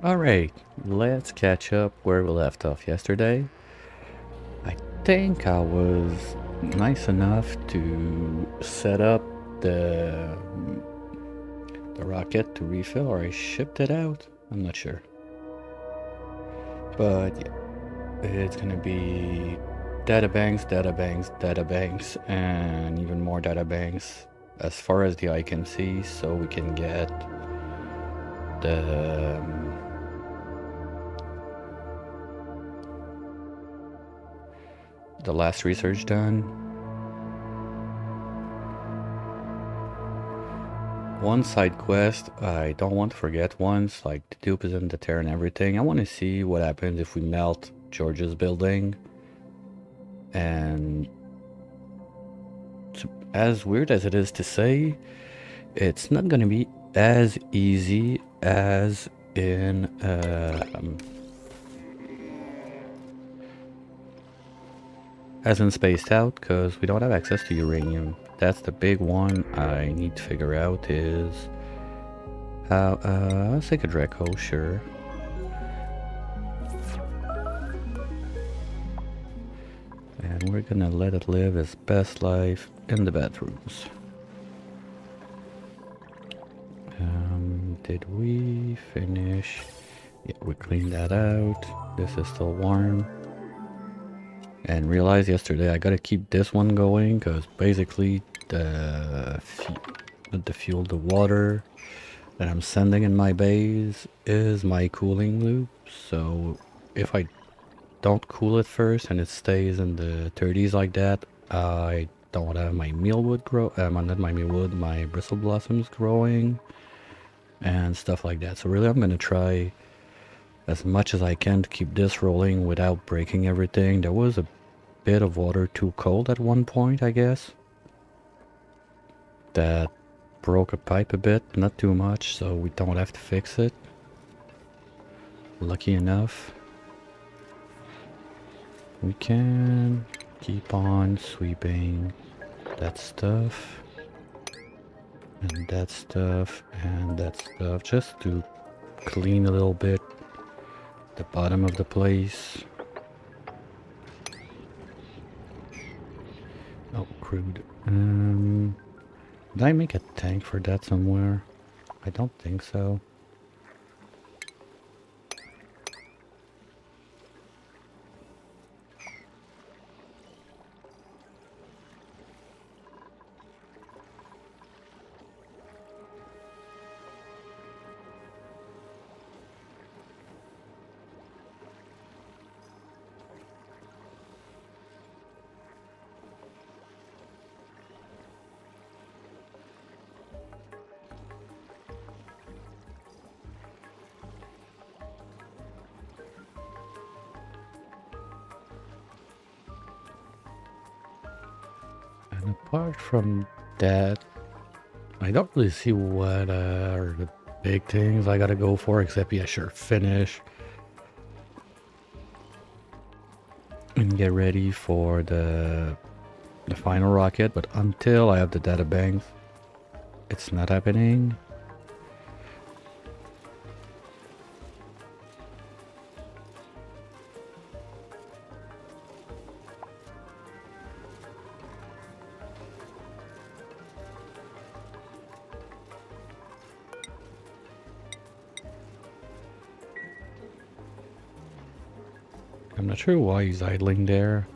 Alright, let's catch up where we left off yesterday. I think I was nice enough to set up the, the rocket to refill, or I shipped it out. I'm not sure. But yeah, it's gonna be databanks, databanks, databanks, and even more databanks as far as the eye can see, so we can get the last research done. One side quest I don't want to forget once, like the dupe is in the tear and everything. I want to see what happens if we melt George's building. And as weird as it is to say, it's not going to be as easy as in Spaced Out, because we don't have access to uranium. That's the big one I need to figure out is how, let's take a Draco, sure. And we're gonna let it live its best life in the bathrooms. Did we finish? Yeah, we cleaned that out. This is still warm. And realized yesterday I gotta keep this one going because basically the fuel, the water that I'm sending in my base is my cooling loop. So if I don't cool it first and it stays in the 30s like that, I don't have my mealwood grow, not my mealwood, my bristle blossoms growing and stuff like that. So really I'm gonna try as much as I can to keep this rolling without breaking everything. There was a bit of water too cold at one point, I guess. That broke a pipe a bit, not too much, so we don't have to fix it. Lucky enough. We can keep on sweeping that stuff. And that stuff, and that stuff, just to clean a little bit the bottom of the place. Oh, crude. Did I make a tank for that somewhere? I don't think so. And apart from that, I don't really see what are the big things I gotta go for, except yeah, sure, finish and get ready for the final rocket. But until I have the data banks, it's not happening. I'm not sure why he's idling there.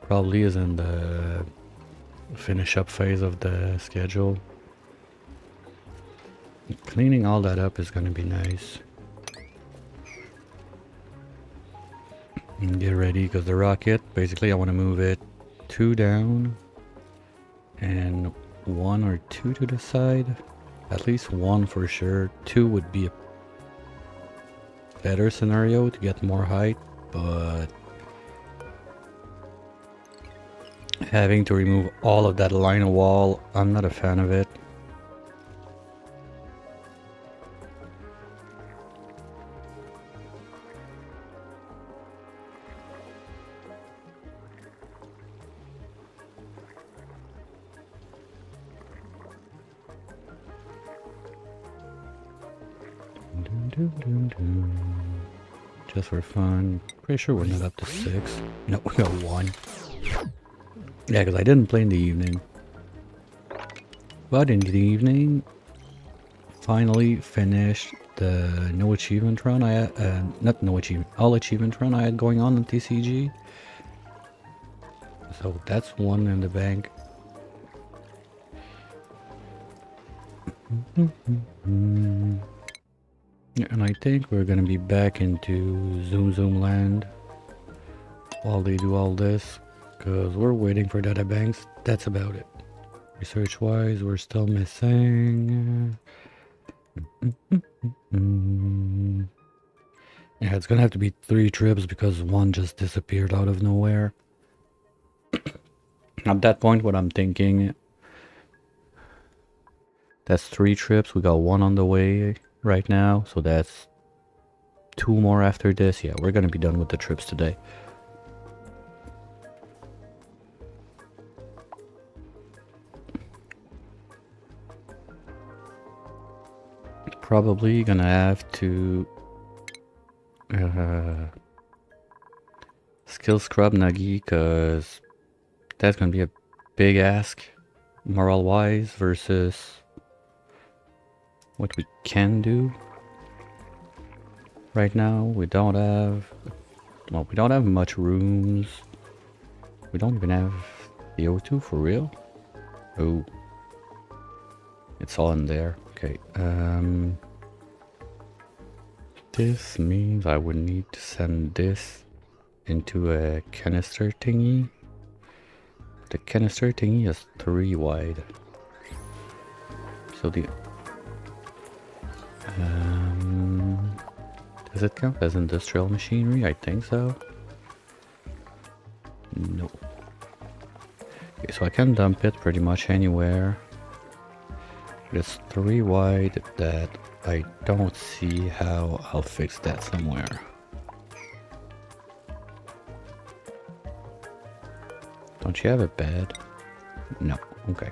Probably is in the finish up phase of the schedule. Cleaning all that up is gonna be nice. And get ready, because the rocket, basically I want to move it 2 down and 1 or 2 to the side. At least 1 for sure. 2 would be a better scenario to get more height, but having to remove all of that line of wall, I'm not a fan of it. Just for fun. Pretty sure we're not up to 6. No, we got 1. Yeah, because I didn't play in the evening. But in the evening, finally finished the no achievement run I had, not no achievement, all achievement run I had going on TCG. So that's 1 in the bank. And I think we're gonna be back into Zoom Zoom land while they do all this, because we're waiting for data banks. That's about it. Research wise, we're still missing. Yeah, it's gonna have to be 3 trips because 1 just disappeared out of nowhere. At that point, what I'm thinking, that's 3 trips. We got 1 on the way right now, so that's 2 more after this. Yeah, we're gonna be done with the trips today. Probably gonna have to skill scrub Nagi, because that's gonna be a big ask morale wise versus what we can do. Right now we don't have, well, we don't have much rooms. We don't even have the O2 for real. Oh, it's all in there. Okay, this means I would need to send this into a canister thingy. The canister thingy is 3 wide. So the does it count as industrial machinery? I think so. No. Okay, so I can dump it pretty much anywhere. It's 3 wide that I don't see how I'll fix that somewhere. Don't you have a bed? No. Okay.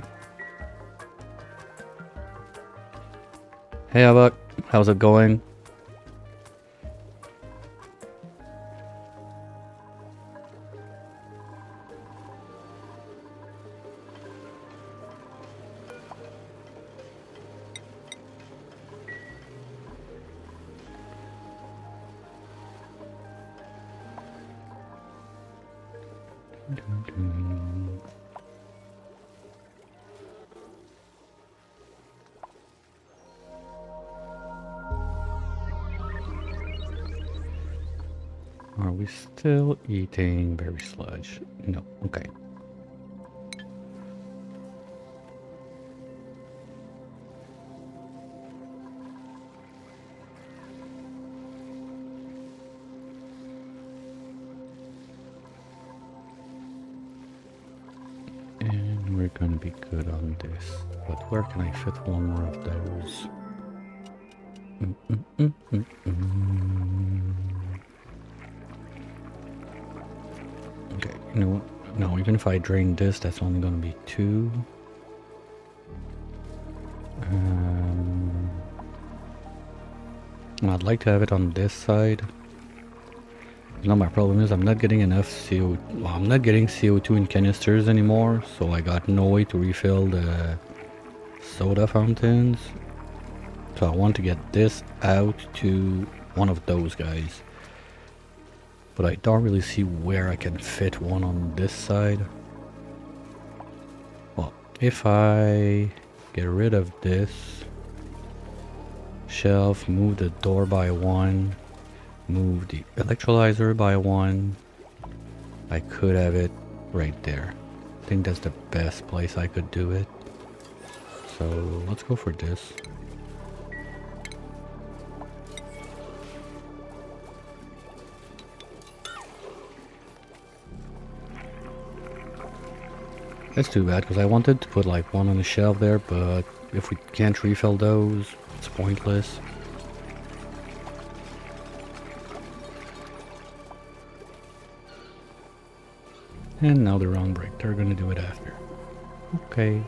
Hey, Abak. How's it going? Are we still eating berry sludge? No. Okay. And we're gonna be good on this. But where can I fit 1 more of those? Okay, you know what? No, even if I drain this, that's only gonna be 2. I'd like to have it on this side. Now my problem is I'm not getting enough CO. Well, I'm not getting CO2 in canisters anymore, so I got no way to refill the soda fountains. So I want to get this out to one of those guys. But I don't really see where I can fit 1 on this side. Well, if I get rid of this shelf, move the door by 1, move the electrolyzer by 1, I could have it right there. I think that's the best place I could do it. So let's go for this. That's too bad, because I wanted to put like 1 on the shelf there, but if we can't refill those, it's pointless. And now they're on break. They're gonna do it after. Okay.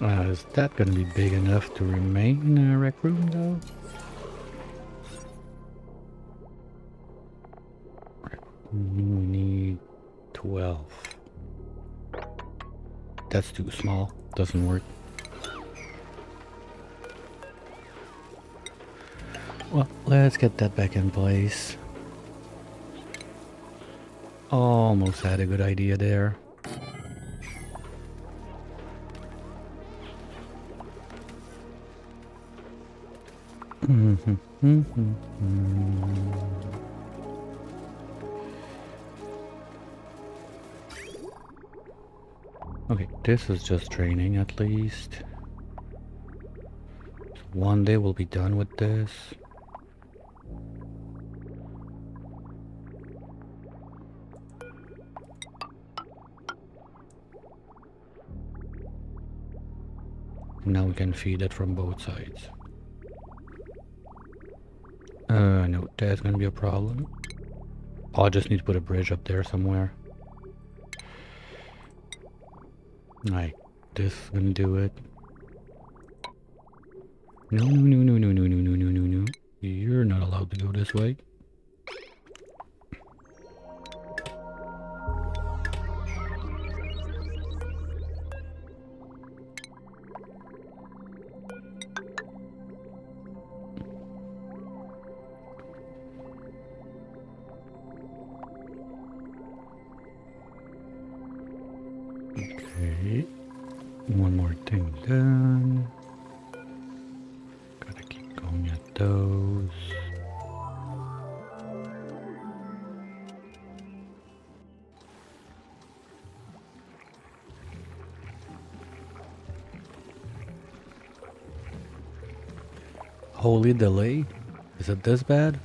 Is that gonna be big enough to remain in a rec room though? We need 12. That's too small. Doesn't work. Well, let's get that back in place. Almost had a good idea there. Okay, this is just training at least. So one day we'll be done with this. Now we can feed it from both sides. No, that's gonna be a problem. Oh, I just need to put a bridge up there somewhere. Like, this is gonna do it. No, no, no, no, no, no, no, no, no, no. You're not allowed to go this way. Okay. One more thing done. Gotta keep going at those. Holy delay? Is it this bad?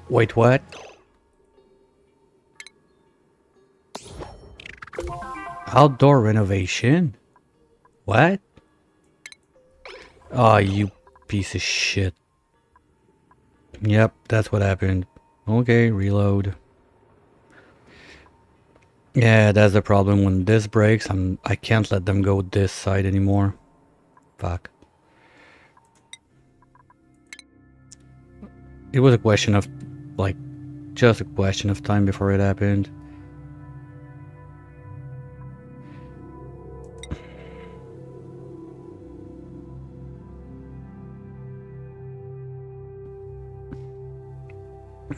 Wait, what? Outdoor renovation? What? Oh, you piece of shit. Yep, that's what happened. Okay, reload. Yeah, that's the problem. When this breaks, I can't let them go this side anymore. Fuck. It was a question of, like, just a question of time before it happened.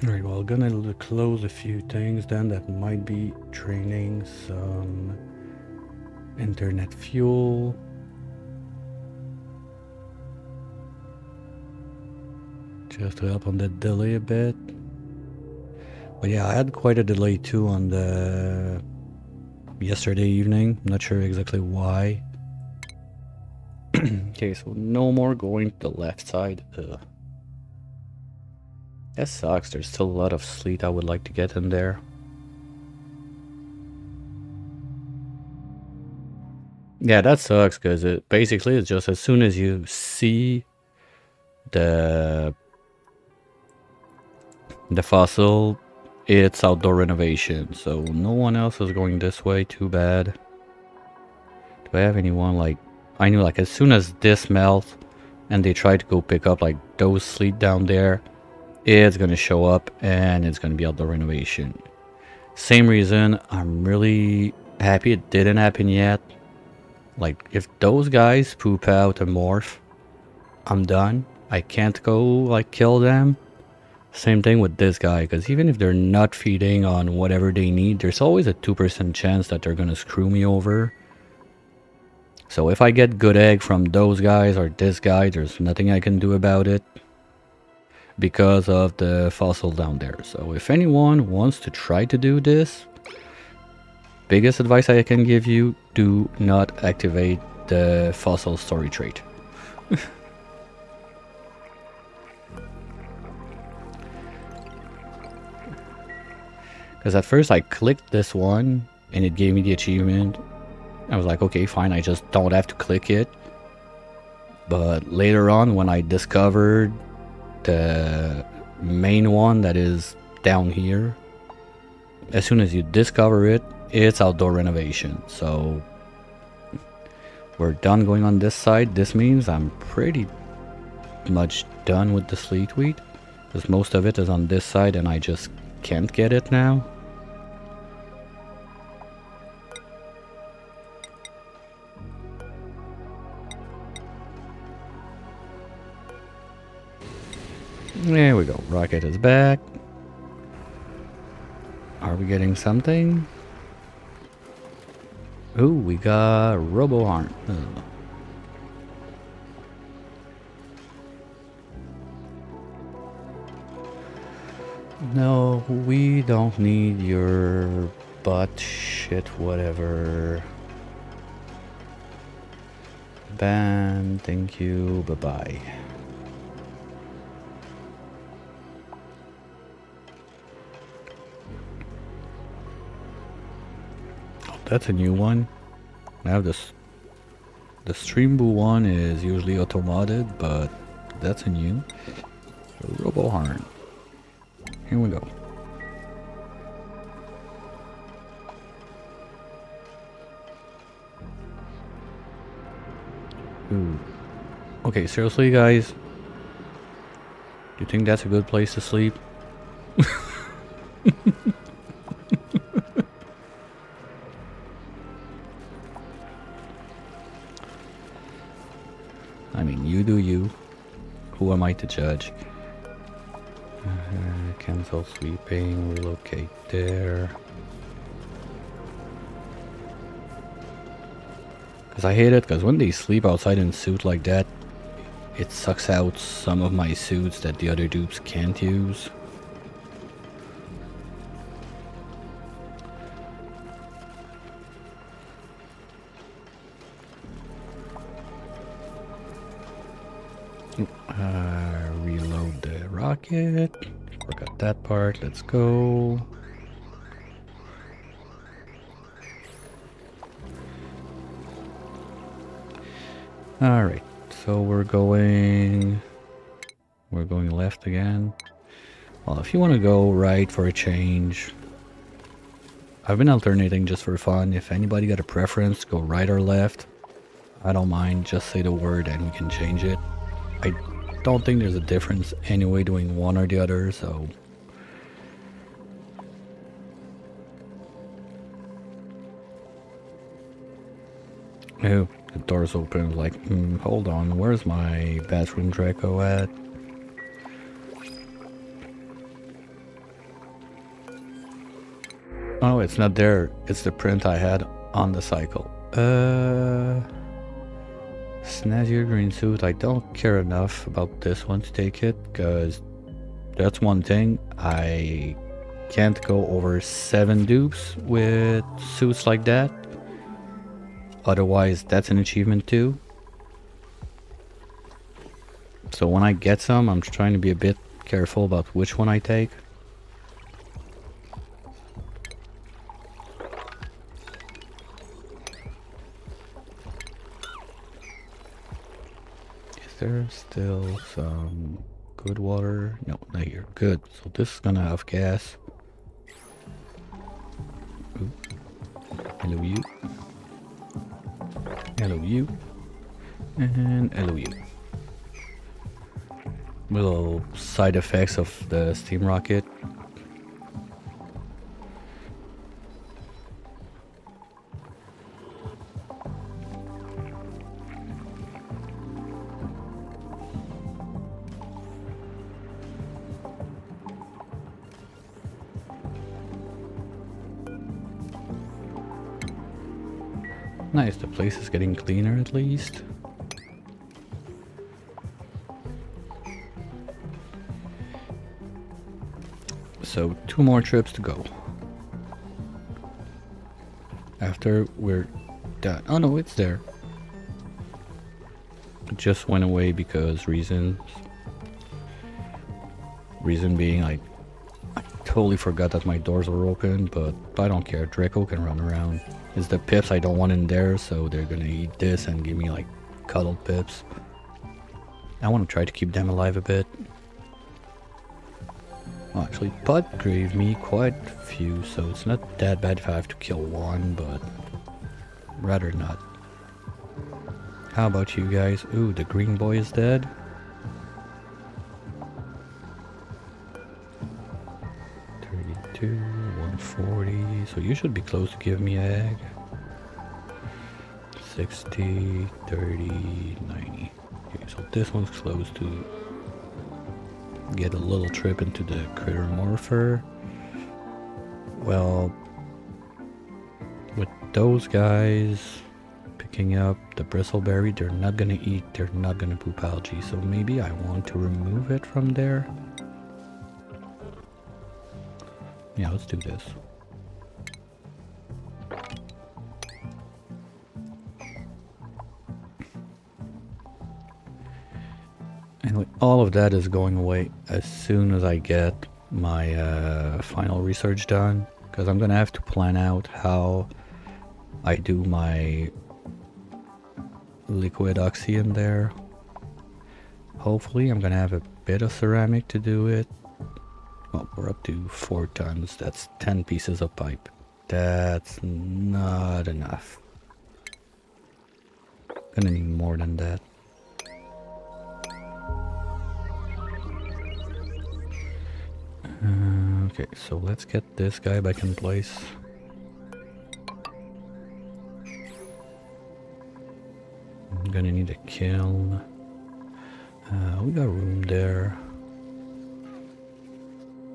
Alright, well, gonna close a few things then that might be draining some internet fuel. Just to help on the delay a bit. But yeah, I had quite a delay too on the yesterday evening. I'm not sure exactly why. Okay, so no more going to the left side. Ugh. That sucks. There's still a lot of sleet I would like to get in there. Yeah, that sucks because it basically it's just as soon as you see the fossil, it's outdoor renovation. So no one else is going this way. Too bad. Do I have anyone like I knew like as soon as this melts and they try to go pick up like those sleet down there, it's gonna show up and it's gonna be outdoor renovation. Same reason I'm really happy it didn't happen yet. Like if those guys poop out a morph, I'm done. I can't go like kill them. Same thing with this guy, because even if they're not feeding on whatever they need, there's always a 2% chance that they're gonna screw me over. So if I get good egg from those guys or this guy, there's nothing I can do about it because of the fossil down there. So if anyone wants to try to do this, biggest advice I can give you, do not activate the fossil story trait. Because at first I clicked this one and it gave me the achievement. I was like, okay, fine, I just don't have to click it. But later on when I discovered the main one that is down here. As soon as you discover it, it's outdoor renovation. So we're done going on this side. This means I'm pretty much done with the sleet wheat, because most of it is on this side and I just can't get it now. There we go. Rocket is back. Are we getting something? Ooh, we got Robo Arm. Ugh. No, we don't need your butt shit, whatever. Ban, thank you, bye-bye. That's a new one. I have this. The Streamboo one is usually auto-modded, but that's a new. Roboharn. Here we go. Ooh. Okay, seriously, guys. Do you think that's a good place to sleep? I mean, you do you. Who am I to judge? Cancel sweeping, relocate there. Because I hate it, because when they sleep outside in a suit like that, it sucks out some of my suits that the other dupes can't use. Reload the rocket. Forgot that part. Let's go. Alright, so we're going left again. Well, if you want to go right for a change, I've been alternating just for fun. If anybody got a preference, go right or left. I don't mind, just say the word and we can change it. I don't think there's a difference anyway doing one or the other, so... Oh, the door's open. Like, hold on, where's my bathroom Draco at? Oh, it's not there. It's the print I had on the cycle. Snazzier green suit. I don't care enough about this one to take it, because that's one thing. I can't go over 7 dupes with suits like that. Otherwise, that's an achievement too. So when I get some, I'm trying to be a bit careful about which one I take. Is there still some good water? No, not here. Good. So this is gonna have gas. Ooh. Hello you. Hello you. And hello you. Little side effects of the steam rocket. Nice, the place is getting cleaner at least. So 2 more trips to go. After we're done. Oh no, it's there. It just went away because reasons. Reason being I totally forgot that my doors were open, but I don't care. Draco can run around. It's the pips I don't want in there, so they're gonna eat this and give me like cuddled pips. I want to try to keep them alive a bit. Well, actually, Bud gave me quite a few, so it's not that bad if I have to kill one, but rather not. How about you guys? Ooh, the green boy is dead. $32, $140, so you should be close to give me an egg. 60, 30, 90. Okay, so this one's close to get a little trip into the critter morpher. Well, with those guys picking up the bristleberry, they're not gonna eat, they're not gonna poop algae, so maybe I want to remove it from there. Yeah, let's do this. Anyway, all of that is going away as soon as I get my final research done, because I'm gonna have to plan out how I do my liquid oxy in there. Hopefully I'm gonna have a bit of ceramic to do it. Well, we're up to 4 tons. That's 10 pieces of pipe. That's not enough. Gonna need more than that. Okay, so let's get this guy back in place. I'm gonna need a kiln. We got room there.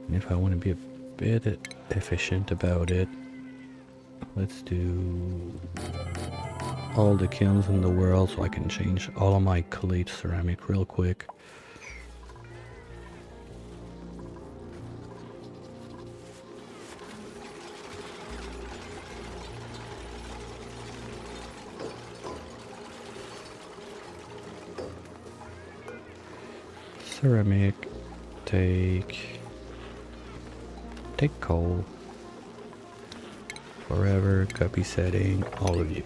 And if I want to be a bit efficient about it, let's do all the kilns in the world so I can change all of my clay to ceramic real quick. Ceramic, take coal, forever, copy setting, all of you.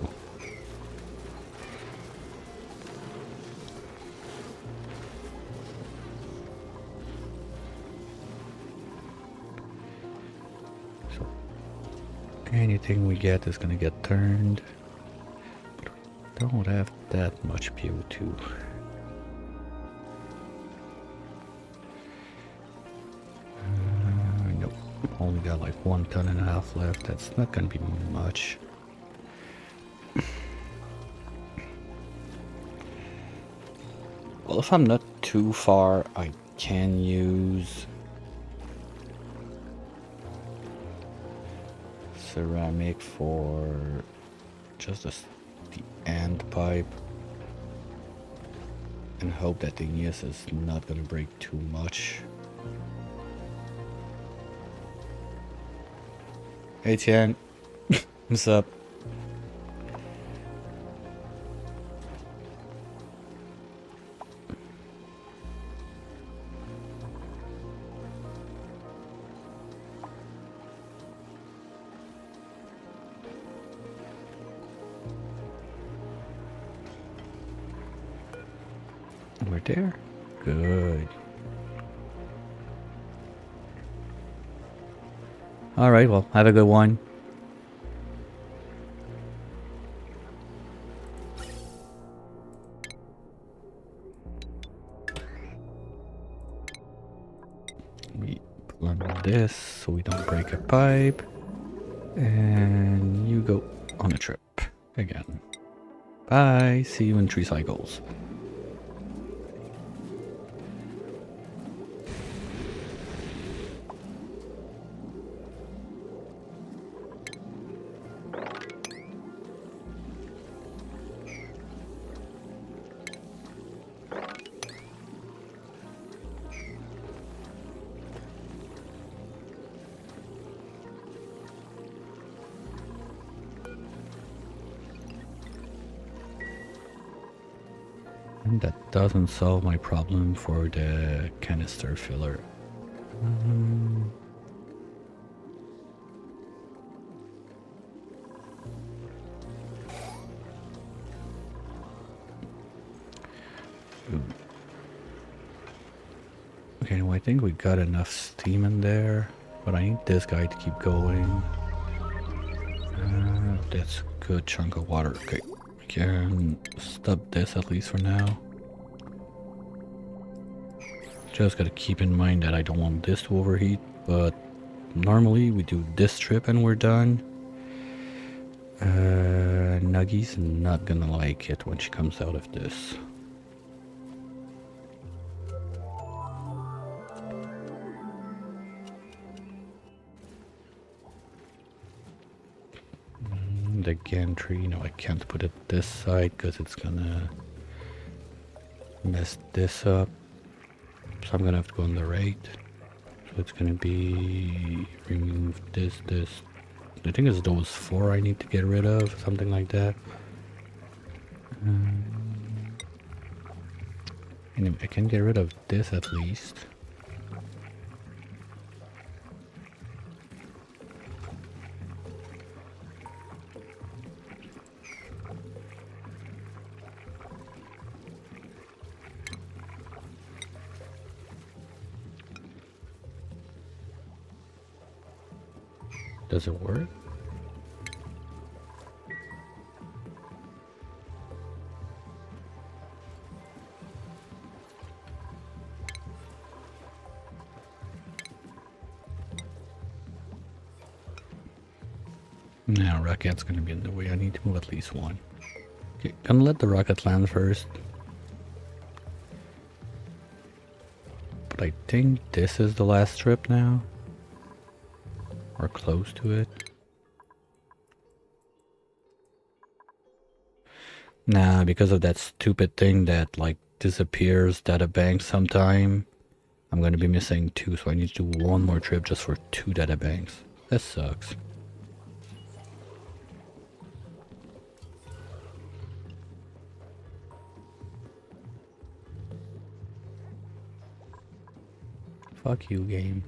So anything we get is gonna get turned, but we don't have that much PO2. Only got like 1.5 tons left. That's not gonna be much. Well, if I'm not too far, I can use ceramic for just the end pipe and hope that the Igneous is not gonna break too much. Hey Tian, what's up? We're there? Good. Alright, well, have a good one. We plumb this so we don't break a pipe. And you go on a trip again. Bye, see you in 3 cycles. And that doesn't solve my problem for the canister filler. Okay, anyway, think we got enough steam in there, but I need this guy to keep going. That's a good chunk of water. Okay, we can stop this at least for now. Just gotta keep in mind that I don't want this to overheat, but normally we do this trip and we're done. Nuggy's not gonna like it when she comes out of this. The gantry, no, I can't put it this side because it's gonna mess this up. So I'm gonna have to go on the right. So it's gonna be remove this. I think it's those 4 I need to get rid of, something like that. Anyway, I can get rid of this at least. Does it work? Now rocket's gonna be in the way. I need to move at least one. Okay, gonna let the rocket land first. But I think this is the last trip now. Or close to it. Nah, because of that stupid thing that like disappears data banks sometime. I'm gonna be missing 2, so I need to do one more trip just for 2 data banks. That sucks. Fuck you, game.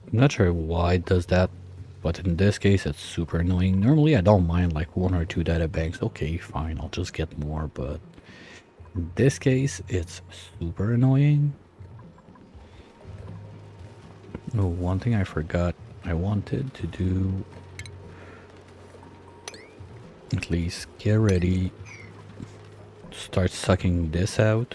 I'm not sure why it does that, but in this case it's super annoying. Normally I don't mind like 1 or 2 data banks. Okay, fine, I'll just get more, but in this case it's super annoying. Oh, one thing I forgot I wanted to do, at least get ready, start sucking this out.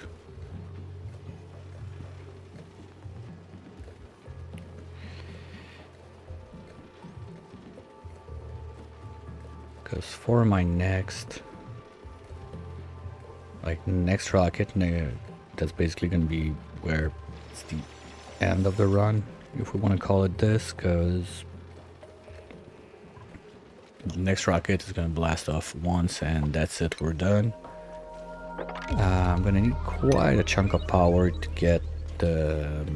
Because for my next rocket, that's basically going to be where it's the end of the run, if we want to call it this, because the next rocket is going to blast off once and that's it, we're done. I'm going to need quite a chunk of power to get the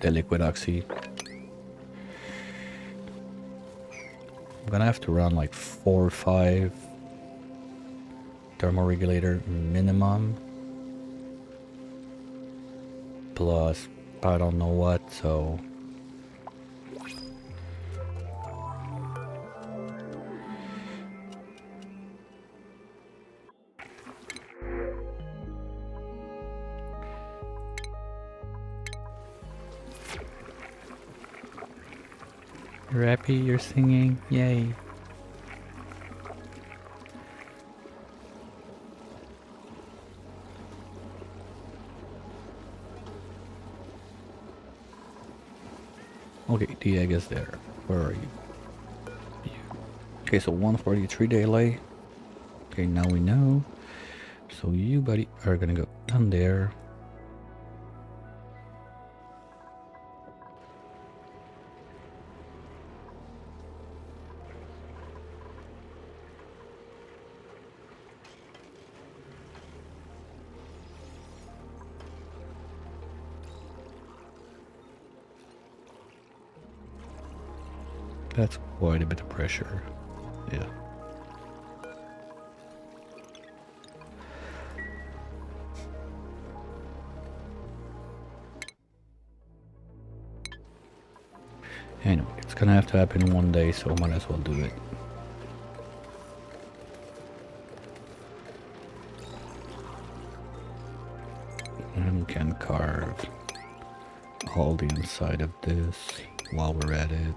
liquid oxy. I'm gonna have to run like 4 or 5 thermoregulator minimum, plus I don't know what, so you're happy, you're singing, yay. Okay, the egg is there. Where are you? Okay, so 143 delay. Okay, now we know. So you, buddy, are gonna go down there. That's quite a bit of pressure. Yeah. Anyway, it's gonna have to happen one day, so might as well do it. And can carve all the inside of this while we're at it.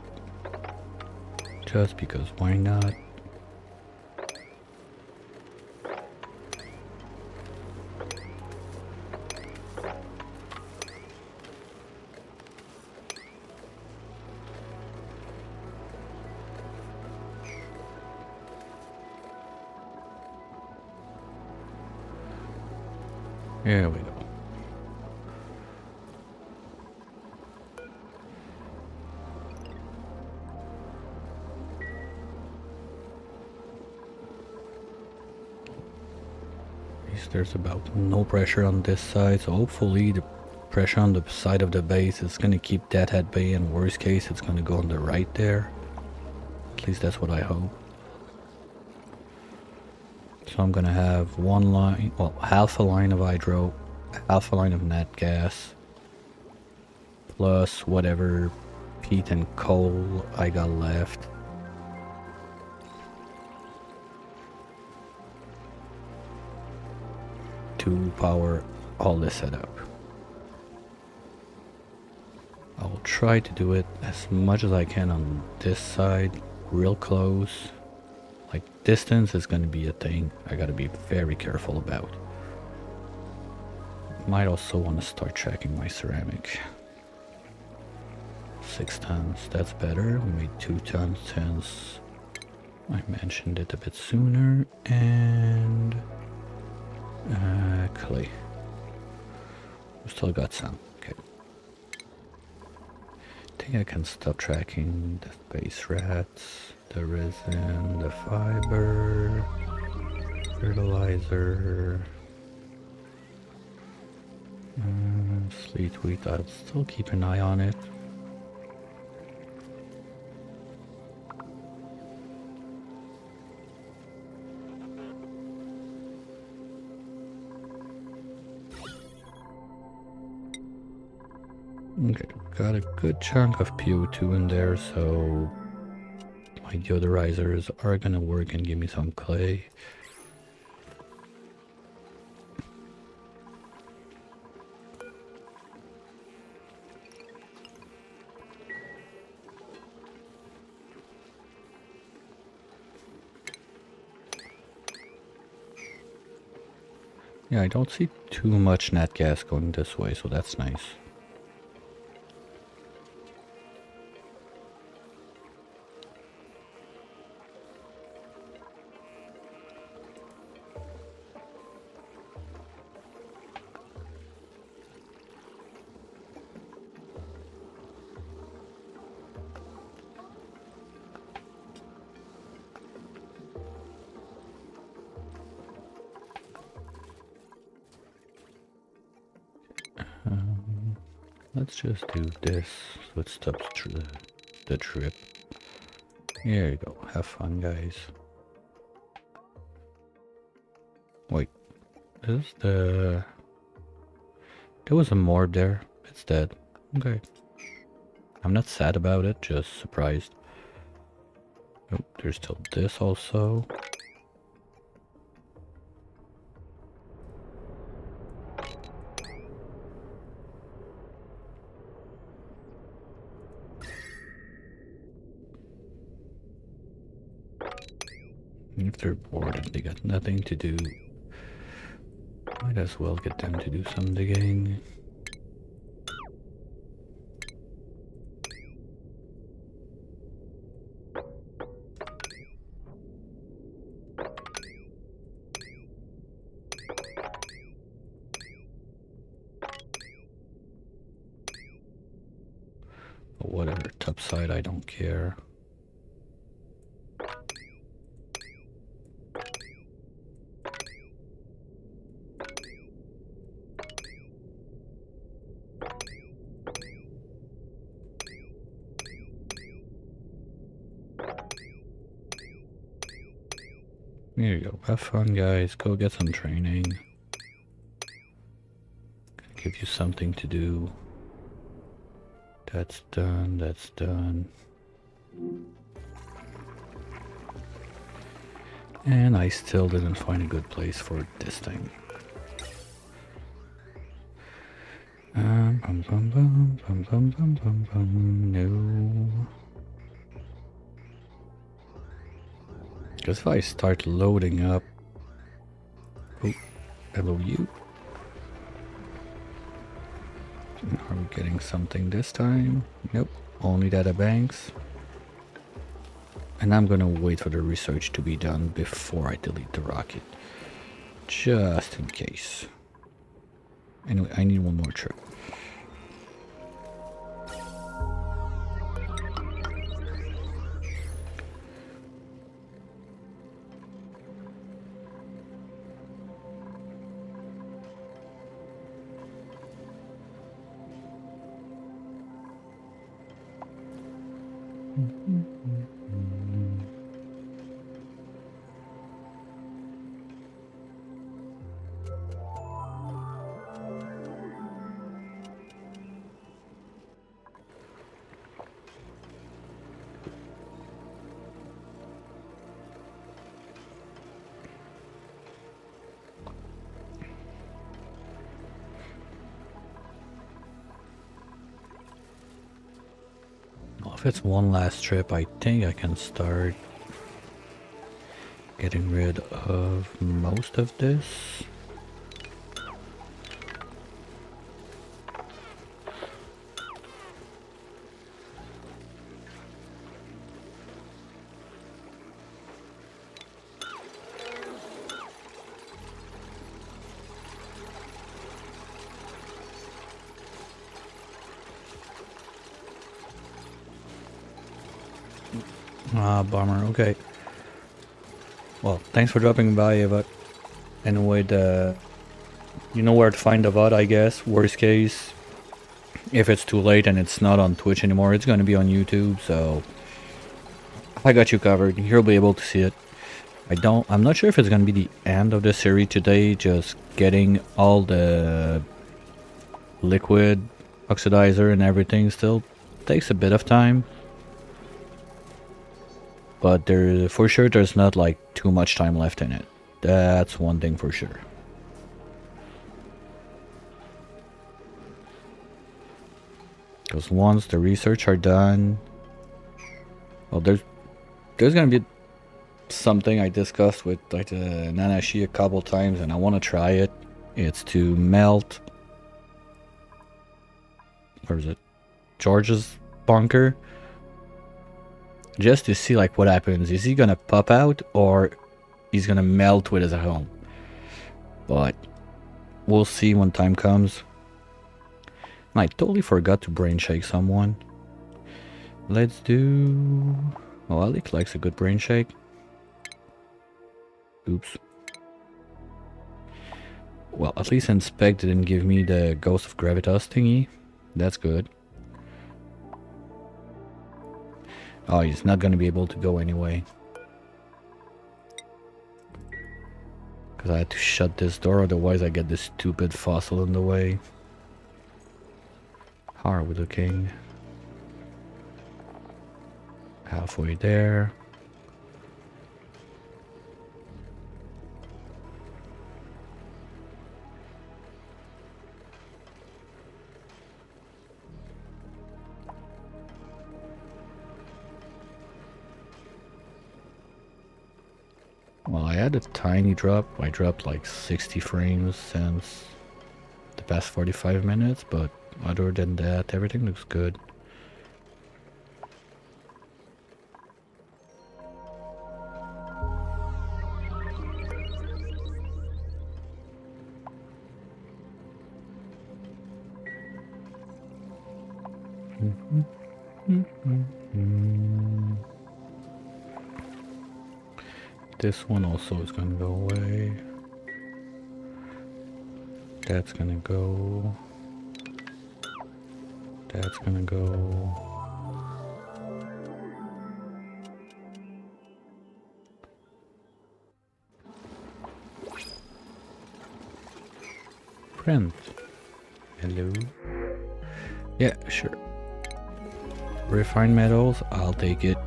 Just because why not? Here we go. At least there's about no pressure on this side, so hopefully the pressure on the side of the base is gonna keep that at bay, and worst case it's gonna go on the right there. At least that's what I hope. So I'm gonna have one line, well, half a line of hydro, half a line of nat gas, plus whatever peat and coal I got left. To power all this setup. I will try to do it as much as I can on this side, real close. Like, distance is going to be a thing I gotta be very careful about. Might also want to start tracking my ceramic. 6 tons, that's better. We made 2 tons since I mentioned it a bit sooner. And clay. We still got some. Okay. I think I can stop tracking the space rats, the resin, the fiber, fertilizer, sleet wheat. I'll still keep an eye on it. Okay, got a good chunk of PO2 in there, so my deodorizers are gonna work and give me some clay. Yeah, I don't see too much nat gas going this way, so that's nice. Let's just do this so it stops the trip. Here you go. Have fun, guys. Wait. Is the... There was a morb there. It's dead. Okay. I'm not sad about it, just surprised. Oh, there's still this also. If they're bored and they got nothing to do, might as well get them to do some digging. But whatever, top side, I don't care. There you go. Have fun, guys. Go get some training. Give you something to do. That's done. That's done. And I still didn't find a good place for this thing. No. Because if I start loading up... Oh, hello you. Are we getting something this time? Nope, only data banks. And I'm gonna wait for the research to be done before I delete the rocket. Just in case. Anyway, I need one more trip. Well, if it's one last trip, I think I can start getting rid of most of this. Ah, bummer. Okay. Well, thanks for dropping by, Eva. Anyway, you know where to find the VOD, I guess. Worst case, if it's too late and it's not on Twitch anymore, it's going to be on YouTube, so I got you covered. You'll be able to see it. I'm not sure if it's going to be the end of the series today, just getting all the liquid oxidizer and everything still takes a bit of time. But for sure there's not like too much time left in it. That's one thing for sure. Because once the research are done, well, there's gonna be something I discussed with like the Nanashi a couple times, and I want to try it. It's to melt. Where is it? George's bunker. Just to see like what happens. Is he gonna pop out or he's gonna melt with his home? But we'll see when time comes. I totally forgot to brain shake someone. Let's do... Oh, Alec likes a good brain shake. Oops. Well, at least Inspect didn't give me the Ghost of Gravitas thingy. That's good. Oh, he's not gonna be able to go anyway. Because I had to shut this door, otherwise I get this stupid fossil in the way. How are we looking? Halfway there. Well, I had a tiny drop. I dropped like 60 frames since the past 45 minutes, but other than that, everything looks good. This one also is gonna go away. That's gonna go. That's gonna go. Friend. Hello. Yeah, sure. Refined metals, I'll take it.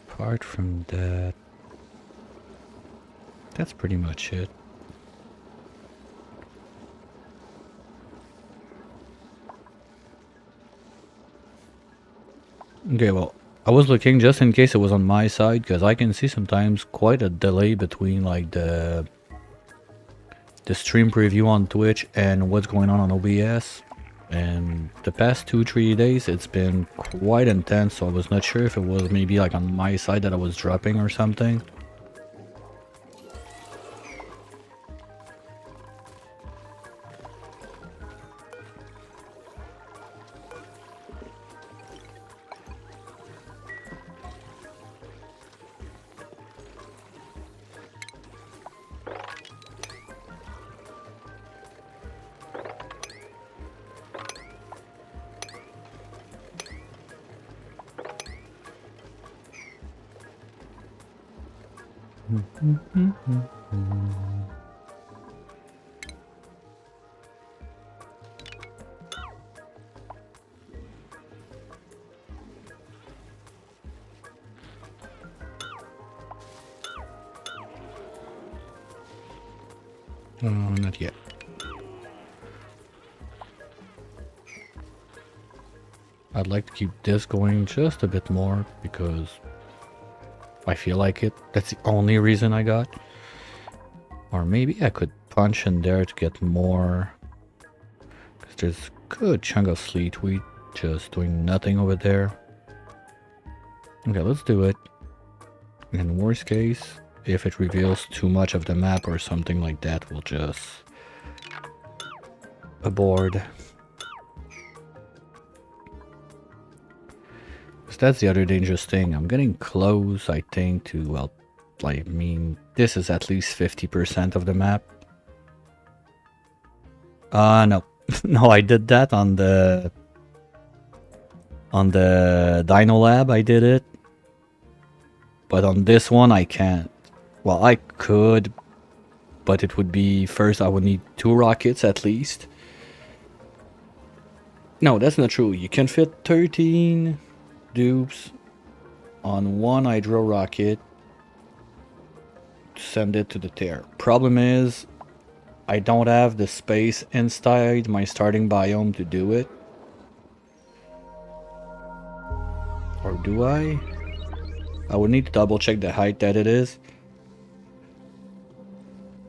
Apart from that, that's pretty much it. Okay, well, I was looking just in case it was on my side, because I can see sometimes quite a delay between like the stream preview on Twitch and what's going on OBS. And the past 2-3 days it's been quite intense, so I was not sure if it was maybe like on my side that I was dropping or something. Not yet. I'd like to keep this going just a bit more because I feel like it. That's the only reason I got. Or maybe I could punch in there to get more. Because there's a good chunk of sleet wheat just doing nothing over there. Okay, let's do it. In worst case, if it reveals too much of the map or something like that, we'll just abort. Because that's the other dangerous thing. I'm getting close, I think, to, well, I mean, this is at least 50% of the map. No. No, I did that on the Dino Lab, I did it. But on this one, I can't. Well, I could, but it would be, first I would need 2 rockets at least. No, that's not true. You can fit 13 dupes on 1 hydro rocket to send it to the tear. Problem is, I don't have the space inside my starting biome to do it. Or do I? I would need to double check the height that it is.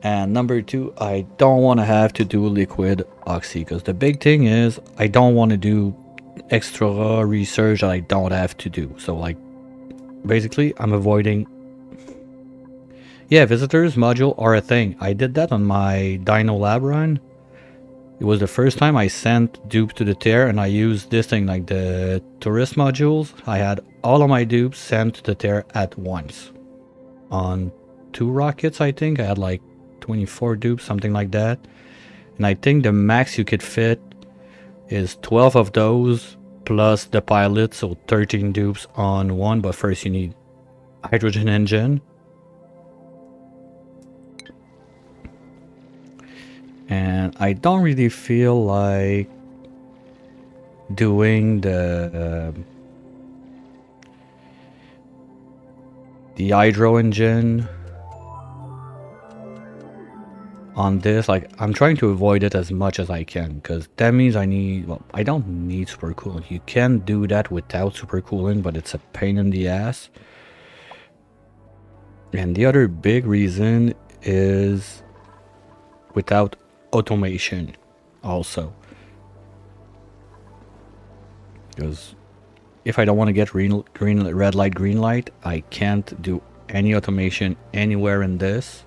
And number 2, I don't want to have to do liquid oxy, because the big thing is I don't want to do extra research that I don't have to do. So like basically I'm avoiding. Yeah, visitors module are a thing. I did that on my Dino Lab run. It was the first time I sent dupes to the tear, and I used this thing like the tourist modules. I had all of my dupes sent to the tear at once. On 2 rockets, I think I had like 24 dupes, something like that. And I think the max you could fit is 12 of those plus the pilot, so 13 dupes on 1. But first you need hydrogen engine. And I don't really feel like doing the hydro engine on this. Like, I'm trying to avoid it as much as I can, because that means I need, well, I don't need supercooling. You can do that without supercooling, but it's a pain in the ass. And the other big reason is without automation also, because if I don't want to get red light, green light, I can't do any automation anywhere in this.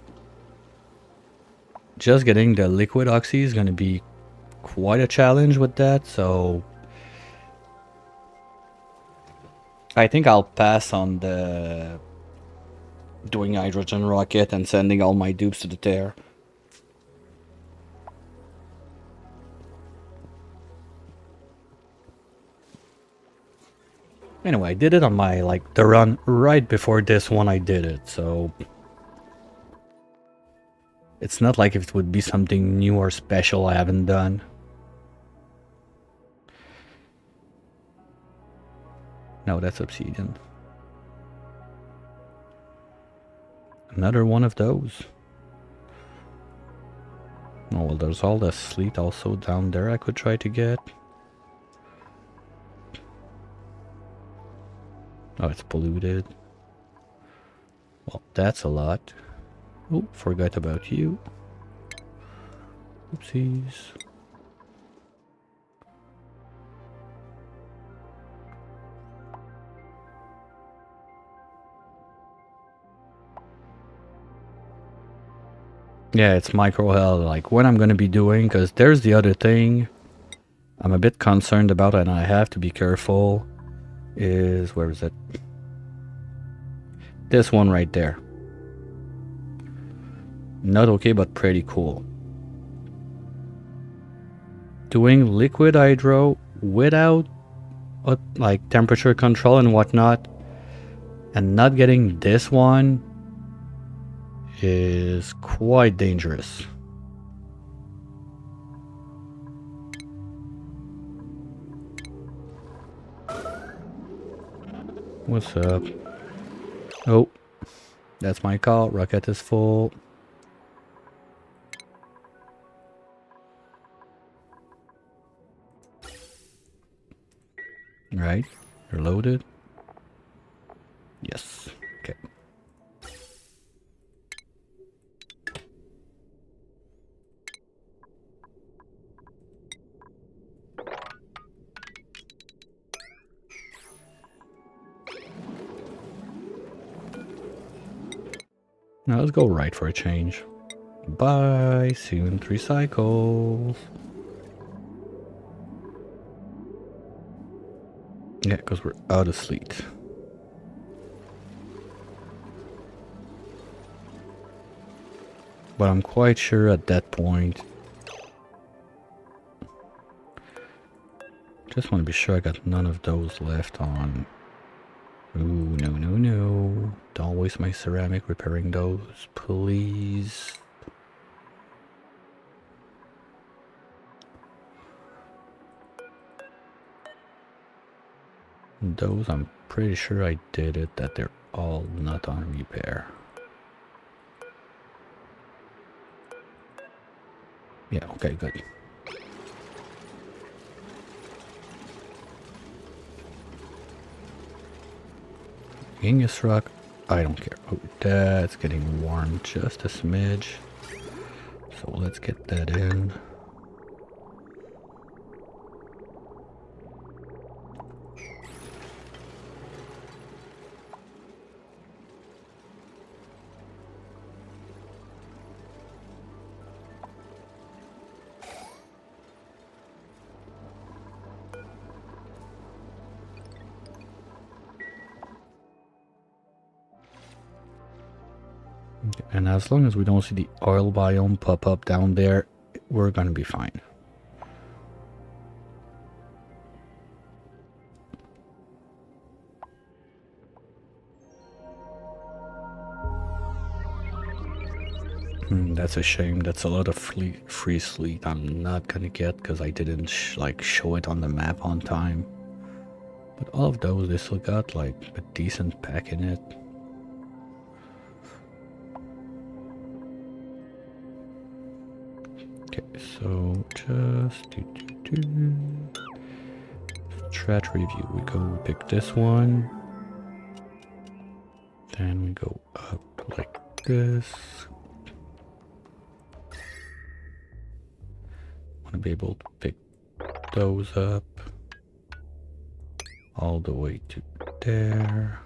Just getting the liquid oxy is going to be quite a challenge with that, so I think I'll pass on the doing hydrogen rocket and sending all my dupes to the tear. Anyway, I did it on my, like, the run right before this one I did it, so... It's not like if it would be something new or special I haven't done. No, that's obsidian. Another one of those. Oh, well, there's all the sleet also down there I could try to get. Oh, it's polluted. Well, that's a lot. Oh, forgot about you. Oopsies. Yeah, it's micro hell, like what I'm gonna be doing, because there's the other thing I'm a bit concerned about and I have to be careful, is, where is it? This one right there. Not okay, but pretty cool. Doing liquid hydro without like temperature control and whatnot, and not getting this one is quite dangerous. What's up? Oh, that's my call. Rocket is full. Right, you're loaded. Yes. Okay. Now let's go right for a change. Bye. See you in 3 cycles. Yeah, because we're out of sleet. But I'm quite sure at that point. Just want to be sure I got none of those left on. Ooh, no, no, no. Don't waste my ceramic repairing those, please. Those, I'm pretty sure I did it, that they're all not on repair. Yeah, okay, good. Igneous rock, I don't care. Oh, that's getting warm just a smidge. So let's get that in. And as long as we don't see the oil biome pop up down there, we're gonna be fine. That's a shame. That's a lot of free sleet I'm not gonna get because I didn't show it on the map on time. But all of those, they still got like a decent pack in it. Okay, so just strat review. We pick this one. Then we go up like this. Want to be able to pick those up all the way to there.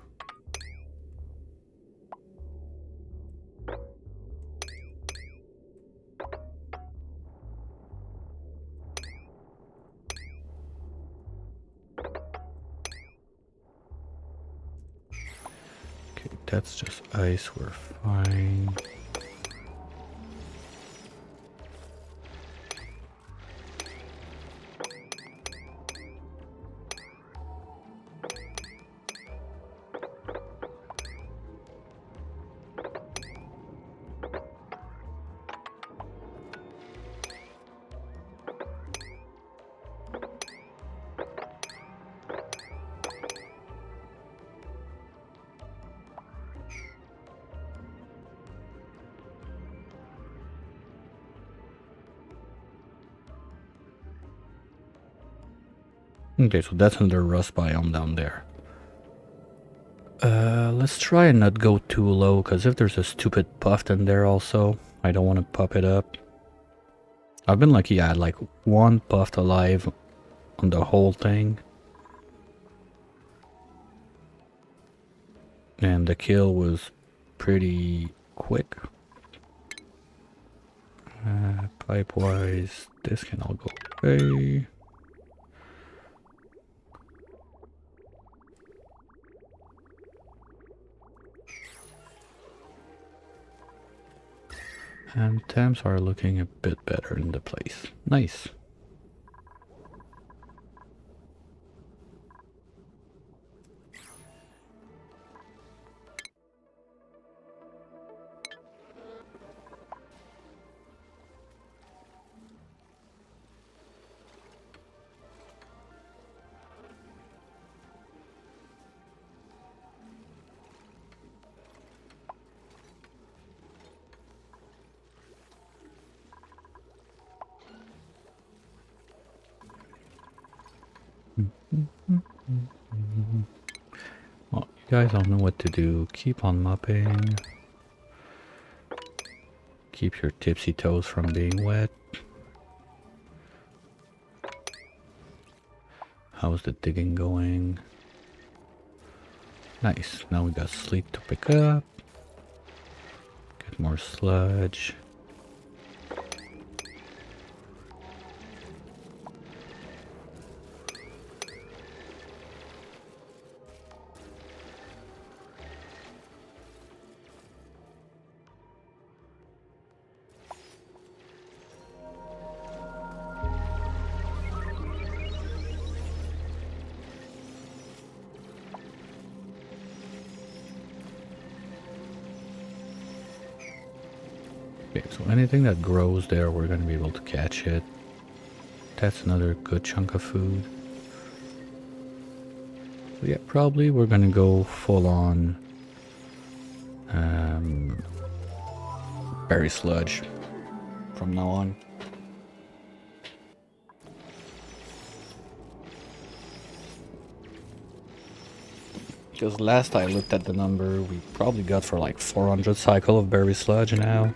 Okay, that's just ice, we're fine. Okay, so that's another rust biome down there. Let's try and not go too low, because if there's a stupid puff in there also, I don't want to pop it up. I've been lucky I had like one puff alive on the whole thing. And the kill was pretty quick. Pipe-wise, this can all go away. And temps are looking a bit better in the place. Nice. Well, you guys all know what to do. Keep on mopping. Keep your tipsy toes from being wet. How's the digging going? Nice. Now we got sleep to pick up. Get more sludge. Okay, so anything that grows there, we're going to be able to catch it. That's another good chunk of food. So yeah, probably we're going to go full on berry sludge from now on. Because last I looked at the number, we probably got for like 400 cycle of berry sludge now.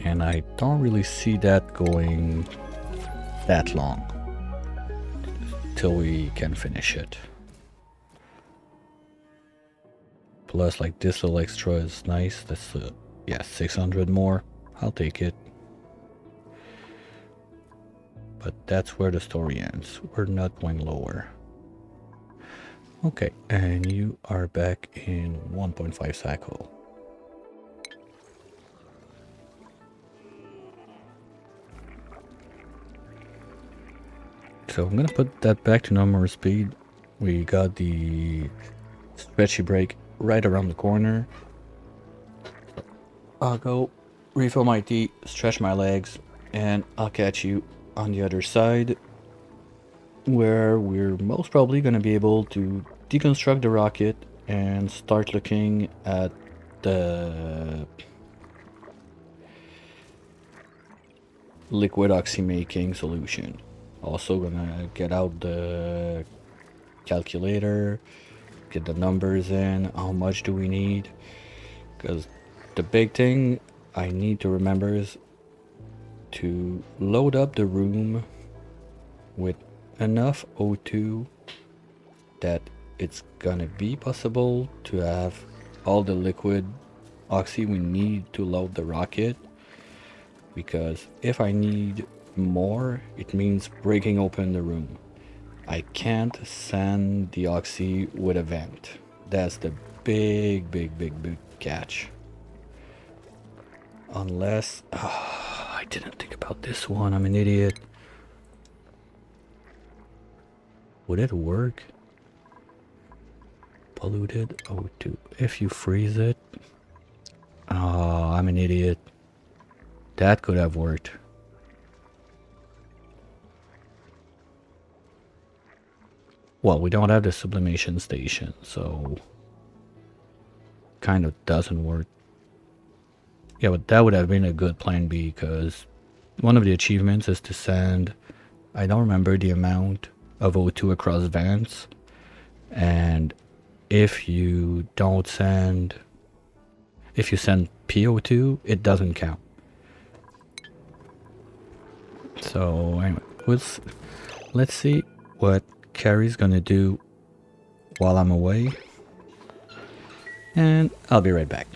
And I don't really see that going that long till we can finish it. Plus, like, this little extra is nice. That's yeah, 600 more. I'll take it. But that's where the story ends. We're not going lower. Okay, and you are back in 1.5 cycle. So I'm gonna put that back to normal speed. We got the stretchy break right around the corner. I'll go refill my tea, stretch my legs, and I'll catch you on the other side, where we're most probably gonna be able to deconstruct the rocket and start looking at the liquid oxy making solution. Also gonna get out the calculator, get the numbers in, how much do we need, because the big thing I need to remember is to load up the room with enough O2 that it's gonna be possible to have all the liquid oxy we need to load the rocket, because if I need more, it means breaking open the room. I can't send the oxy with a vent. That's the big catch. Unless... I didn't think about this one. I'm an idiot. Would it work? Polluted O2. If you freeze it... Oh, I'm an idiot. That could have worked. Well, we don't have the sublimation station, so kind of doesn't work. Yeah, but that would have been a good plan B, because one of the achievements is to send I don't remember the amount of O2 across vents, and if you don't send, if you send PO2, it doesn't count. So anyway, let's see what Carrie's gonna do while I'm away, and I'll be right back.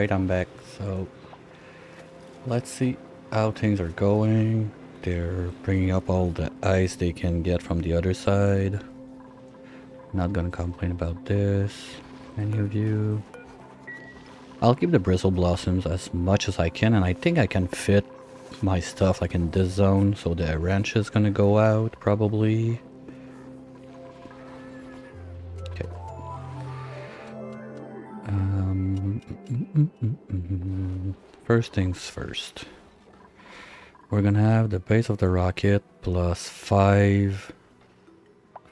Alright, I'm back. So, let's see how things are going. They're bringing up all the ice they can get from the other side. Not gonna complain about this. Any of you? I'll keep the bristle blossoms as much as I can, and I think I can fit my stuff like in this zone, so the wrench is gonna go out probably. Okay. First things first. We're gonna have the base of the rocket plus 5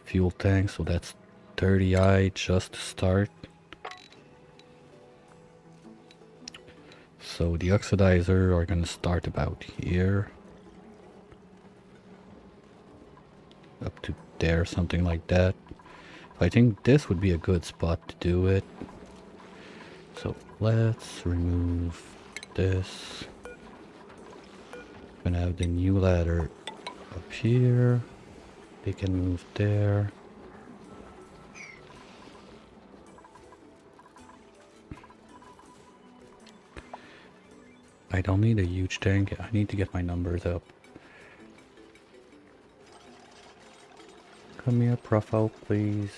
fuel tanks, so that's 30i just to start. So the oxidizer are gonna start about here. Up to there, something like that. I think this would be a good spot to do it. So let's remove this. Gonna have the new ladder up here. They can move there. I don't need a huge tank. I need to get my numbers up. Come here, Profo, please.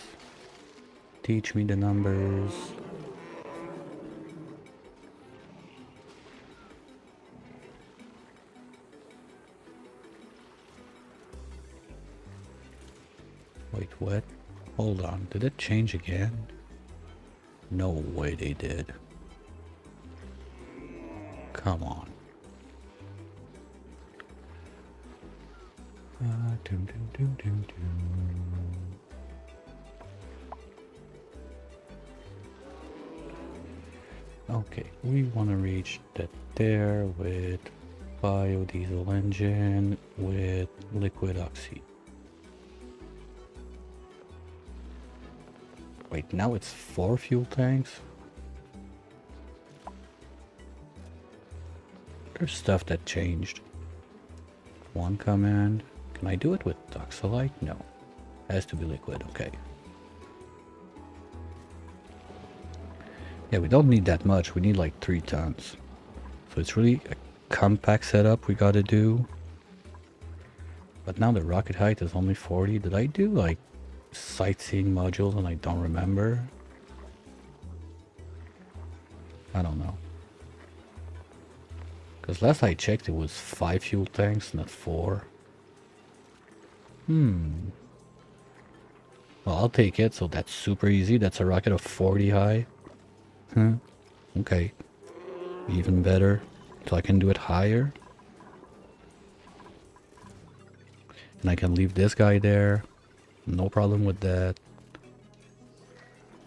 Teach me the numbers. Wait, what? Hold on, did it change again? No way they did. Come on. Doom, doom, doom, doom, doom. Okay, we want to reach that there with biodiesel engine with liquid oxy. Wait, now it's 4 fuel tanks? There's stuff that changed. One command. Can I do it with Toxolite? No. Has to be liquid, okay. Yeah, we don't need that much. We need like 3 tons. So it's really a compact setup we gotta do. But now the rocket height is only 40. Did I do like sightseeing modules and I don't remember? I don't know. Because last I checked it was 5 fuel tanks, not 4. Well, I'll take it. So that's super easy. That's a rocket of 40 high. Okay. Even better. So I can do it higher. And I can leave this guy there. No problem with that.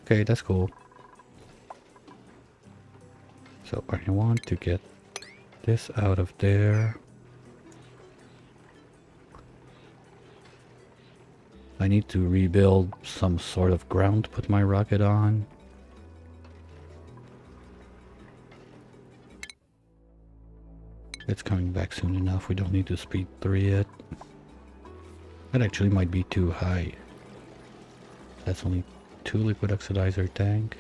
Okay, that's cool. So I want to get this out of there. I need to rebuild some sort of ground to put my rocket on. It's coming back soon enough. We don't need to speed 3 it. That actually might be too high. That's only 2 liquid oxidizer tank.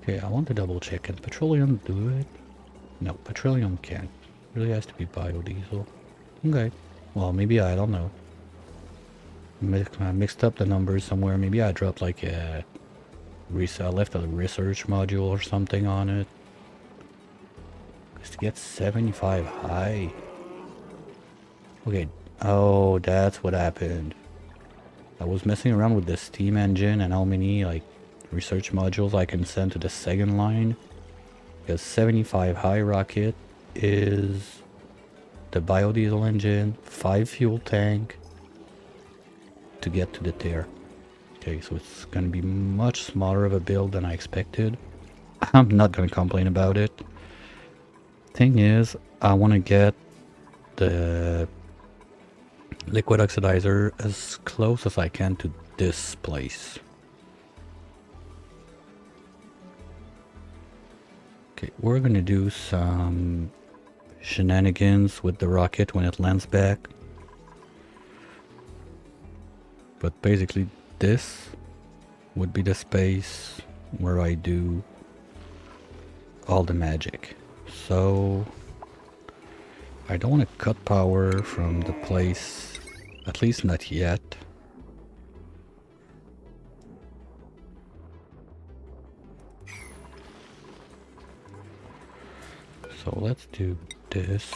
Okay, I want to double check. Can petroleum do it? No, petroleum can't. It really has to be biodiesel. Okay. Well, maybe I don't know. I mixed up the numbers somewhere. Maybe I dropped like a I left a research module or something on it. Because to get 75 high. Okay. Oh, that's what happened. I was messing around with the steam engine and how many like research modules I can send to the second line. Because 75 high rocket is the biodiesel engine, 5 fuel tank to get to the tear. Okay, so it's gonna be much smaller of a build than I expected. I'm not gonna complain about it. Thing is, I want to get the liquid oxidizer as close as I can to this place. Okay, we're gonna do some shenanigans with the rocket when it lands back. but basically this would be the space where I do all the magic. So I don't want to cut power from the place, at least not yet. So let's do this.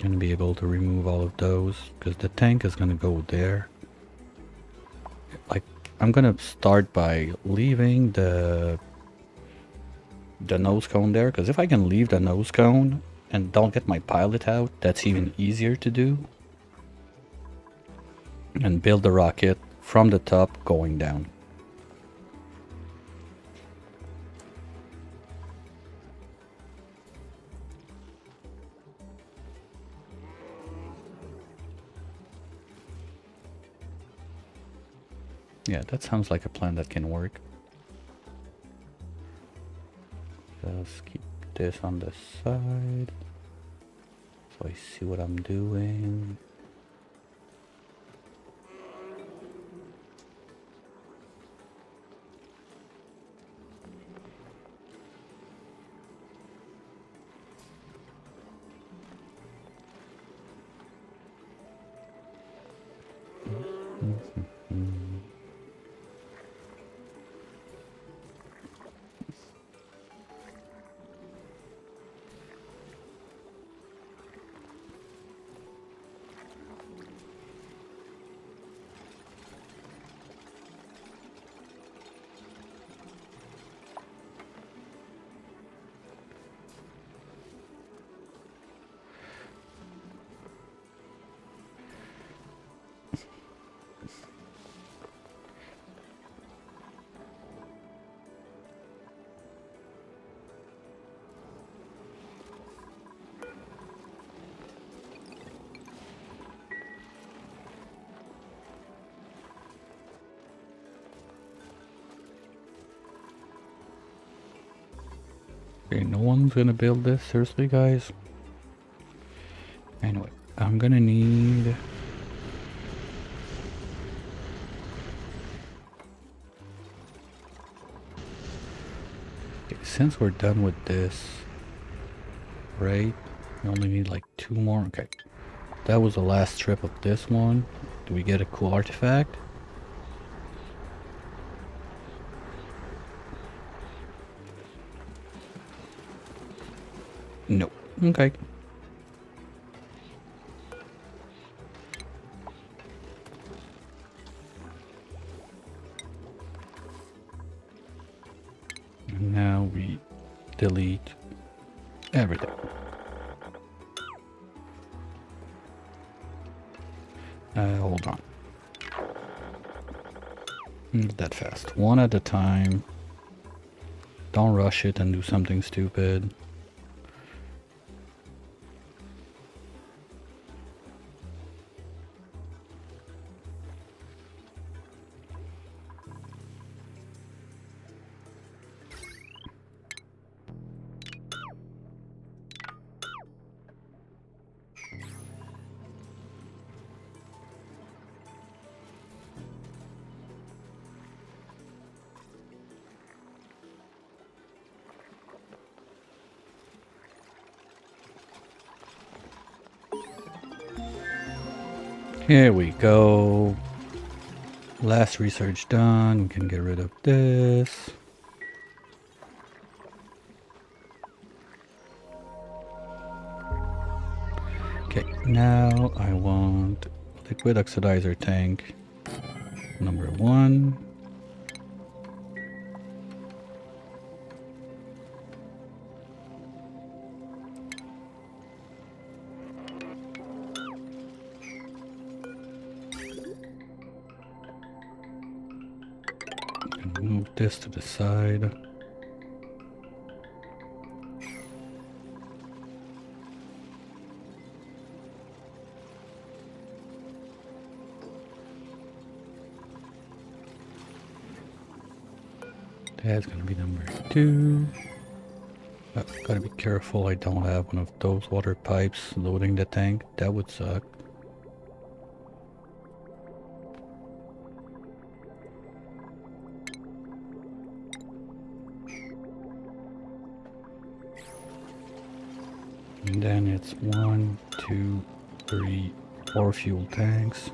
Gonna be able to remove all of those because the tank is gonna go there. Like, I'm gonna start by leaving the nose cone there, because if I can leave the nose cone and don't get my pilot out, that's even easier to do. And build the rocket from the top going down. Yeah, that sounds like a plan that can work. Just keep this on the side so I see what I'm doing. Okay, no one's gonna build this, seriously guys? Anyway, I'm gonna need... Okay, since we're done with this, right? We only need like 2 more. Okay, that was the last trip of this one. Do we get a cool artifact? No. Okay. And now we delete everything. Hold on. Not that fast. One at a time. Don't rush it and do something stupid. Here we go. Last research done. We can get rid of this. Okay, now I want liquid oxidizer tank number 1. Move this to the side. That's gonna be number 2. Gotta be careful I don't have one of those water pipes loading the tank. That would suck. And then it's 1, 2, 3, 4 fuel tanks.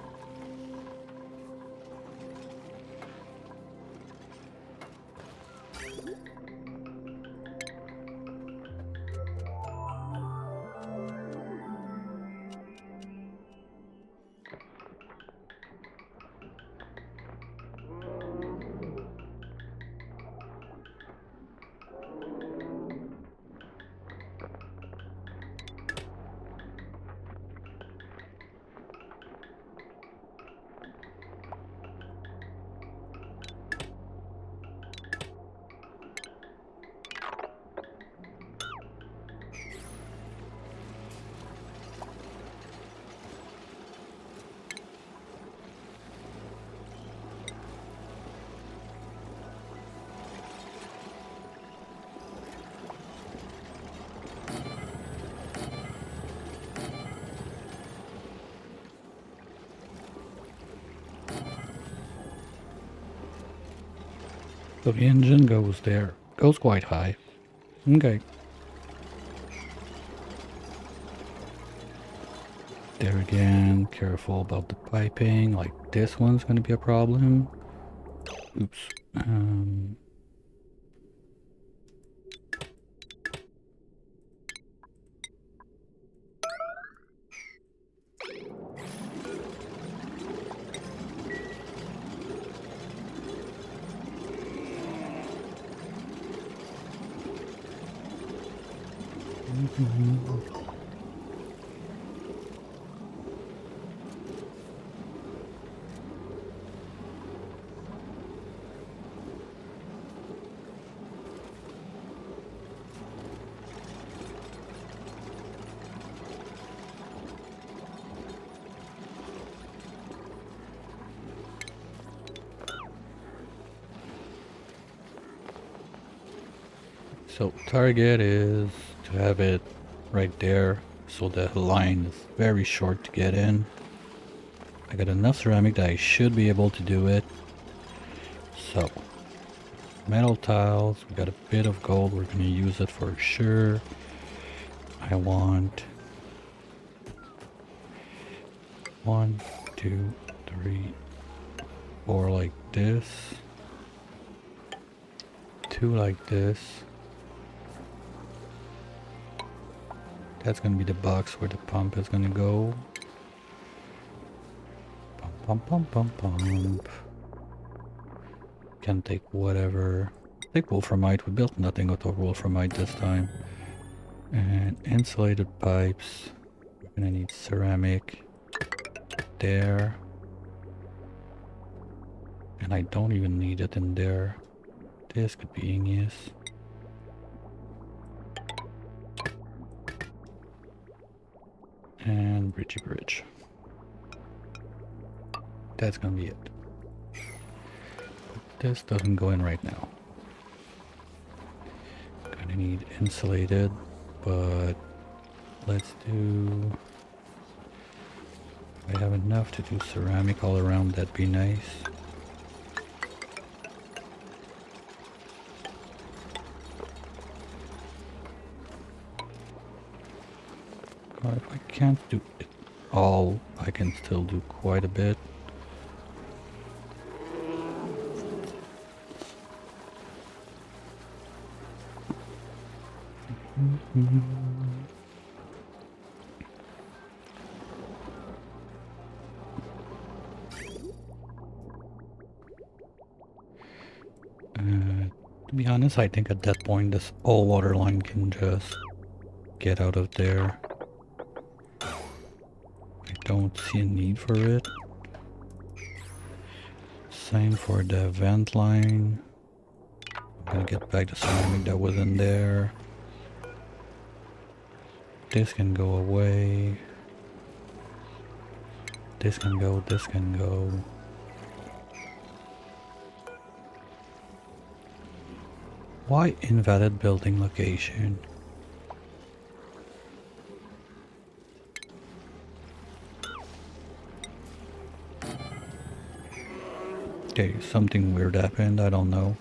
So the engine goes there. Goes quite high. Okay. There again, careful about the piping. Like this one's gonna be a problem. Oops. So target is to have it right there so the line is very short to get in. I got enough ceramic that I should be able to do it. So metal tiles, we got a bit of gold, we're gonna use it for sure. I want 1, 2, 3, 4 like this, 2 like this. That's gonna be the box where the pump is gonna go. Pump, pump, pump, pump, pump. Can take whatever. Take wolframite. We built nothing out of wolframite this time. And insulated pipes. We're gonna need ceramic there. And I don't even need it in there. This could be igneous. And bridgey bridge. That's gonna be it. This doesn't go in right now. Gonna need insulated, but let's do... I have enough to do ceramic all around, that'd be nice. Or if I can't do it all, I can still do quite a bit. To be honest, I think at that point this all water line can just get out of there. I don't see a need for it. Same for the vent line. I'm gonna get back the ceramic that was in there. This can go away. This can go, this can go. Why invalid building location? Okay, something weird happened, I don't know.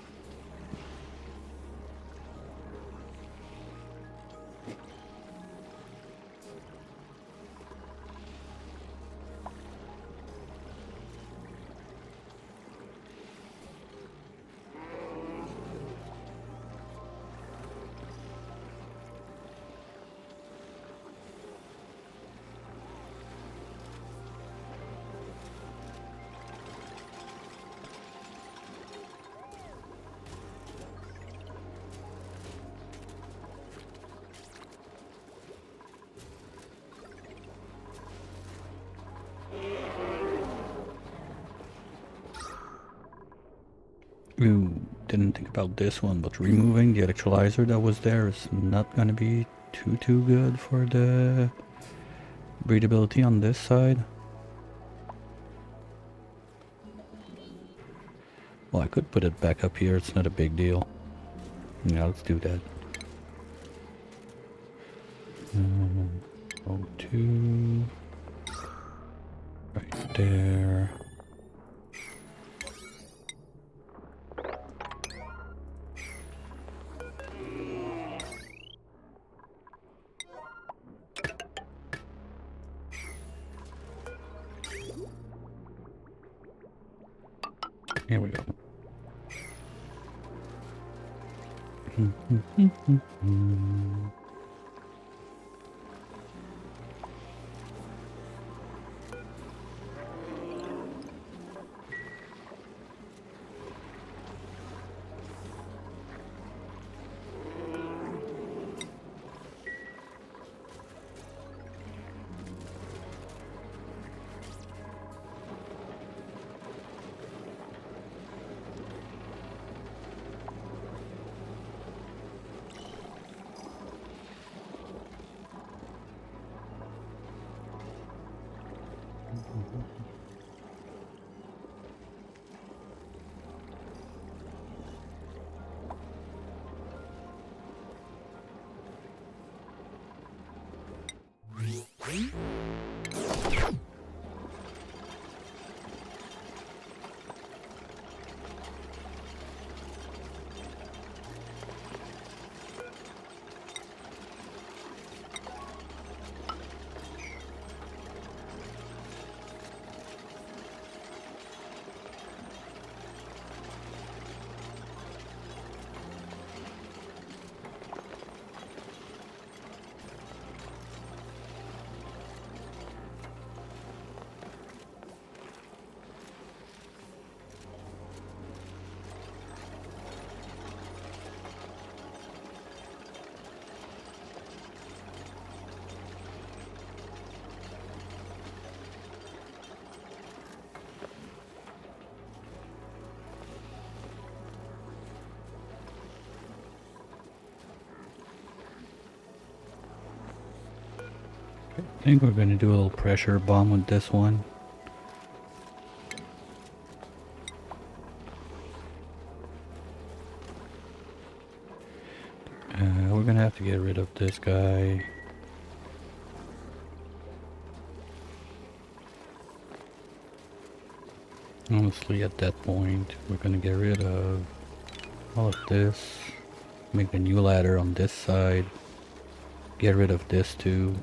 Ooh, didn't think about this one, but removing the electrolyzer that was there is not gonna be too good for the breathability on this side. Well, I could put it back up here, it's not a big deal. Yeah, let's do that. O2 right there. Here we go. I think we're gonna do a little pressure bomb with this one. We're gonna have to get rid of this guy. Honestly, at that point, we're gonna get rid of all of this. Make a new ladder on this side. Get rid of this too.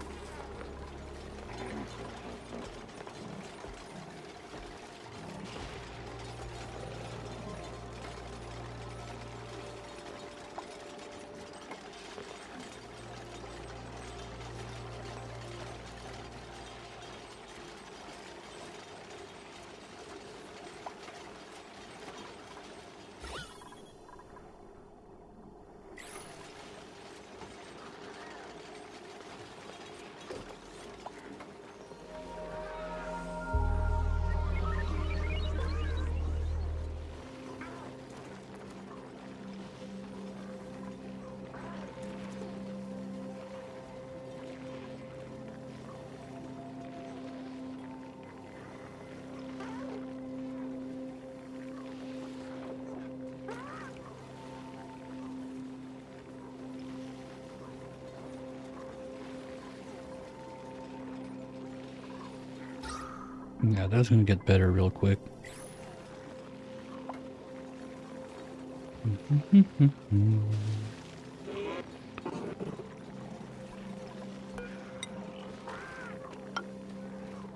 Yeah, that's gonna get better real quick.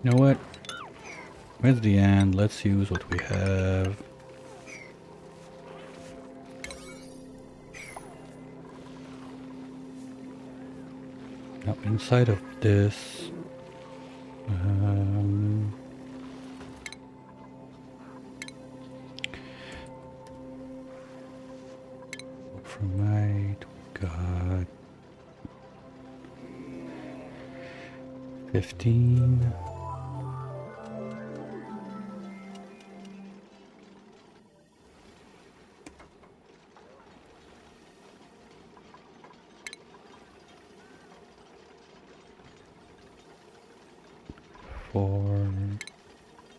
You know what? Where's the end? Let's use what we have. Now inside of this, from right, we got 15. For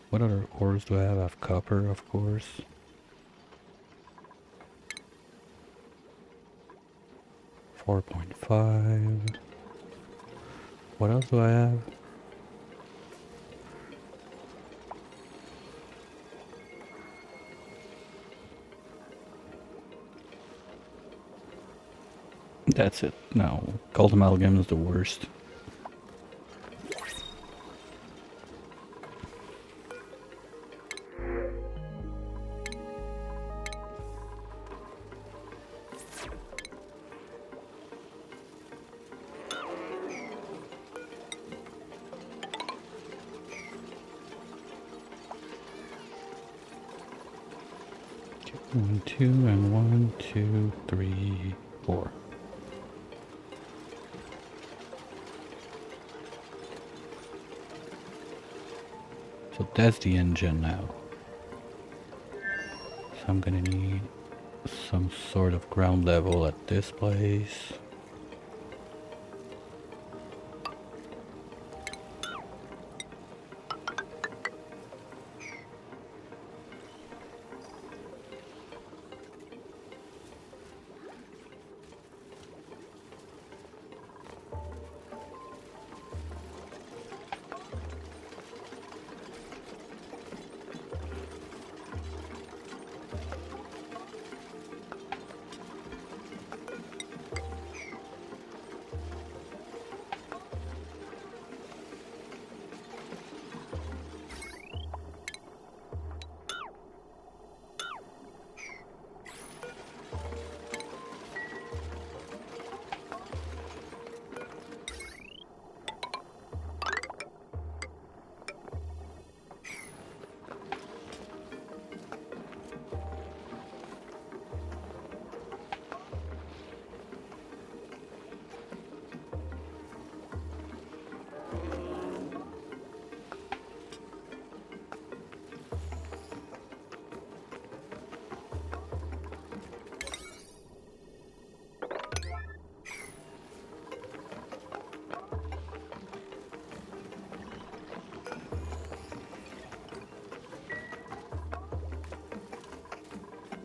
what other ores do I have? I have copper, of course. 4.5. What else do I have? That's it. No, gold amalgam is the worst. Okay, 1, 2, and 1, 2, 3, 4. So that's the engine now. So I'm gonna need some sort of ground level at this place.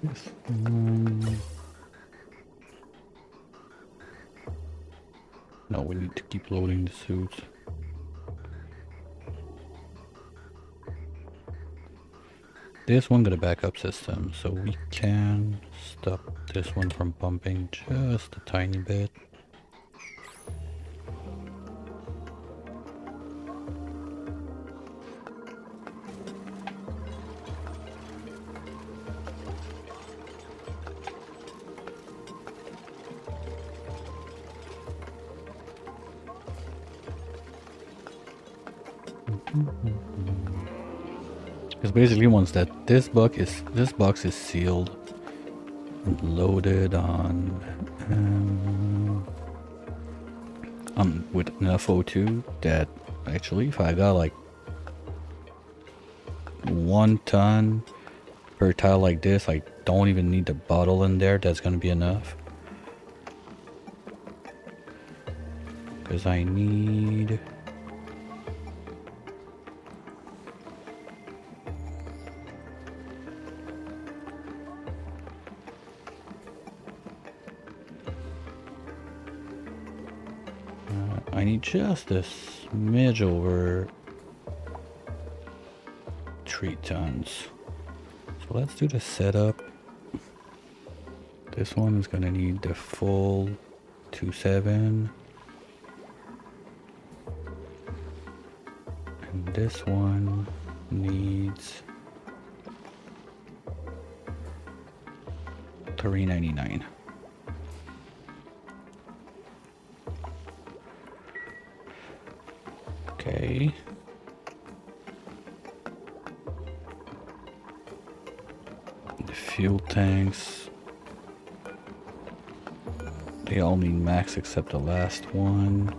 Yes. No, we need to keep loading the suits. This one got a backup system, so we can stop this one from pumping just a tiny bit. Because basically once that this box is sealed and loaded with an FO2, that actually if I got like 1 ton per tile like this, I don't even need the bottle in there. That's gonna be enough. Because I need... I need just a smidge over tree tons. So let's do the setup. This one is gonna need the full 2.7. And this one needs 399. Okay. The fuel tanks, they all need max except the last one.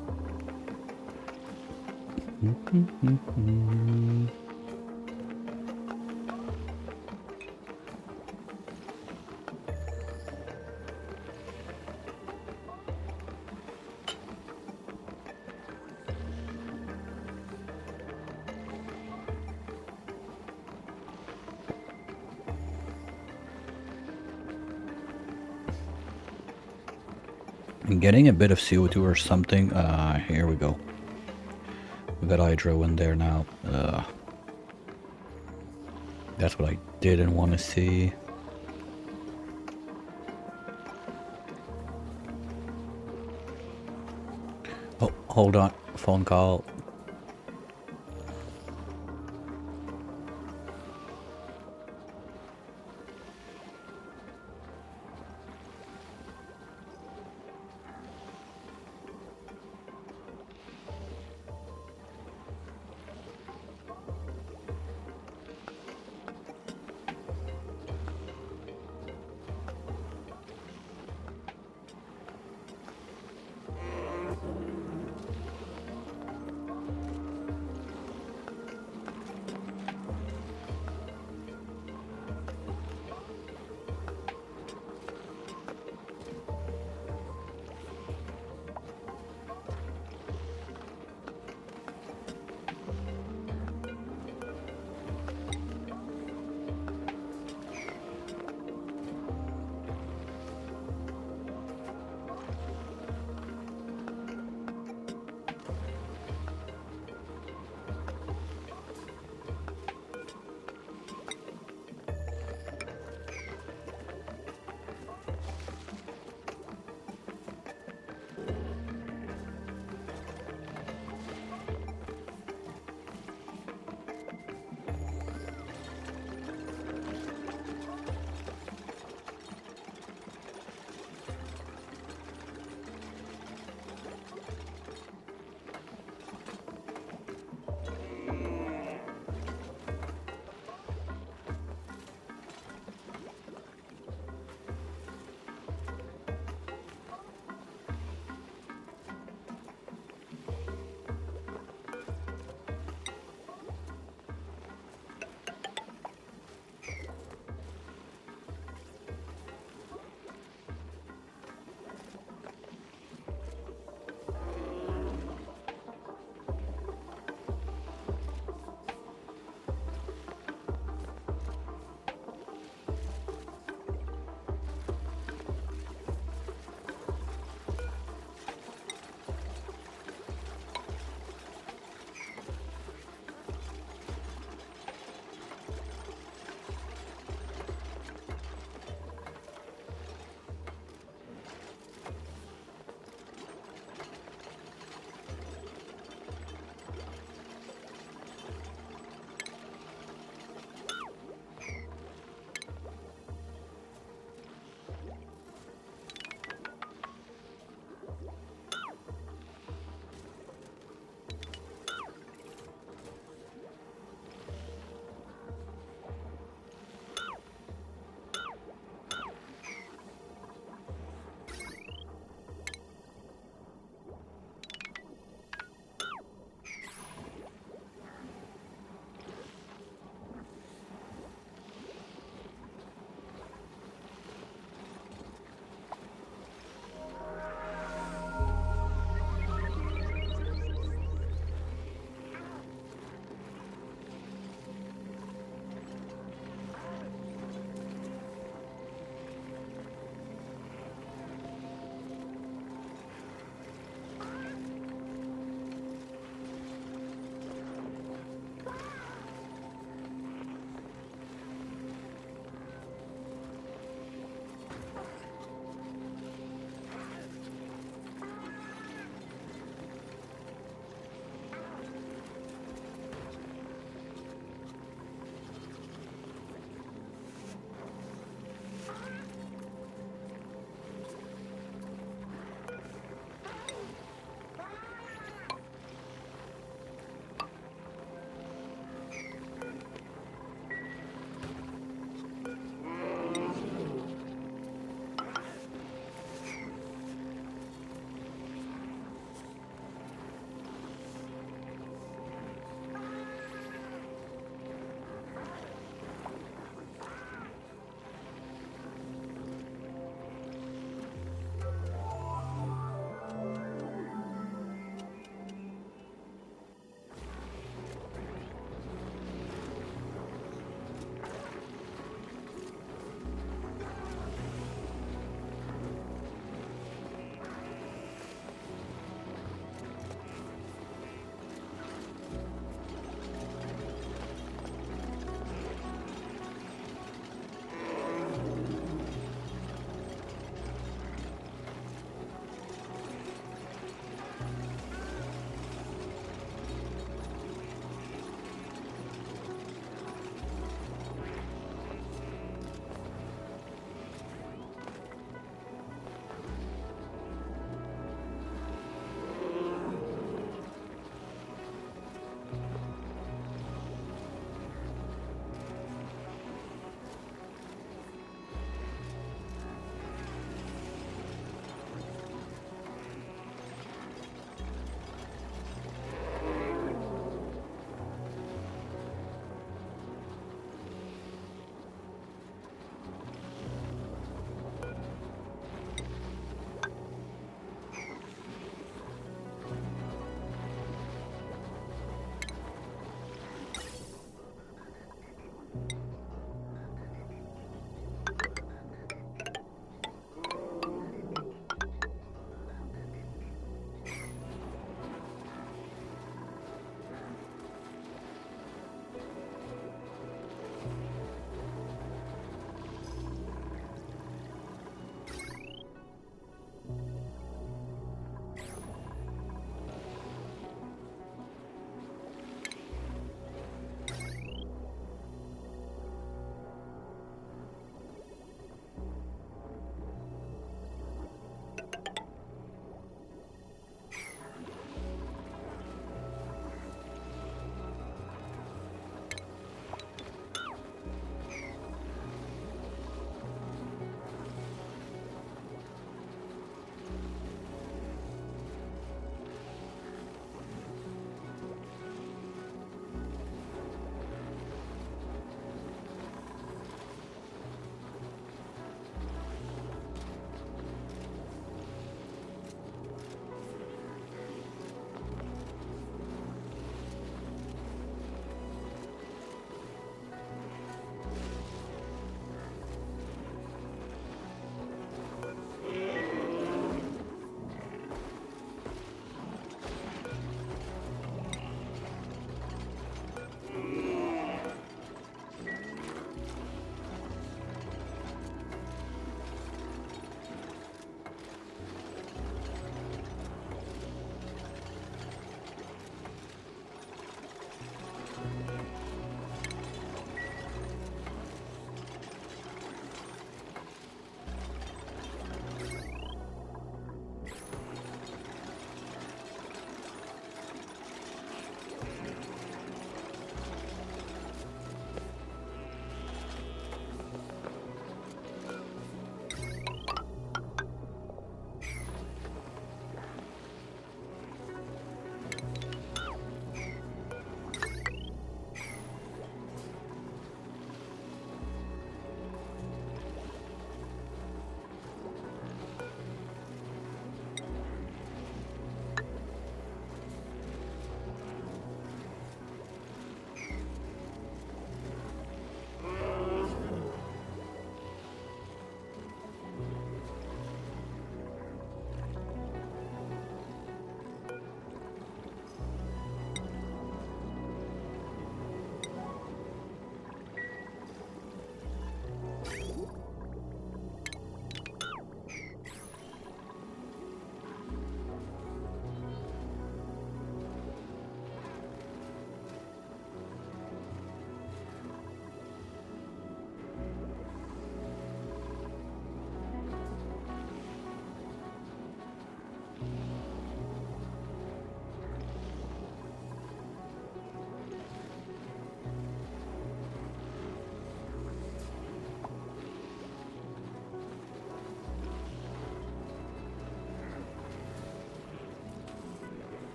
I'm getting a bit of CO2 or something. Here we go. We got hydro in there now. That's what I didn't want to see. Oh, hold on. Phone call.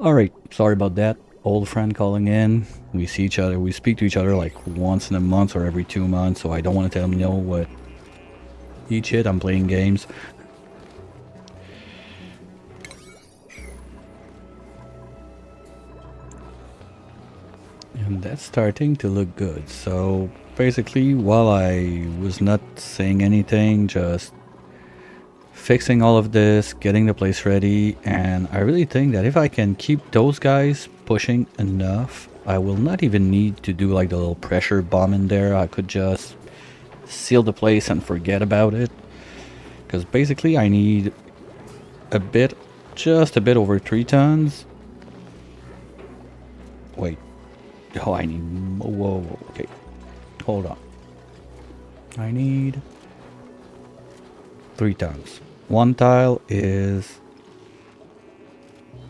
Alright, sorry about that. Old friend calling in. We see each other, we speak to each other like once in a month or every 2 months, so I don't want to tell him no what each hit. I'm playing games. And that's starting to look good. So basically, while I was not saying anything, just fixing all of this, getting the place ready, and I really think that if I can keep those guys pushing enough, I will not even need to do like the little pressure bomb in there. I could just seal the place and forget about it. Because basically I need a bit, just a bit over 3 tons. Wait. Oh, I need... Whoa, okay. Hold on. I need 3 tons. One tile is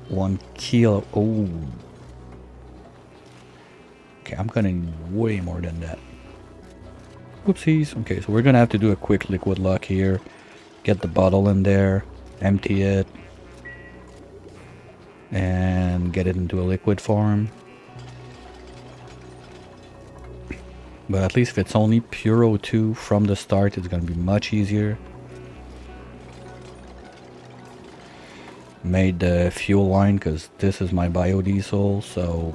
1 kilo. Oh. Okay, I'm gonna need way more than that. Whoopsies. Okay, so we're gonna have to do a quick liquid lock here. Get the bottle in there, empty it, and get it into a liquid form. But at least if it's only pure O2 from the start, it's gonna be much easier. Made the fuel line because this is my biodiesel, so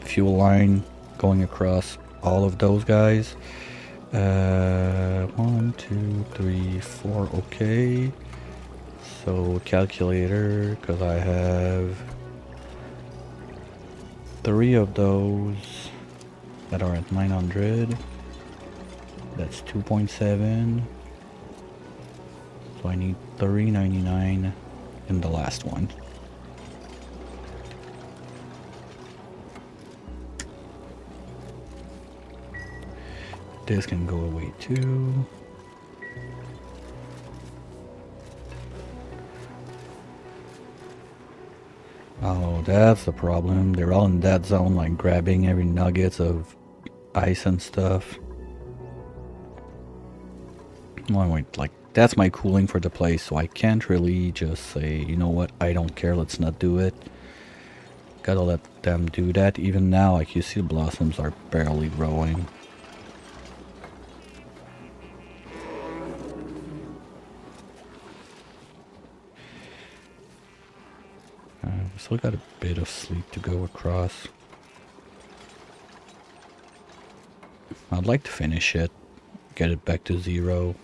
fuel line going across all of those guys. 1, 2, 3, 4. Okay. So calculator, because I have 3 of those that are at 900. That's 2.7. So I need 399 in the last one. This can go away too. Oh, that's the problem. They're all in that zone, like grabbing every nuggets of ice and stuff. Well, wait, like that's my cooling for the place, so I can't really just say, you know what, I don't care, let's not do it. Gotta let them do that. Even now, like you see, the blossoms are barely growing. We still got a bit of sleep to go across. I'd like to finish it, get it back to 0.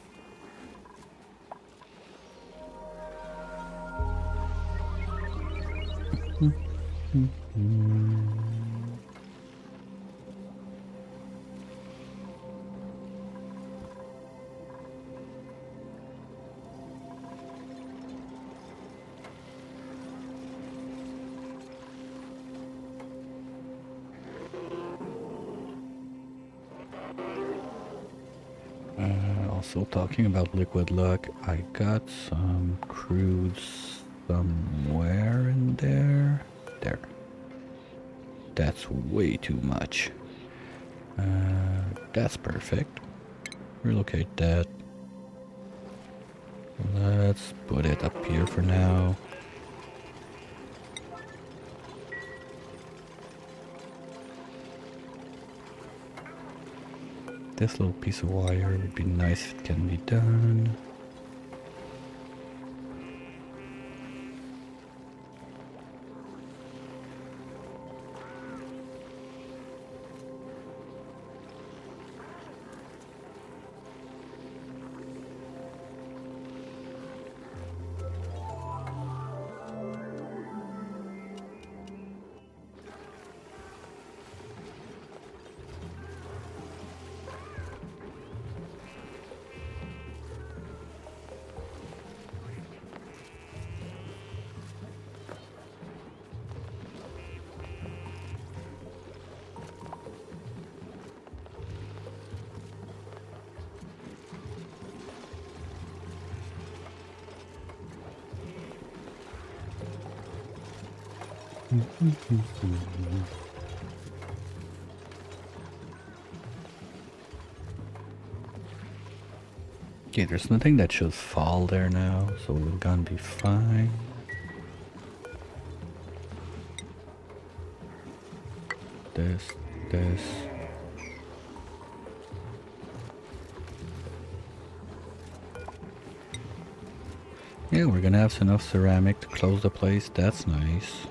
Also talking about liquid luck, I got some crude somewhere in there. There. That's way too much. That's perfect. Relocate that. Let's put it up here for now. This little piece of wire would be nice if it can be done. Okay, there's nothing that should fall there now, so we're gonna be fine. this. Yeah, we're gonna have enough ceramic to close the place. That's nice.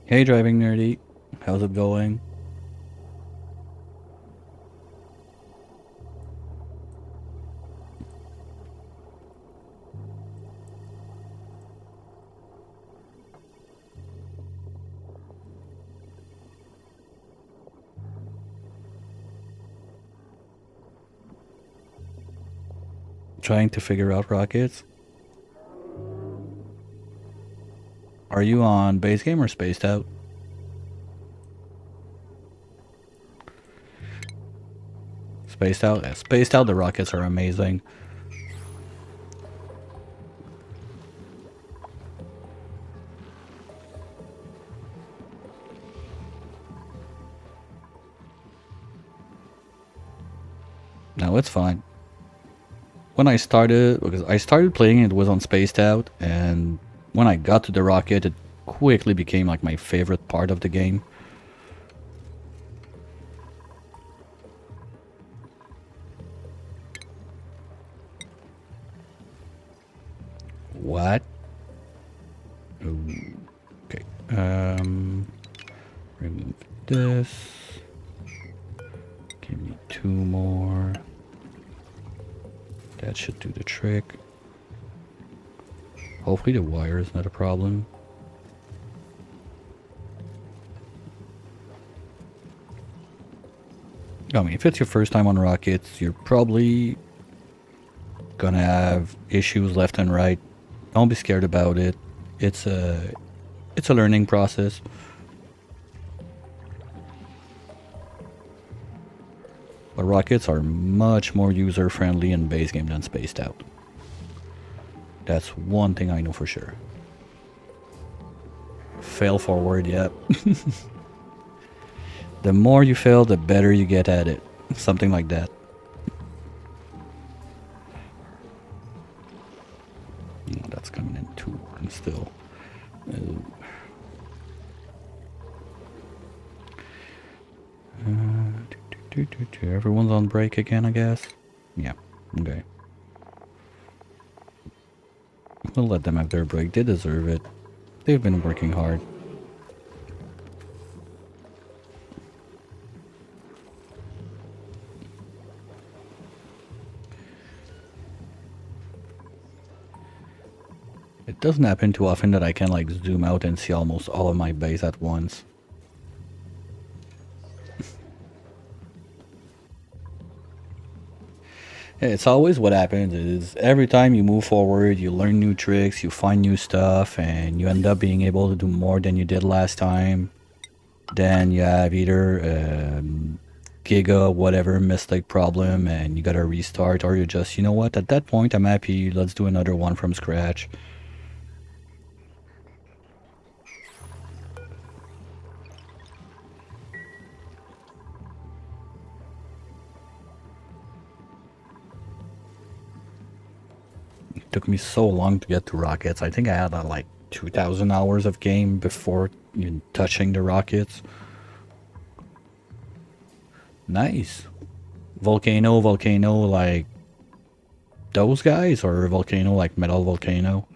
Hey, Driving Nerdy. How's it going? Trying to figure out rockets? Are you on base game or spaced out? Spaced out? Yeah, spaced out, the rockets are amazing. No, it's fine. When I started, because I started playing it was on spaced out, and when I got to the rocket, it quickly became like my favorite part of the game. What? Ooh, okay. Remove this. Give me 2 more. That should do the trick. Hopefully the wire is not a problem. I mean, if it's your first time on rockets, you're probably gonna have issues left and right. Don't be scared about it. It's a learning process. But rockets are much more user-friendly in base game than spaced out. That's one thing I know for sure. Fail forward, yep. The more you fail, the better you get at it. Something like that. Oh, that's coming in 2 warm still. Everyone's on break again, I guess? Yeah, okay. We'll let them have their break. They deserve it. They've been working hard. It doesn't happen too often that I can like zoom out and see almost all of my base at once. It's always what happens is every time you move forward, you learn new tricks, you find new stuff, and you end up being able to do more than you did last time. Then you have either giga whatever mistake problem and you gotta restart, or you just, you know what, at that point I'm happy, let's do another one from scratch. It took me so long to get to rockets. I think I had like 2,000 hours of game before even touching the rockets. Nice. Volcano, like those guys or volcano, like metal volcano?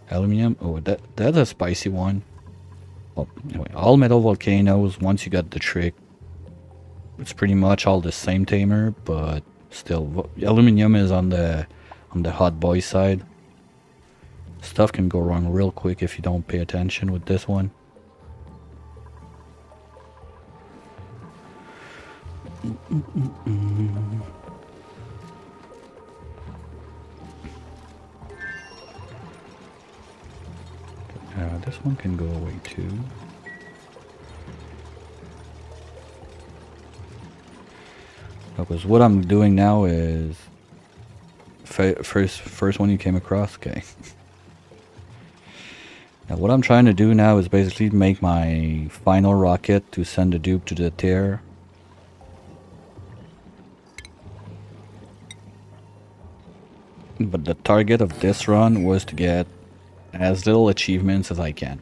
Aluminum? Oh, that's a spicy one. Well, anyway, all metal volcanoes, once you got the trick, it's pretty much all the same tamer, but still, aluminum is on the hot boy side. Stuff can go wrong real quick if you don't pay attention with this one. This one can go away too. Because what I'm doing now is first one you came across. Okay. Now what I'm trying to do now is basically make my final rocket to send the dupe to the tear. But the target of this run was to get as little achievements as I can.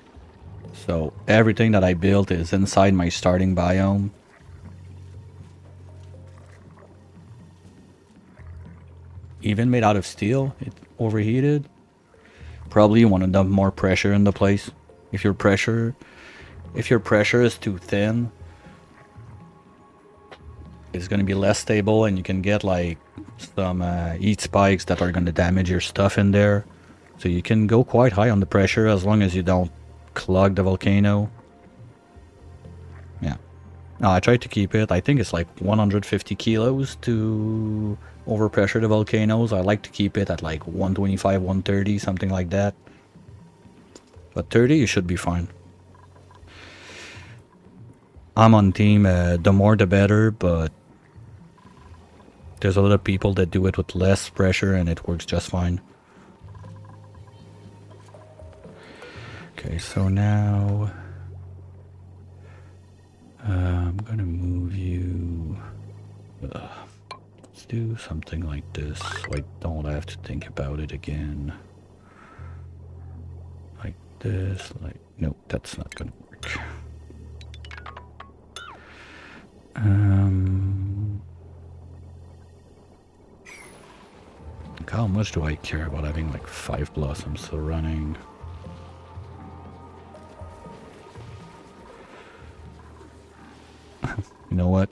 So everything that I built is inside my starting biome. Even made out of steel, it overheated. Probably you want to dump more pressure in the place. If your pressure is too thin, it's going to be less stable, and you can get like some heat spikes that are going to damage your stuff in there. So you can go quite high on the pressure as long as you don't clog the volcano. Yeah. No, I tried to keep it. I think it's like 150 kilos to overpressure the volcanoes. I like to keep it at like 125, 130, something like that. But 30, you should be fine. I'm on team, the more the better, but there's a lot of people that do it with less pressure and it works just fine. Okay, so now I'm gonna move you. Let's do something like this so I don't have to think about it again. Like this, like, nope, that's not gonna work. How much do I care about having like 5 blossoms still running? You know what?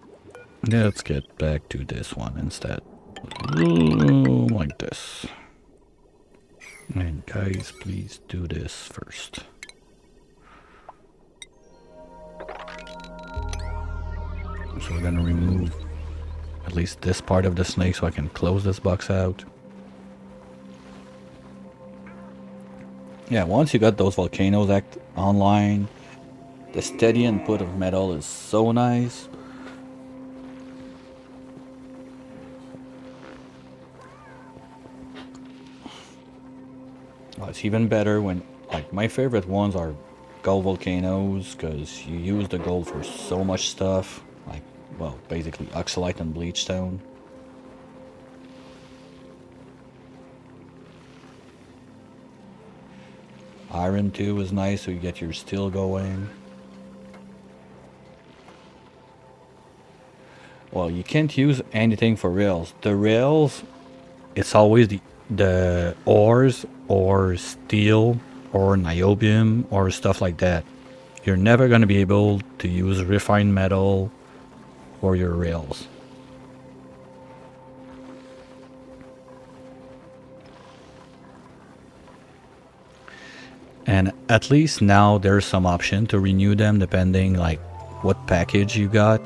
Let's get back to this one instead. Like this. And guys, please do this first. So we're gonna remove at least this part of the snake so I can close this box out. Yeah, once you got those volcanoes online, the steady input of metal is so nice. Oh, it's even better when, like, my favorite ones are gold volcanoes, because you use the gold for so much stuff. Like, well, basically oxalite and bleach stone. Iron too is nice, so you get your steel going. Well, you can't use anything for rails. The rails, it's always the ores or steel or niobium or stuff like that. You're never going to be able to use refined metal for your rails. And at least now there's some option to renew them depending like what package you got.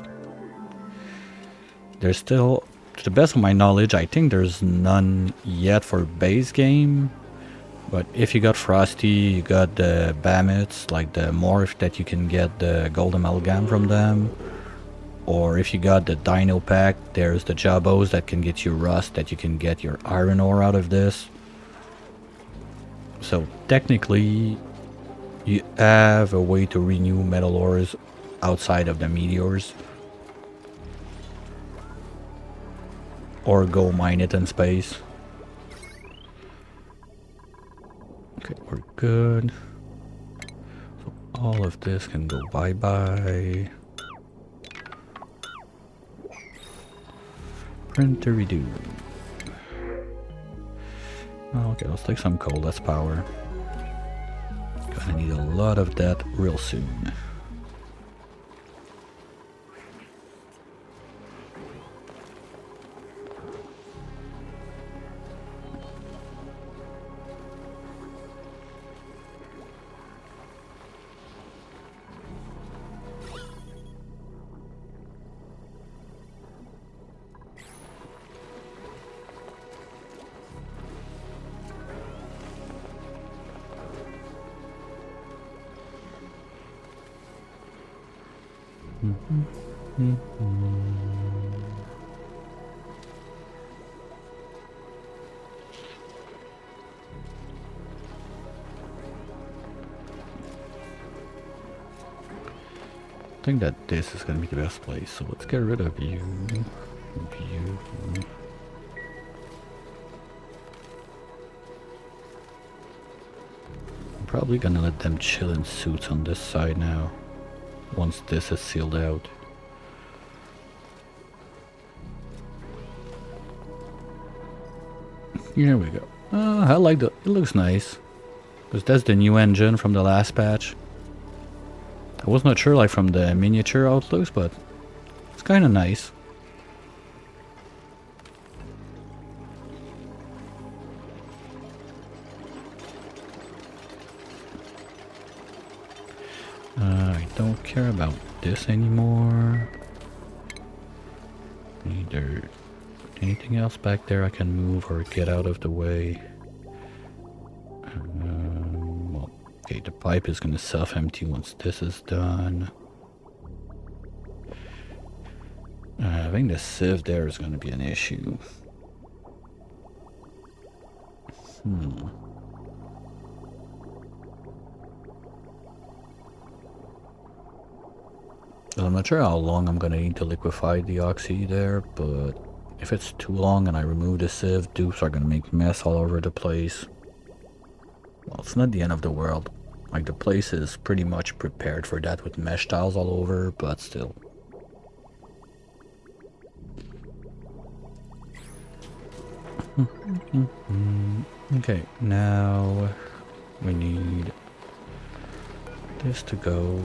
There's still, to the best of my knowledge, I think there's none yet for base game. But if you got Frosty, you got the Bammets, like the morph that you can get the gold amalgam from them. Or if you got the Dino pack, there's the Jabos that can get you rust, that you can get your iron ore out of this. So technically, you have a way to renew metal ores outside of the meteors. Or go mine it in space. Okay, we're good. So all of this can go bye-bye. Printery-doo. Okay, let's take some coal, that's power. Gonna need a lot of that real soon. I think that this is gonna be the best place, so let's get rid of you. You. I'm probably gonna let them chill in suits on this side now, once this is sealed out. Here we go. I like the, it looks nice. Because that's the new engine from the last patch. I was not sure like from the miniature how it looks, but it's kind of nice. I don't care about this anymore. Neither. Anything else back there I can move or get out of the way? Well, okay, the pipe is going to self-empty once this is done. I think the sieve there is going to be an issue. I'm not sure how long I'm going to need to liquefy the oxy there, but if it's too long and I remove the sieve, dupes are going to make mess all over the place. Well, it's not the end of the world. Like, the place is pretty much prepared for that with mesh tiles all over, but still. Okay, now we need this to go.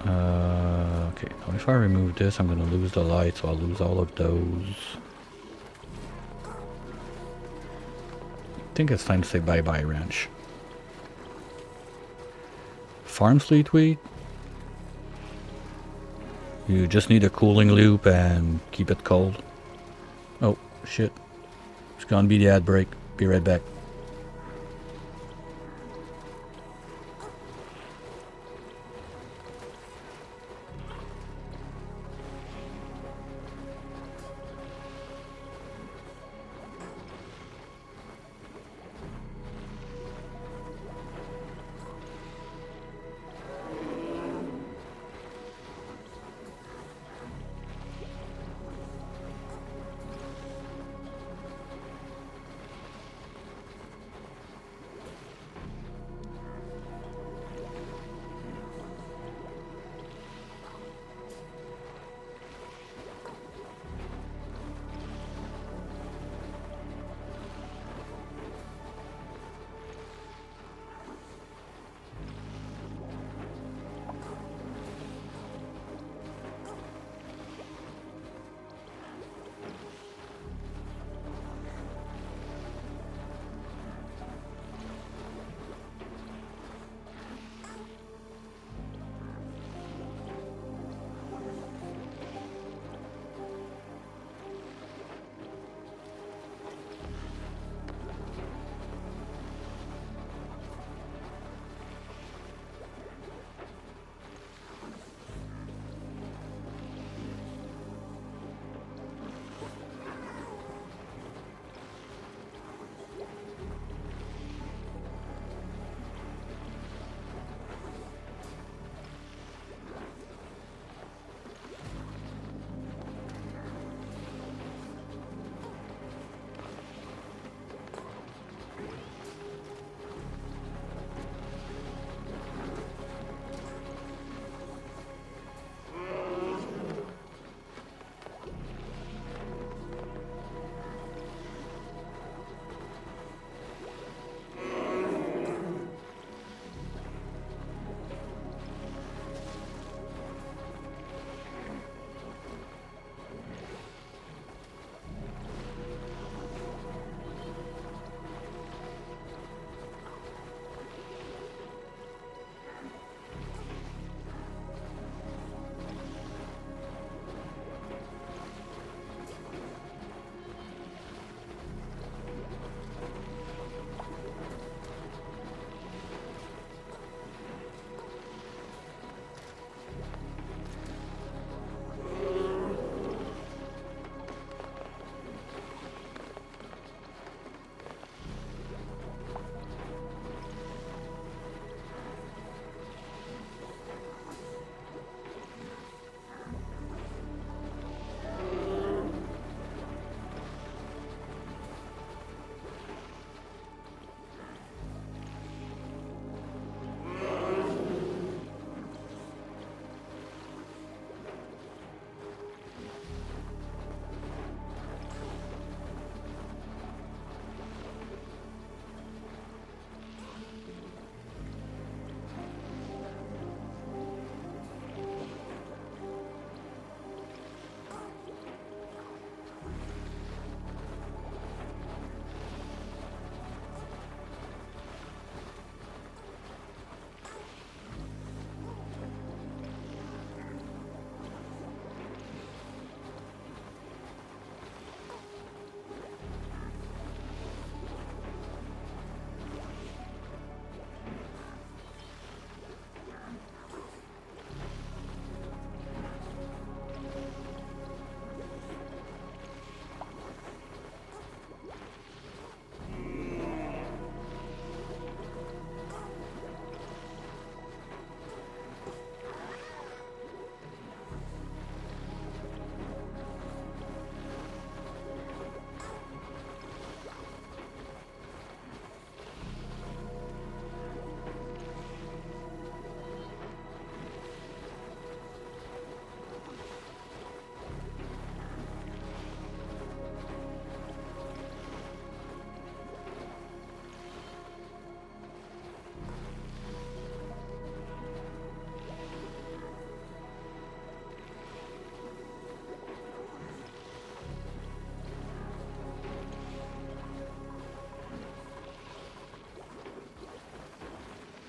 Okay, now if I remove this, I'm gonna lose the light, so I'll lose all of those. I think it's time to say bye-bye, Ranch. Farm Fleet Wheat? You just need a cooling loop and keep it cold. Oh, shit. It's gonna be the ad break. Be right back.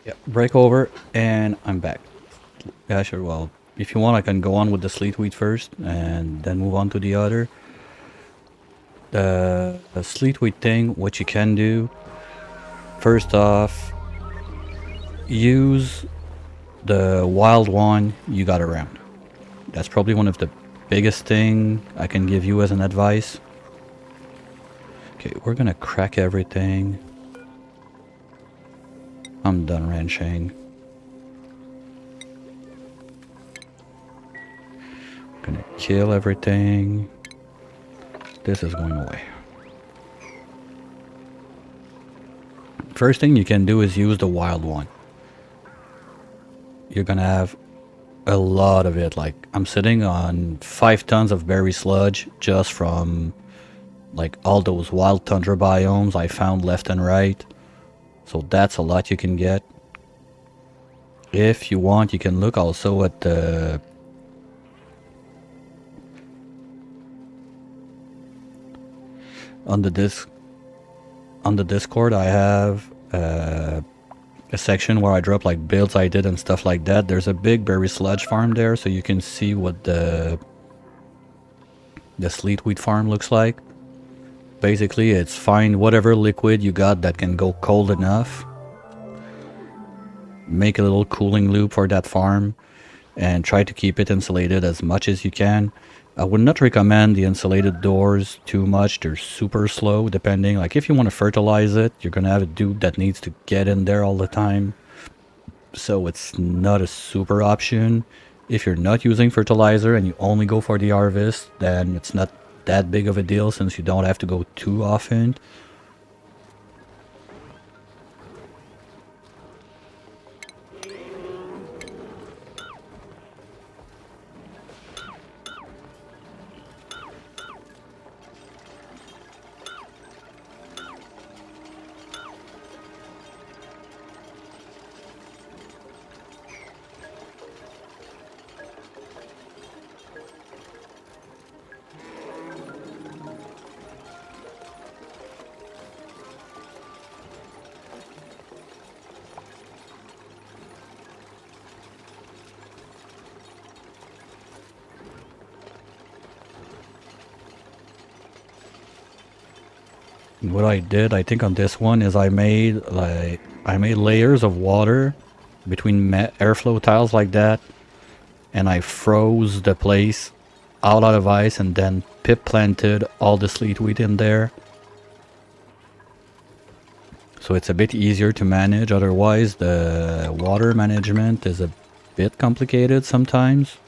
Yeah, break over, and I'm back. Yeah, sure. Well, if you want, I can go on with the sleet wheat first, and then move on to the other. The sleet wheat thing, what you can do, first off, use the wild one you got around. That's probably one of the biggest thing I can give you as an advice. Okay, we're gonna crack everything. I'm done ranching. Gonna kill everything. This is going away. First thing you can do is use the wild one. You're gonna have a lot of it. Like, I'm sitting on 5 tons of berry sludge just from like all those wild tundra biomes I found left and right. So that's a lot you can get. If you want, you can look also at the on the disc on the Discord. I have a section where I drop like builds I did and stuff like that. There's a big berry sludge farm there, so you can see what the sleet wheat farm looks like. Basically, it's find whatever liquid you got that can go cold enough, make a little cooling loop for that farm, and try to keep it insulated as much as you can. I would not recommend the insulated doors too much. They're super slow, depending. Like, if you want to fertilize it, you're gonna have a dude that needs to get in there all the time, so it's not a super option. If you're not using fertilizer and you only go for the harvest, then it's not that big of a deal since you don't have to go too often. What I did, I think on this one, is I made layers of water between airflow tiles like that, and I froze the place all out of ice and then pip planted all the sleet wheat in there. So it's a bit easier to manage. Otherwise, the water management is a bit complicated sometimes.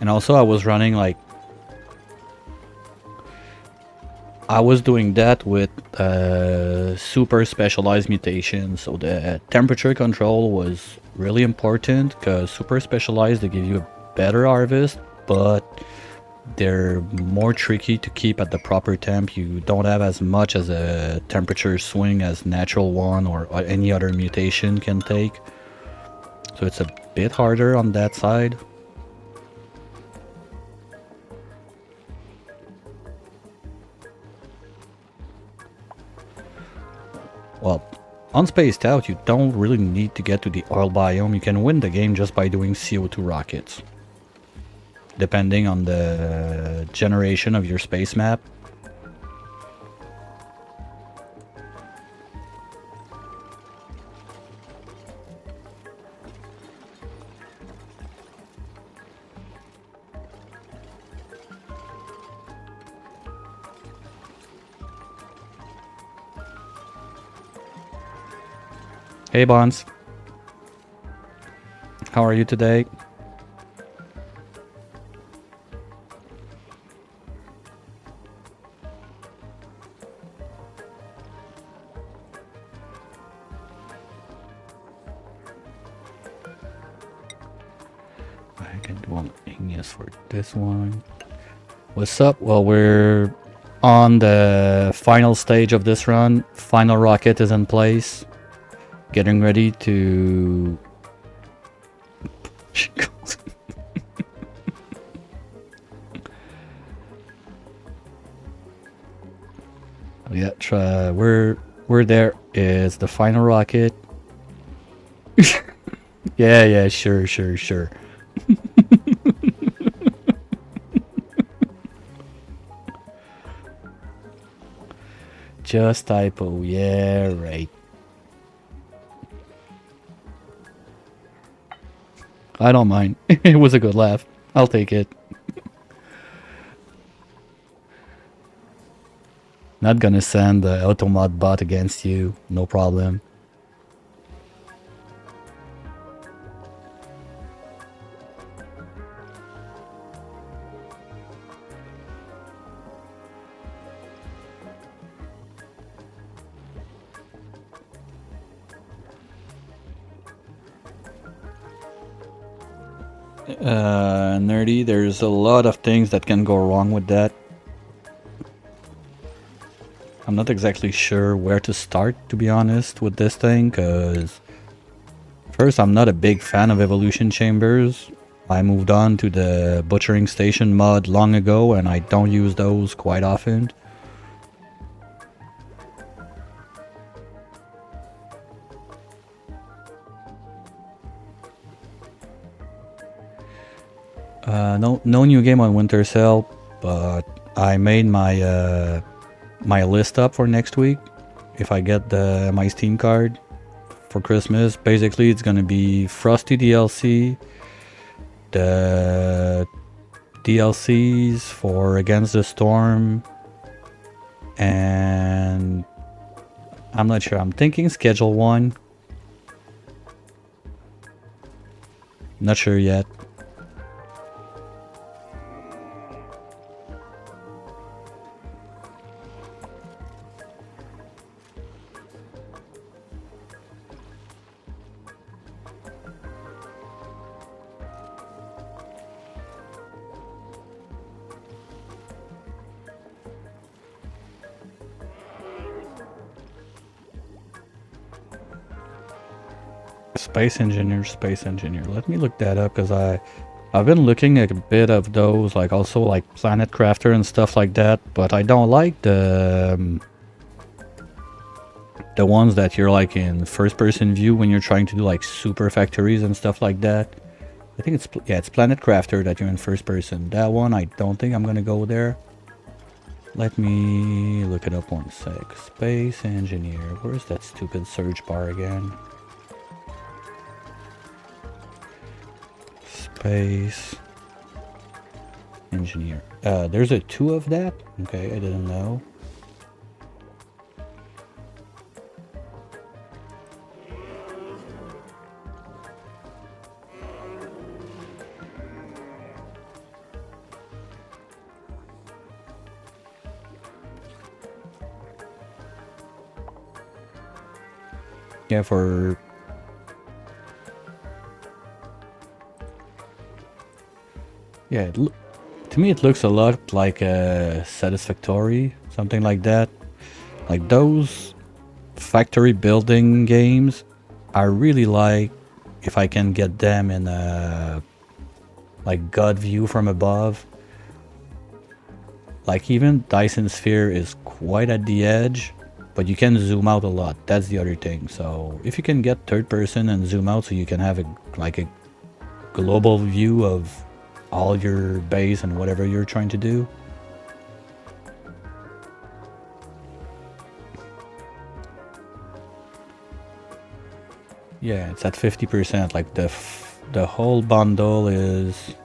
And also I was running like, I was doing that with super specialized mutations. So the temperature control was really important because super specialized, they give you a better harvest, but they're more tricky to keep at the proper temp. You don't have as much as a temperature swing as natural one or any other mutation can take. So it's a bit harder on that side. Well, on Spaced Out, you don't really need to get to the oil biome. You can win the game just by doing CO2 rockets, depending on the generation of your space map. Hey Bonds, how are you today? can do one igneous for this one. What's up? Well, we're on the final stage of this run. Final rocket is in place. Getting ready to... Yeah, we're there. Is the final rocket. Yeah, sure. Just typo, yeah, right. I don't mind. It was a good laugh. I'll take it. Not gonna send the Automod bot against you. No problem. Nerdy, there's a lot of things that can go wrong with that. I'm not exactly sure where to start, to be honest, with this thing, because first, I'm not a big fan of evolution chambers. I moved on to the butchering station mod long ago, and I don't use those quite often. No new game on Winter Cell, but I made my my list up for next week. If I get my Steam card for Christmas, basically it's gonna be Frosty DLC, the DLCs for Against the Storm, and I'm not sure. I'm thinking Schedule 1. Not sure yet. Space Engineer. Let me look that up, because I've been looking at a bit of those, like also like Planet Crafter and stuff like that, but I don't like the ones that you're like in first person view when you're trying to do like super factories and stuff like that. I think it's Planet Crafter that you're in first person. That one, I don't think I'm gonna go there. Let me look it up 1 sec. Space Engineer. Where's that stupid search bar again? Space Engineer. There's a 2 of that? Okay, I didn't know. Yeah, for... Yeah, to me it looks a lot like a Satisfactory, something like that. Like those factory building games, I really like if I can get them in a like God view from above. Like even Dyson Sphere is quite at the edge, but you can zoom out a lot. That's the other thing. So if you can get third person and zoom out, so you can have a global view of all your base and whatever you're trying to do. Yeah, it's at 50%. Like the whole bundle is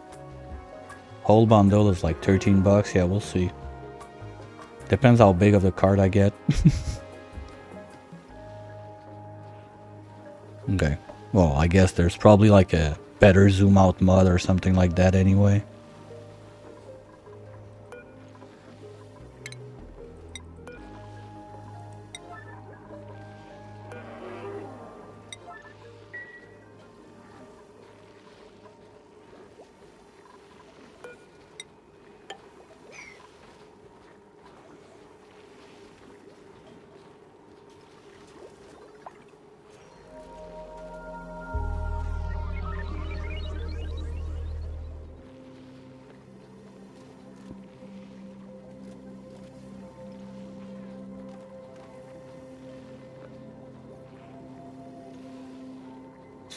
like 13 bucks. Yeah, we'll see. Depends how big of the card I get. Okay. Well, I guess there's probably like a better zoom out mod or something like that anyway.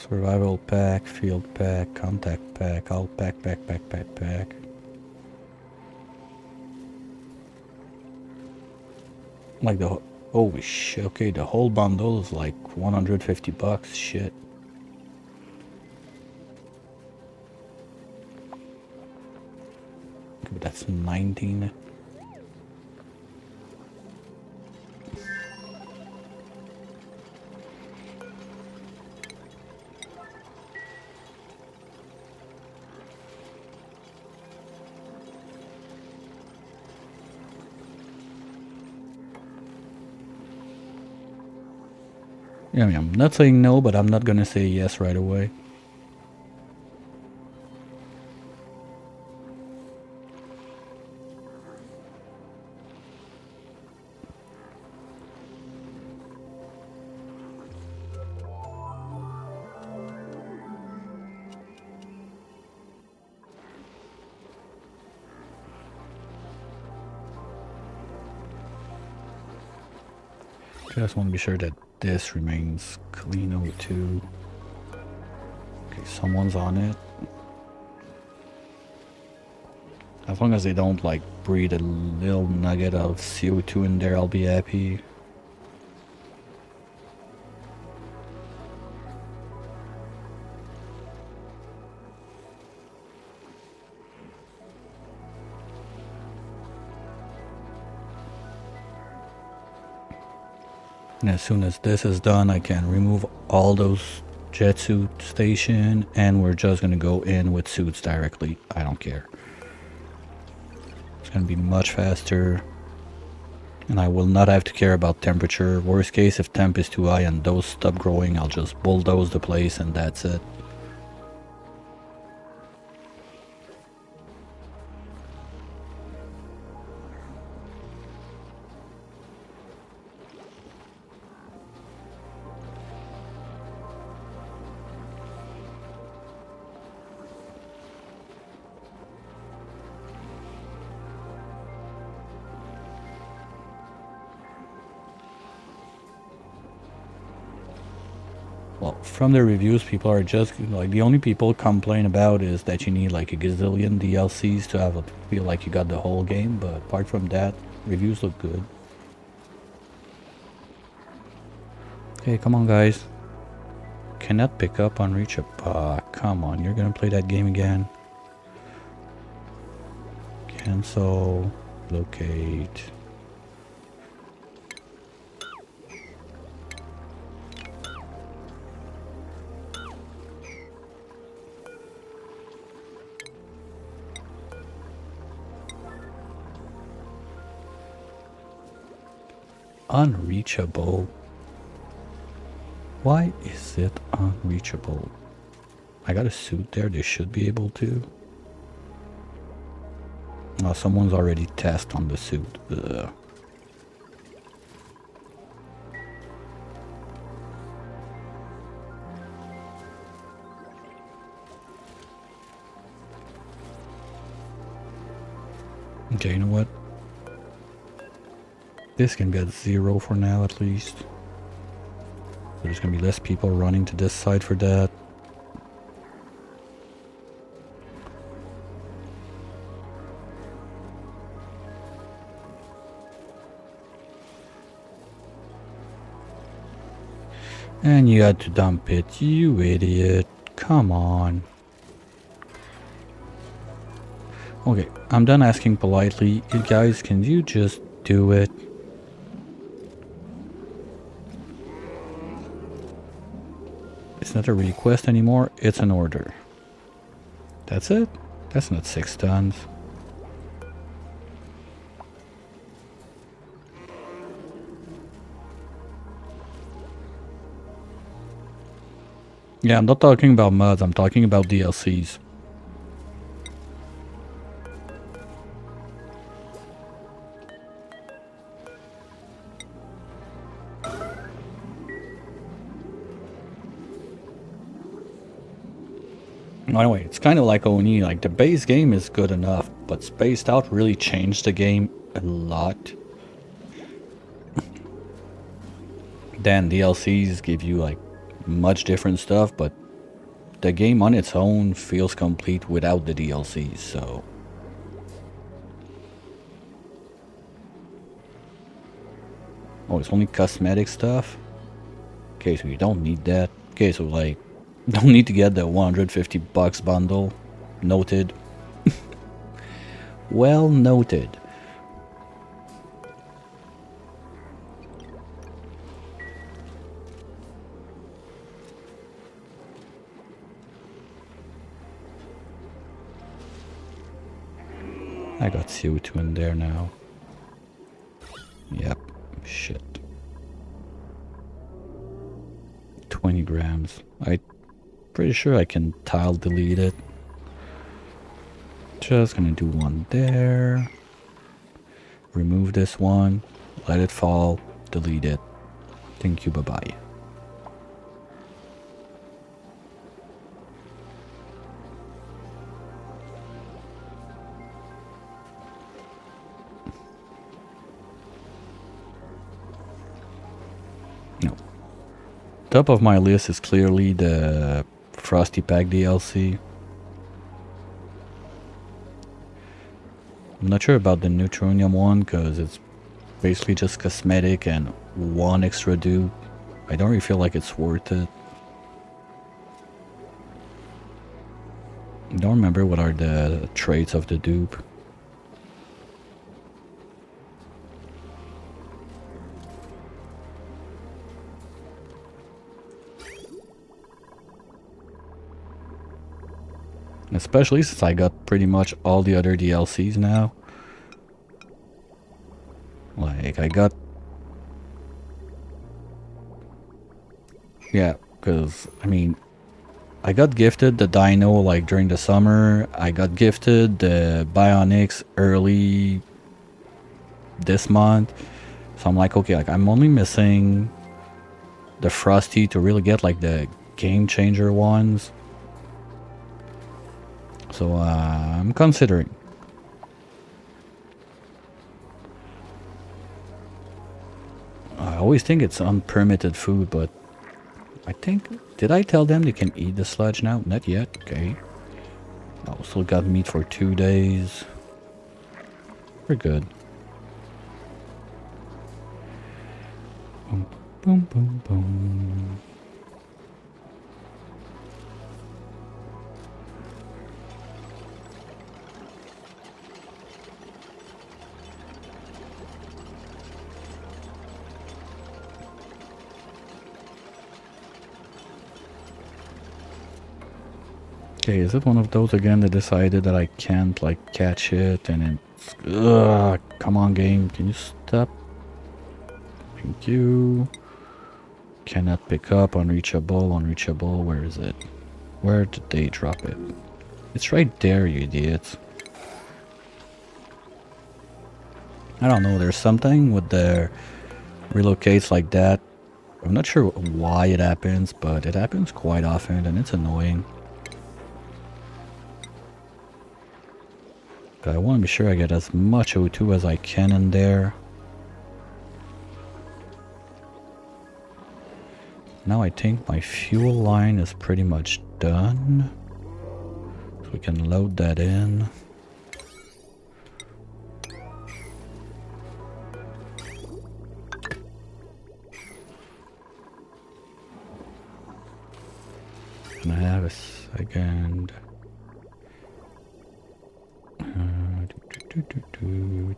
Survival pack, field pack, contact pack, all pack. Like the holy shit, okay, the whole bundle is like 150 bucks, shit. Okay, but that's 19. Yeah, I mean, I'm not saying no, but I'm not gonna say yes right away. Just want to be sure that this remains clean. O2. Okay, someone's on it. As long as they don't like breathe a little nugget of CO2 in there, I'll be happy. And as soon as this is done, I can remove all those jet suit station, and we're just gonna go in with suits directly. I don't care. It's gonna be much faster, and I will not have to care about temperature. Worst case, if temp is too high and those stop growing, I'll just bulldoze the place and that's it. Well, from the reviews, people are just like, the only people complain about is that you need like a gazillion DLCs to have a feel like you got the whole game, but apart from that, reviews look good. Hey, come on guys. Cannot pick up on reach up. Come on, you're gonna play that game again. Cancel. Locate. Unreachable. Why is it unreachable? I got a suit there, they should be able to. Oh, someone's already tested on the suit. Ugh. Okay, you know what? This can be at 0 for now at least. There's gonna be less people running to this side for that. And you had to dump it, you idiot. Come on. Okay, I'm done asking politely. Guys, can you just do it? It's not a request anymore, it's an order. That's it? That's not 6 tons. Yeah, I'm not talking about mods, I'm talking about DLCs. Anyway, it's kind of like ONE, like the base game is good enough, but Spaced Out really changed the game a lot. Then DLCs give you like much different stuff, but the game on its own feels complete without the DLCs, so... Oh, it's only cosmetic stuff? Okay, so you don't need that. Okay, so like, don't need to get the 150 bucks bundle. Noted. Well noted. I got CO2 in there now. Yep. Shit. 20 grams. I'm pretty sure I can tile delete it. Just gonna do one there. Remove this one. Let it fall. Delete it. Thank you. Bye-bye. No. Top of my list is clearly the Frosty Pack DLC. I'm not sure about the Neutronium one because it's basically just cosmetic and one extra dupe. I don't really feel like it's worth it. I don't remember what are the traits of the dupe. Especially since I got pretty much all the other DLCs now. Like, I got... Yeah, because, I mean, I got gifted the Dino, like, during the summer. I got gifted the Bionics early this month. So I'm like, okay, like, I'm only missing the Frosty to really get, like, the game changer ones. So, I'm considering. I always think it's unpermitted food, but I think... Did I tell them they can eat the sludge now? Not yet. Okay. I still got meat for 2 days. We're good. Boom, boom, boom, boom. Okay, is it one of those again that decided that I can't like catch it and it's... Ugh, come on game, can you stop? Thank you. Cannot pick up, unreachable, unreachable, where is it? Where did they drop it? It's right there, you idiots. I don't know, there's something with the relocates like that. I'm not sure why it happens, but it happens quite often and it's annoying. But I want to be sure I get as much O2 as I can in there. Now I think my fuel line is pretty much done. So we can load that in. Can I have a second?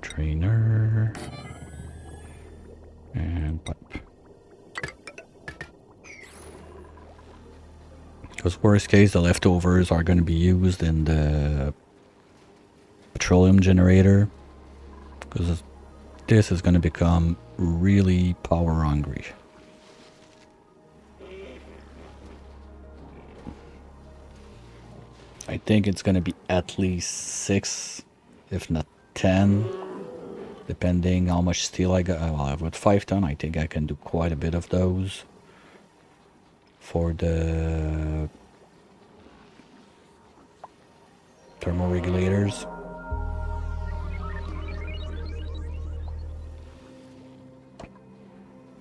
Trainer and pipe. Because worst case, the leftovers are going to be used in the petroleum generator. Because this is going to become really power hungry. I think it's going to be at least 6, if not 10, depending how much steel I got. Well, with 5 ton, I think I can do quite a bit of those for the thermoregulators.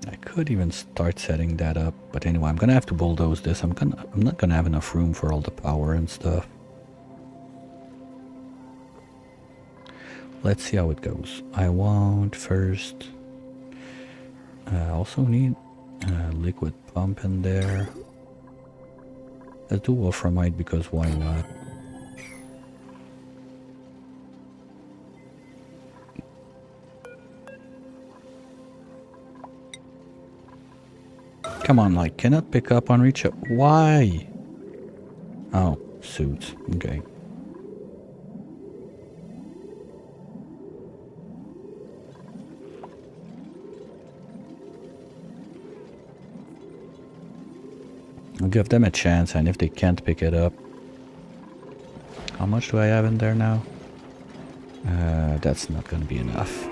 I could even start setting that up, but anyway, I'm gonna have to bulldoze this. I'm not gonna have enough room for all the power and stuff. Let's see how it goes. I want first. I also need a liquid pump in there. Let's do wolframite because why not? Come on, like, cannot pick up on reach up. Why? Oh, suits. Okay. I'll give them a chance, and if they can't pick it up... How much do I have in there now? That's not gonna be enough.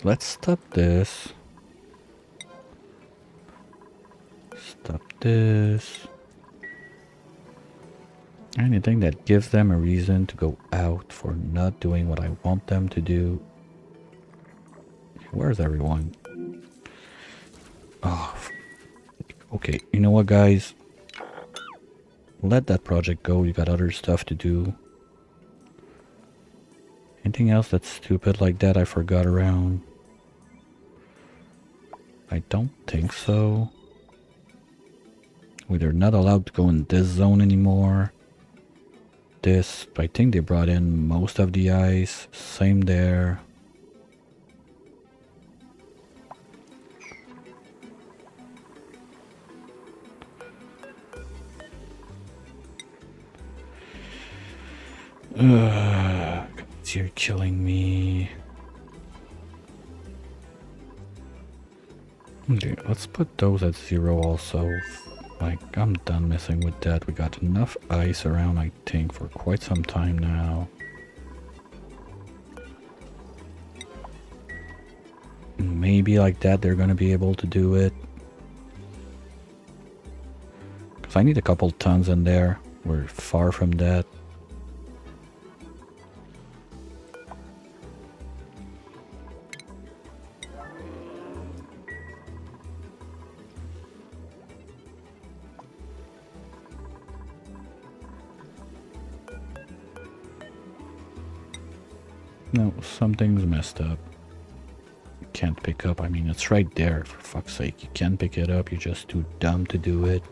Let's stop this. Stop this. Anything that gives them a reason to go out for not doing what I want them to do. Where's everyone? Oh, okay. You know what, guys? Let that project go. You got other stuff to do. Anything else that's stupid like that I forgot around? I don't think so. They're not allowed to go in this zone anymore. This, I think they brought in most of the ice. Same there. You're killing me. Okay, let's put those at 0 also. Like, I'm done messing with that. We got enough ice around, I think, for quite some time now. Maybe like that they're gonna be able to do it. Because I need a couple tons in there. We're far from that. No, something's messed up. You can't pick up. I mean, it's right there, for fuck's sake. You can't pick it up. You're just too dumb to do it.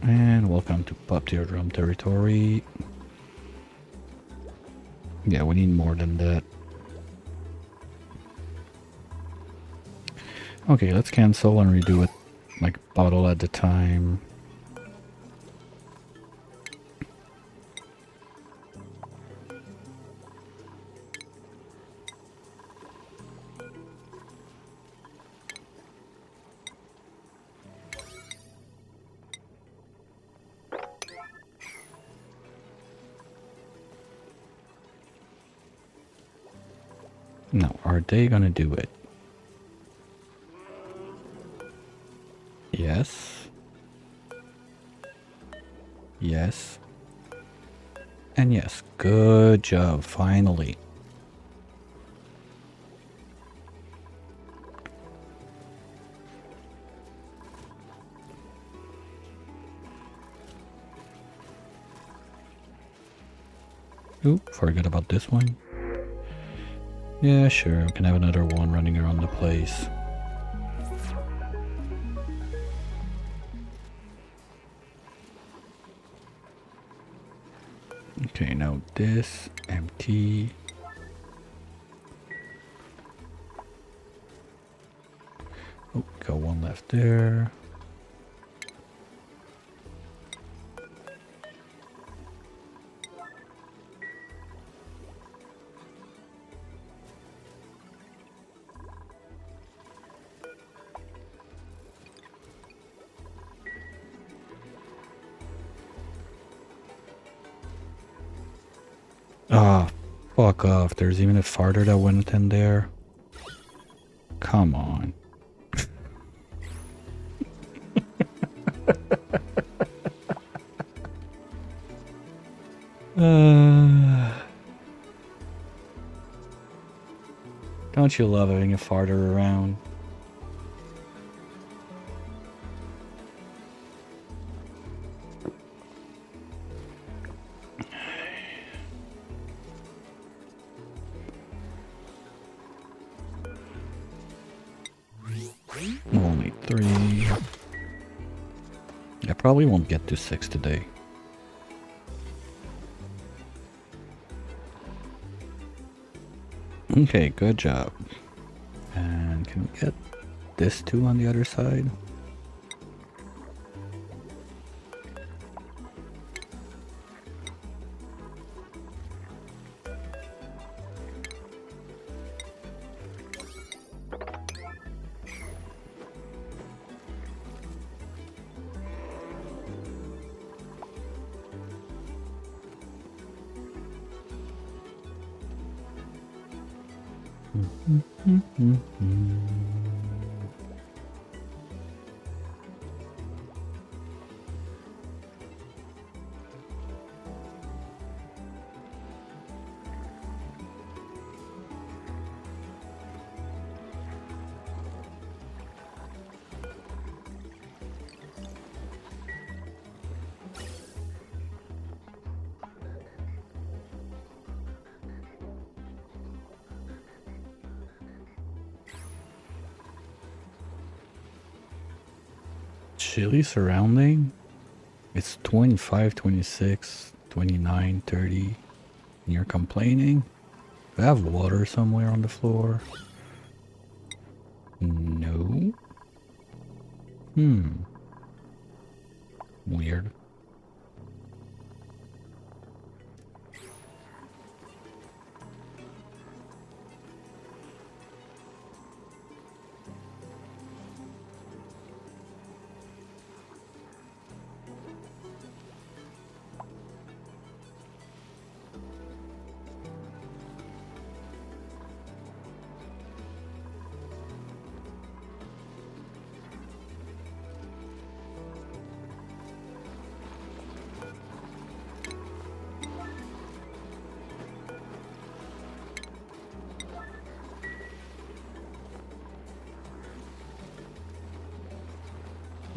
And welcome to Pop Teardrum territory. Yeah, we need more than that. Okay, let's cancel and redo it like bottle at the time. Now, are they gonna do it? Yes. Yes. And yes. Good job, finally. Oop, forgot about this one. Yeah, sure, we can have another one running around the place. Okay, now this, empty. Oh, got one left there. Ah, fuck off. There's even a farther that went in there. Come on. Don't you love having a farther around? Only 3. I probably won't get to 6 today. Okay, good job. And can we get this 2 on the other side? Chile surrounding? It's 25, 26, 29, 30. And you're complaining? Do I have water somewhere on the floor? No. Weird.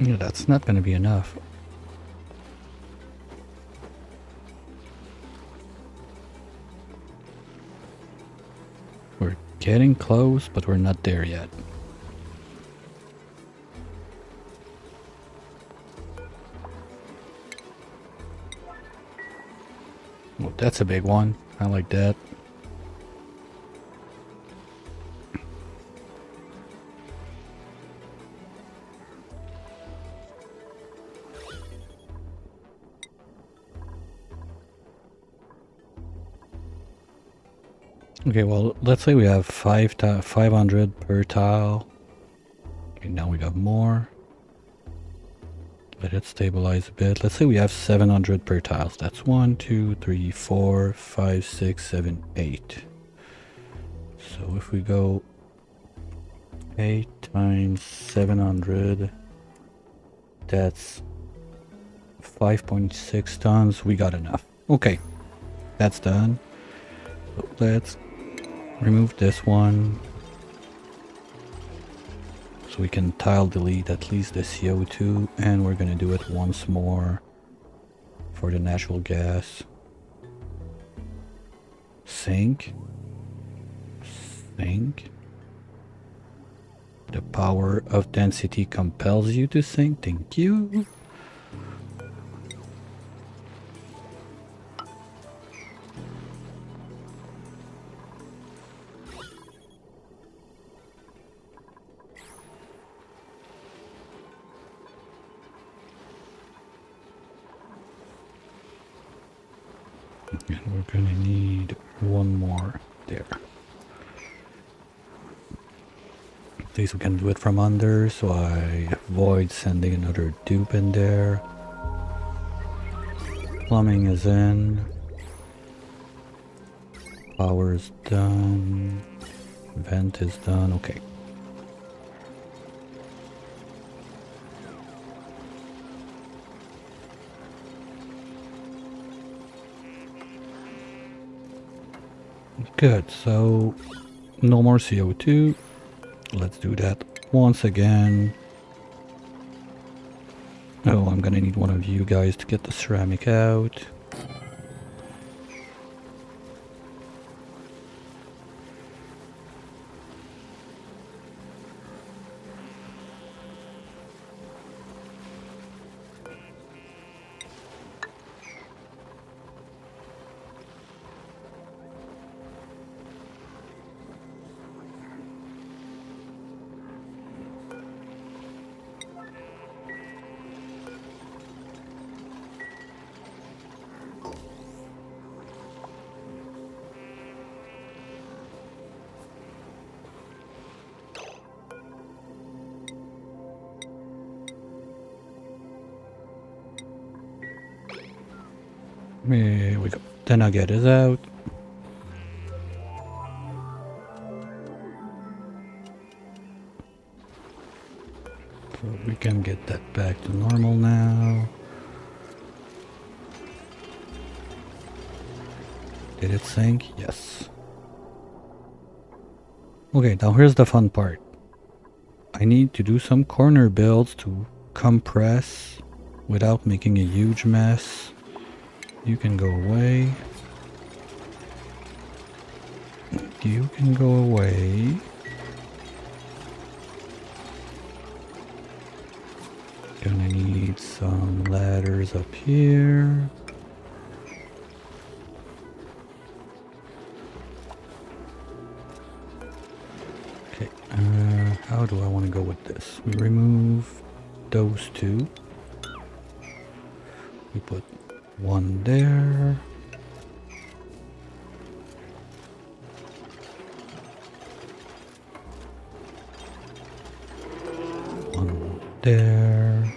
Yeah, that's not gonna be enough. We're getting close, but we're not there yet. Well, that's a big one. I like that. Okay, well, let's say we have 500 per tile. Okay, now we got more. Let it stabilize a bit. Let's say we have 700 per tiles. That's 1, 2, 3, 4, 5, 6, 7, 8. So if we go 8 times 700, that's 5.6 tons. We got enough. Okay, that's done. So let's remove this one. So we can tile delete at least the CO2, and we're gonna do it once more for the natural gas. Sink. Sink. The power of density compels you to sink. Thank you. And we're gonna need one more there. At least we can do it from under, so I avoid sending another dupe in there. Plumbing is in. Power is done. Vent is done. Okay. Good, so no more CO2. Let's do that once again. Oh, I'm gonna need one of you guys to get the ceramic out. Here we go. Then I get it out. So we can get that back to normal now. Did it sink? Yes. Okay, now here's the fun part. I need to do some corner builds to compress without making a huge mess. You can go away. You can go away. Gonna need some ladders up here. Okay, how do I want to go with this? We remove those two. We put one there. One there.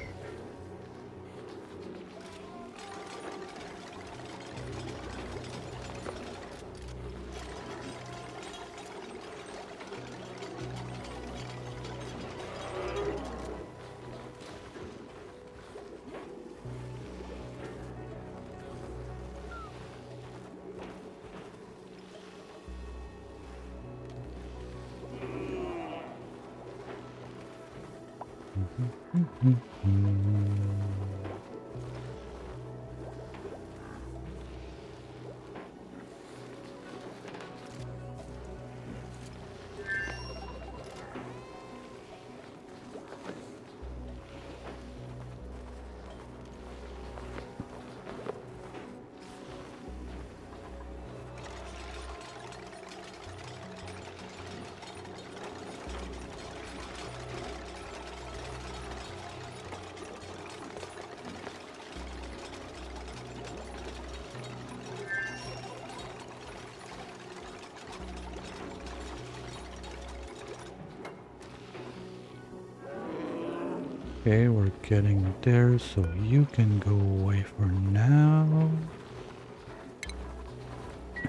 Okay, we're getting there, so you can go away for now.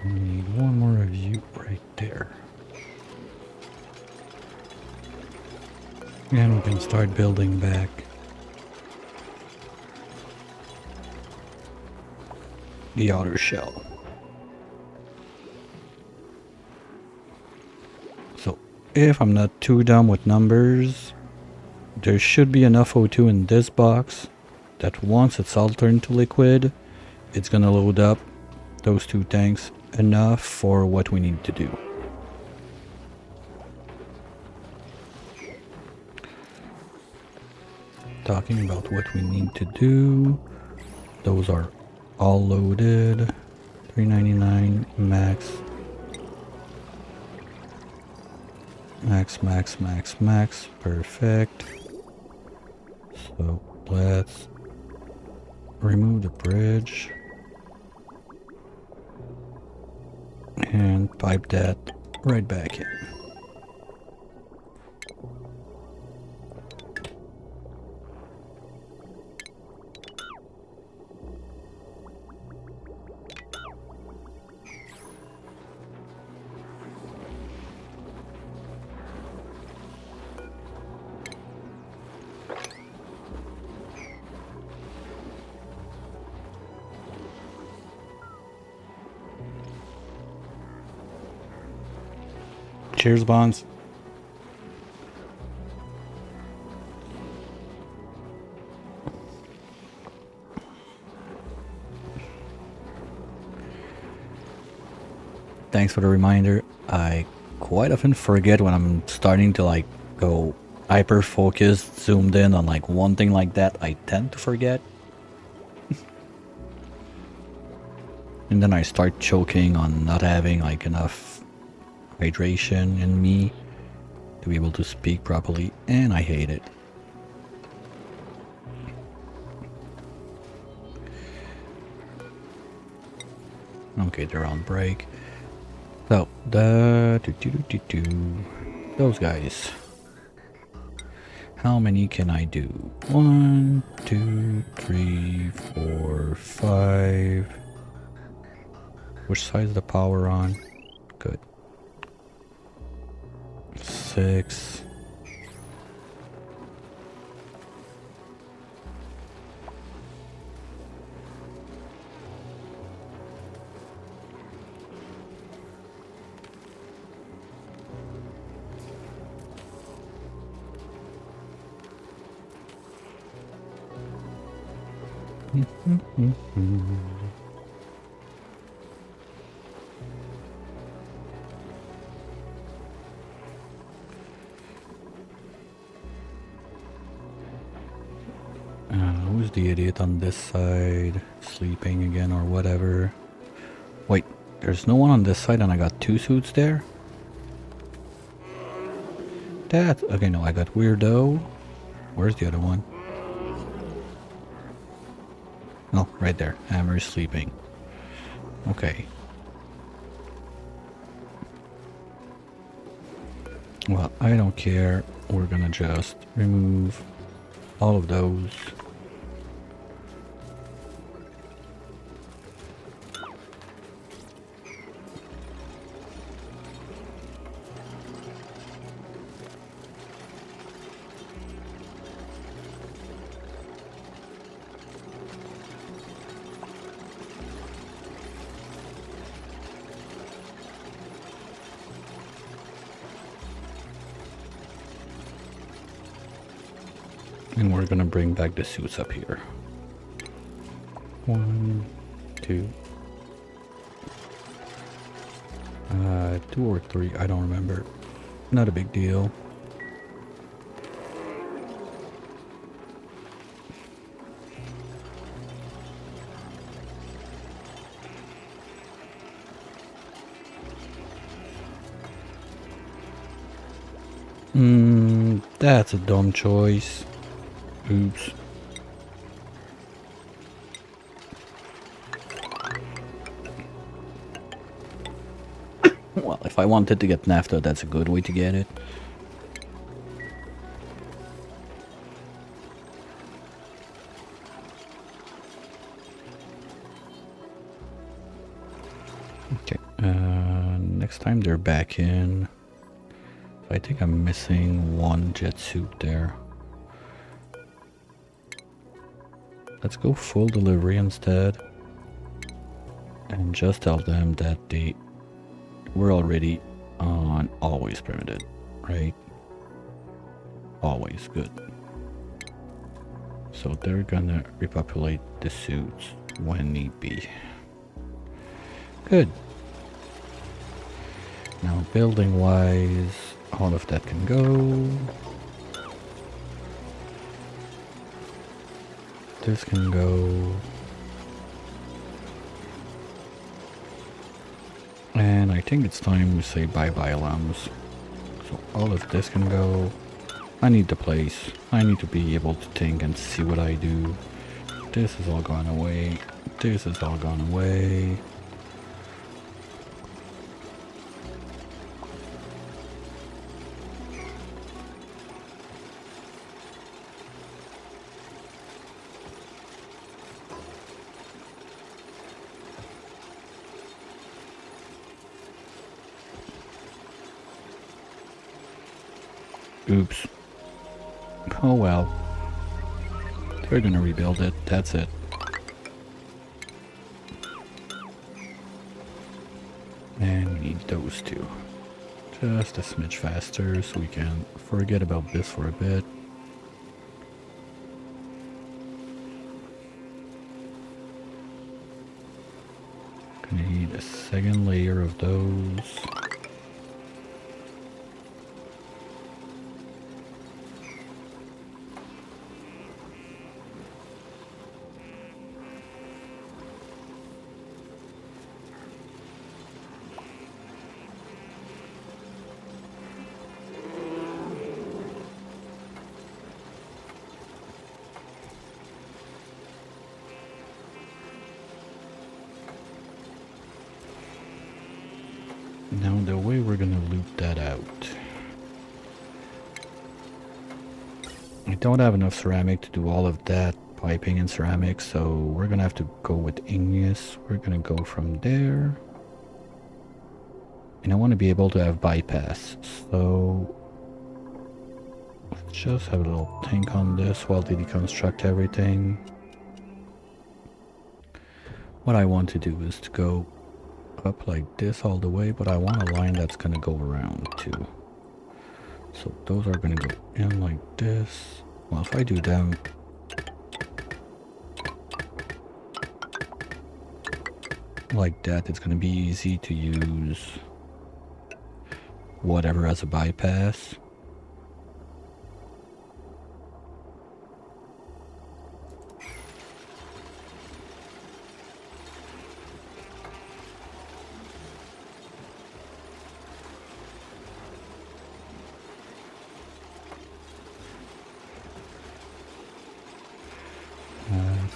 We need one more of you right there. And we can start building back. The outer shell. So, if I'm not too dumb with numbers, there should be enough O2 in this box that once it's all turned to liquid, it's gonna load up those two tanks enough for what we need to do. Talking about what we need to do, those are all loaded. 399 max. Max. Perfect. So let's remove the bridge and pipe that right back in. Cheers, Bonds. Thanks for the reminder. I quite often forget when I'm starting to like go hyper focused, zoomed in on like one thing like that. I tend to forget. And then I start choking on not having like enough hydration in me to be able to speak properly, and I hate it. Okay, they're on break. So, those guys. How many can I do? 1, 2, 3, 4, 5. Which side's the power on? Good. 6. Who's the idiot on this side? Sleeping again or whatever. Wait, there's no one on this side and I got 2 suits there? Okay, no, I got Weirdo. Where's the other one? Oh, right there. Hammer is sleeping. Okay. Well, I don't care. We're gonna just remove all of those. And we're gonna bring back the suits up here. 1, 2. 2 or 3, I don't remember. Not a big deal. That's a dumb choice. Oops. Well, if I wanted to get NAFTA, that's a good way to get it. Okay, next time they're back in. I think I'm missing 1 jet suit there. Let's go full delivery instead. And just tell them that we're already on always permitted, right? Always good. So they're gonna repopulate the suits when need be. Good. Now building wise, all of that can go. This can go. And I think it's time we say bye-bye, lambs. So all of this can go. I need the place. I need to be able to think and see what I do. This is all gone away. This is all gone away. Oops. Oh well. They're gonna rebuild it, that's it. And we need those two. just a smidge faster so we can forget about this for a bit. Gonna need a second layer of those. Now the way we're gonna loop that out. I don't have enough ceramic to do all of that piping and ceramic, so we're gonna have to go with igneous. We're gonna go from there. And I want to be able to have bypass, so let's just have a little think on this while they deconstruct everything. What I want to do is to go up like this all the way, but I want a line that's gonna go around too. So those are gonna go in like this. Well, if I do them like that, it's gonna be easy to use whatever as a bypass.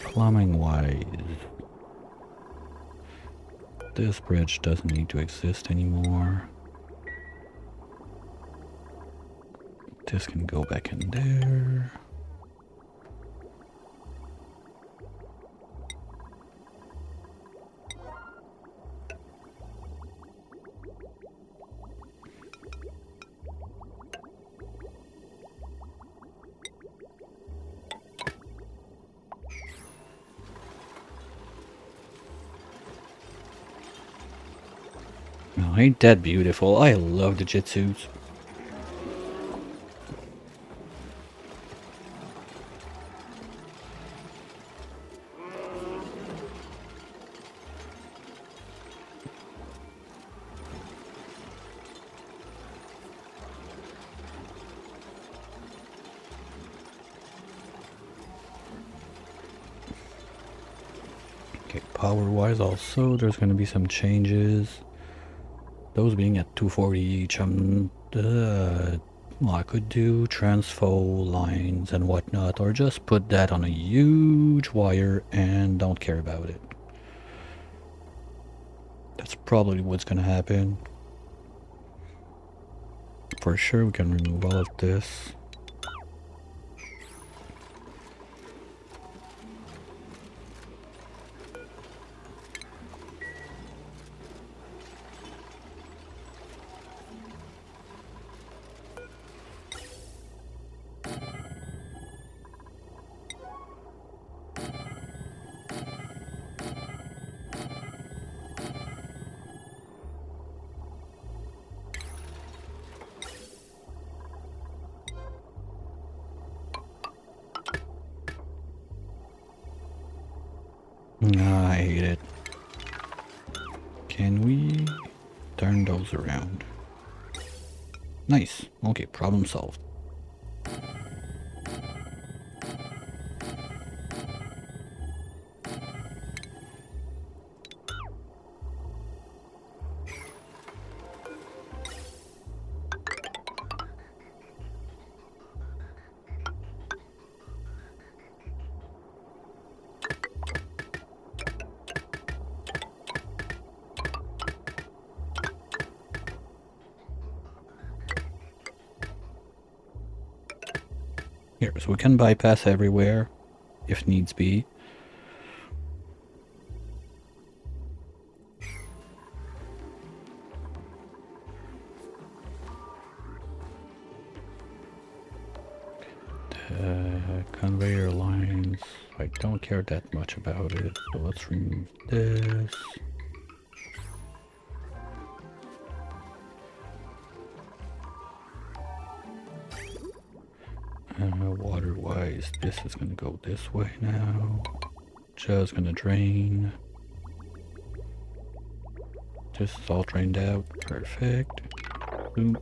Plumbing wise, this bridge doesn't need to exist anymore. This can go back in there. Oh, ain't that beautiful? I love the Jitsus. Okay, power-wise also, there's going to be some changes. Those being at 240 each, well, I could do transfo lines and whatnot, or just put that on a huge wire and don't care about it. That's probably what's going to happen. For sure, we can remove all of this. I hate it. Can we turn those around? Nice. Okay, problem solved. Here, so we can bypass everywhere, if needs be. Conveyor lines, I don't care that much about it, so let's remove this. Water-wise, this is gonna go this way now. Just gonna drain. This is all drained out. Perfect. Boom.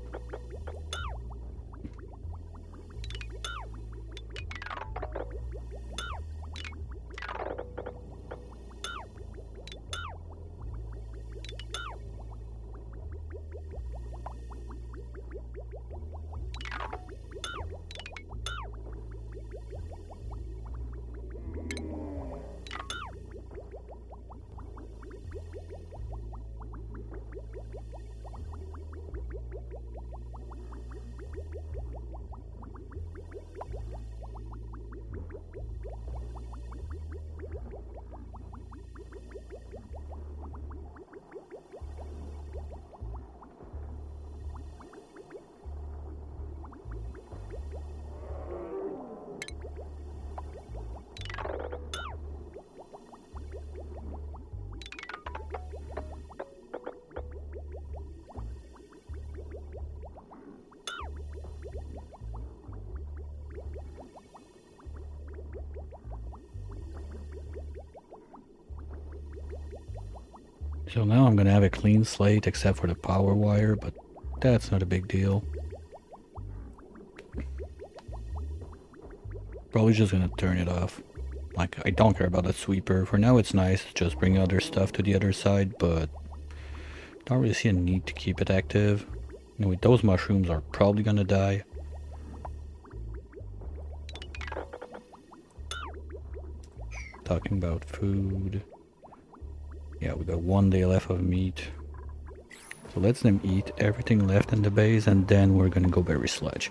So now I'm gonna have a clean slate except for the power wire, but that's not a big deal. Probably just gonna turn it off. Like, I don't care about the sweeper. For now it's nice, just bring other stuff to the other side, but don't really see a need to keep it active. Anyway, those mushrooms are probably gonna die. Talking about food. Yeah, we got 1 day left of meat. So let's them eat everything left in the base and then we're gonna go berry sludge.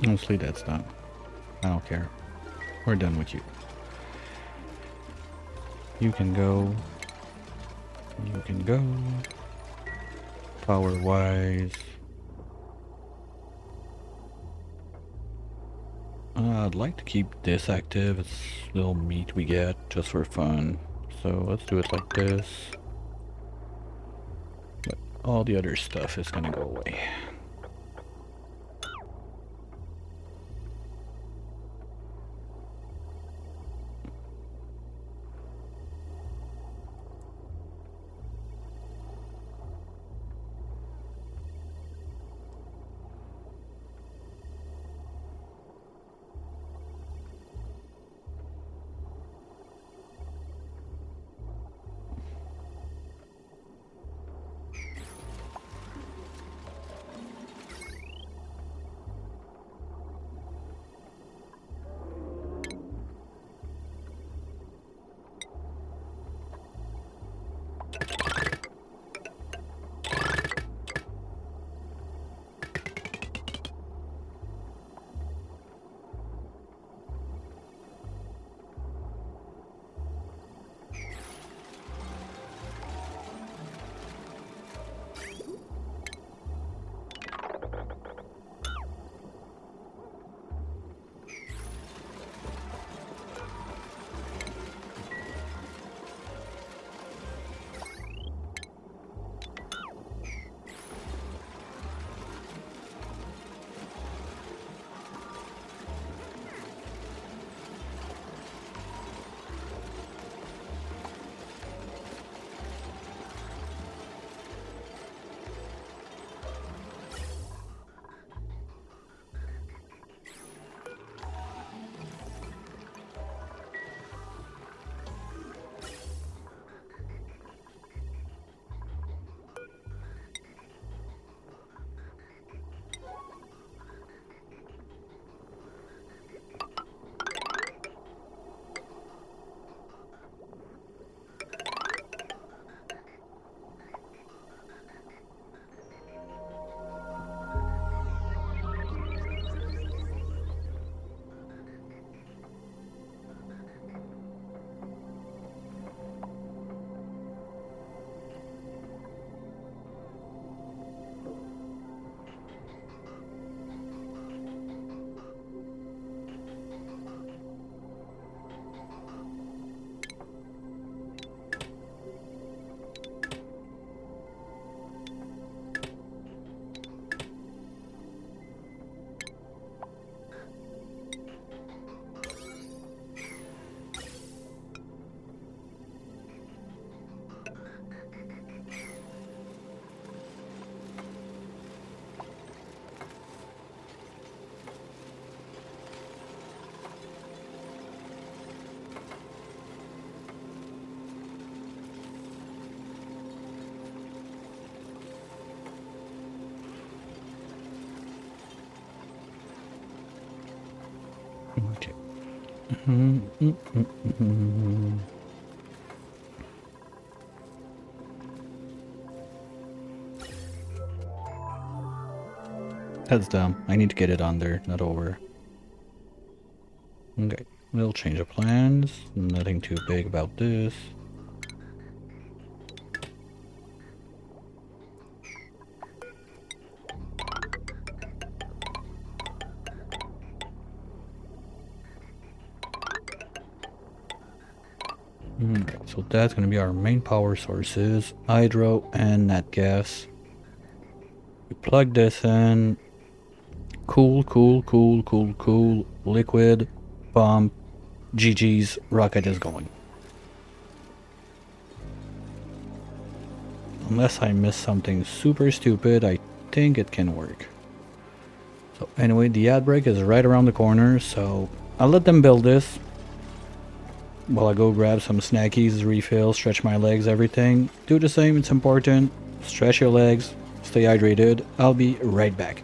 Honestly, that's done. I don't care. We're done with you. You can go. You can go. Power-wise. I'd like to keep this active. It's little meat we get just for fun. So let's do it like this. But all the other stuff is gonna go away. That's dumb. I need to get it on there, not over. Okay, we'll change the plans. Nothing too big about this. Alright, so that's gonna be our main power sources, hydro and nat gas. We plug this in. Cool, cool, cool, cool, cool. Liquid, pump, GG's, rocket is going. Unless I miss something super stupid, I think it can work. So anyway, the ad break is right around the corner, so I'll let them build this. While I go grab some snackies, refill, stretch my legs, everything. Do the same, it's important. Stretch your legs, stay hydrated. I'll be right back.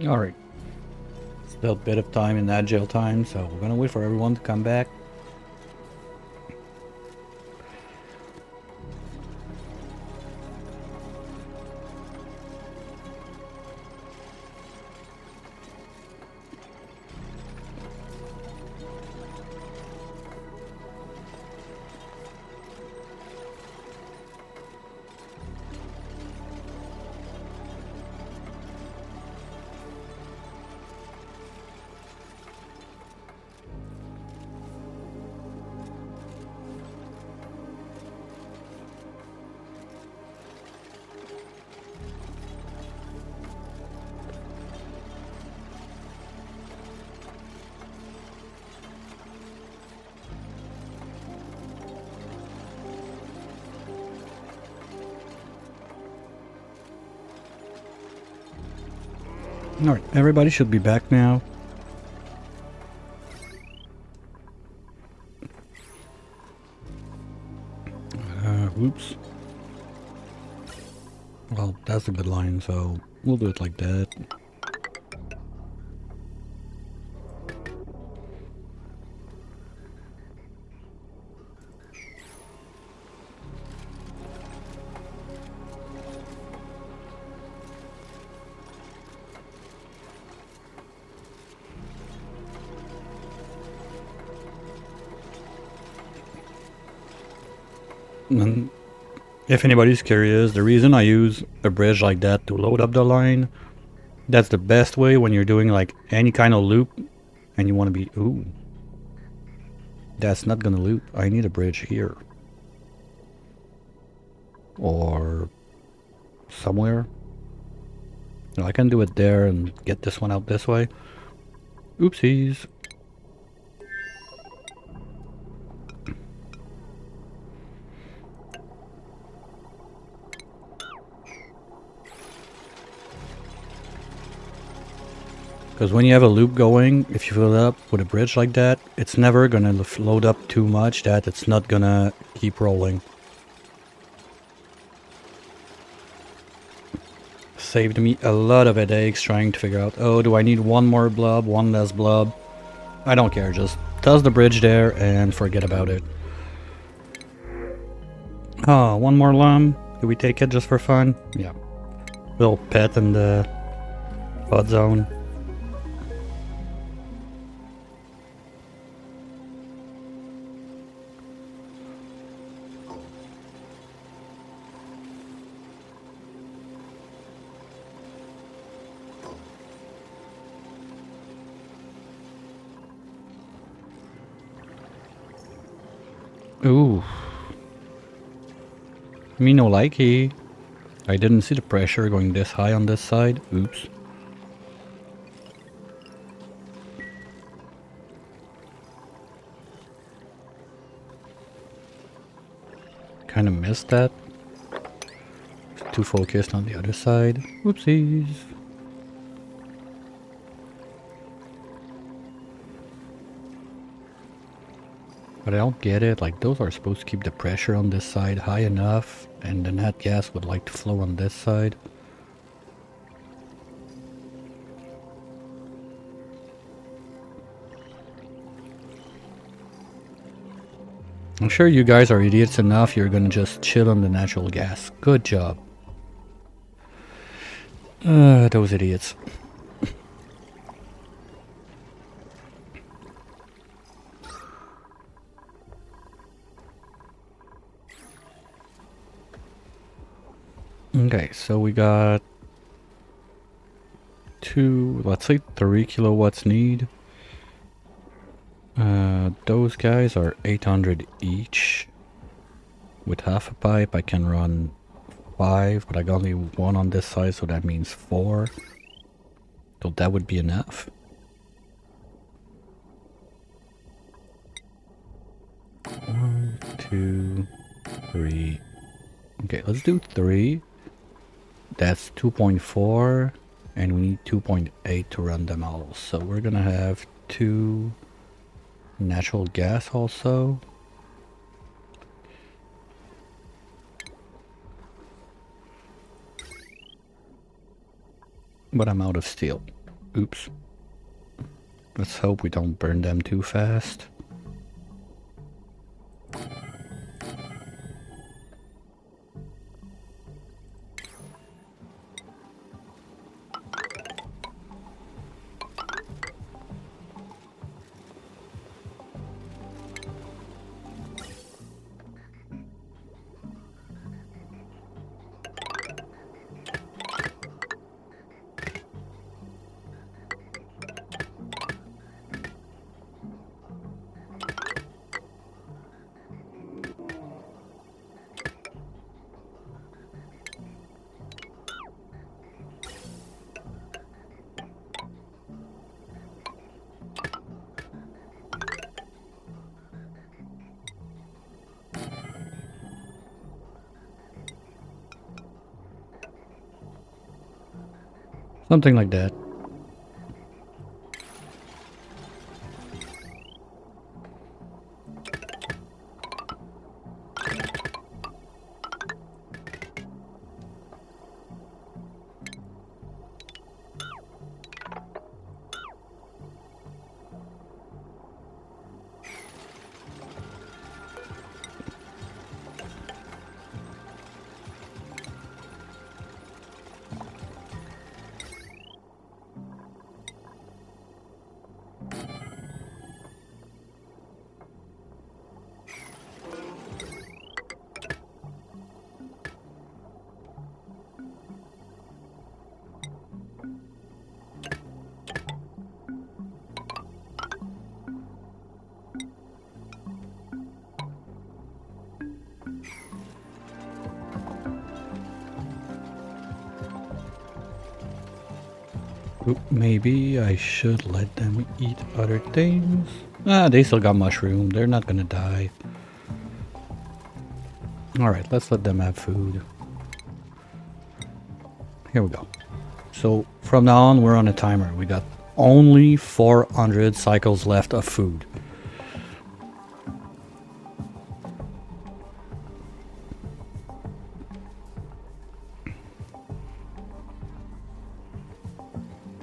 Alright. Still a bit of time in that jail time, so we're gonna wait for everyone to come back. Alright, everybody should be back now. Oops. Well, that's a good line, so we'll do it like that. And if anybody's curious, the reason I use a bridge like that to load up the line, that's the best way when you're doing like any kind of loop and you want to be, ooh, that's not gonna loop. I need a bridge here. Or somewhere. I can do it there and get this one out this way. Oopsies. Because when you have a loop going, if you fill it up with a bridge like that, it's never gonna load up too much that it's not gonna keep rolling. Saved me a lot of headaches trying to figure out, oh, do I need one more blob, one less blob? I don't care, just toss the bridge there and forget about it. Oh, one more lum? Do we take it just for fun? Yeah. Little pet in the bud zone. Ooh. Me no likey. I didn't see the pressure going this high on this side. Oops. Kind of missed that. Too focused on the other side. Whoopsies. But I don't get it, like those are supposed to keep the pressure on this side high enough and the nat gas would like to flow on this side. I'm sure you guys are idiots enough, you're gonna just chill on the natural gas. Good job. Those idiots. Okay, so we got let's say 3 kilowatts need. Those guys are 800 each. With half a pipe I can run 5, but I got only 1 on this side, so that means 4. So that would be enough. One, 2, 3. Okay, let's do 3. That's 2.4, and we need 2.8 to run them all. So we're gonna have 2 natural gas also. But I'm out of steel. Oops. Let's hope we don't burn them too fast. Something like that. Oop, maybe I should let them eat other things. Ah, they still got mushroom. They're not gonna die. Alright, let's let them have food. Here we go. So from now on, we're on a timer. We got only 400 cycles left of food.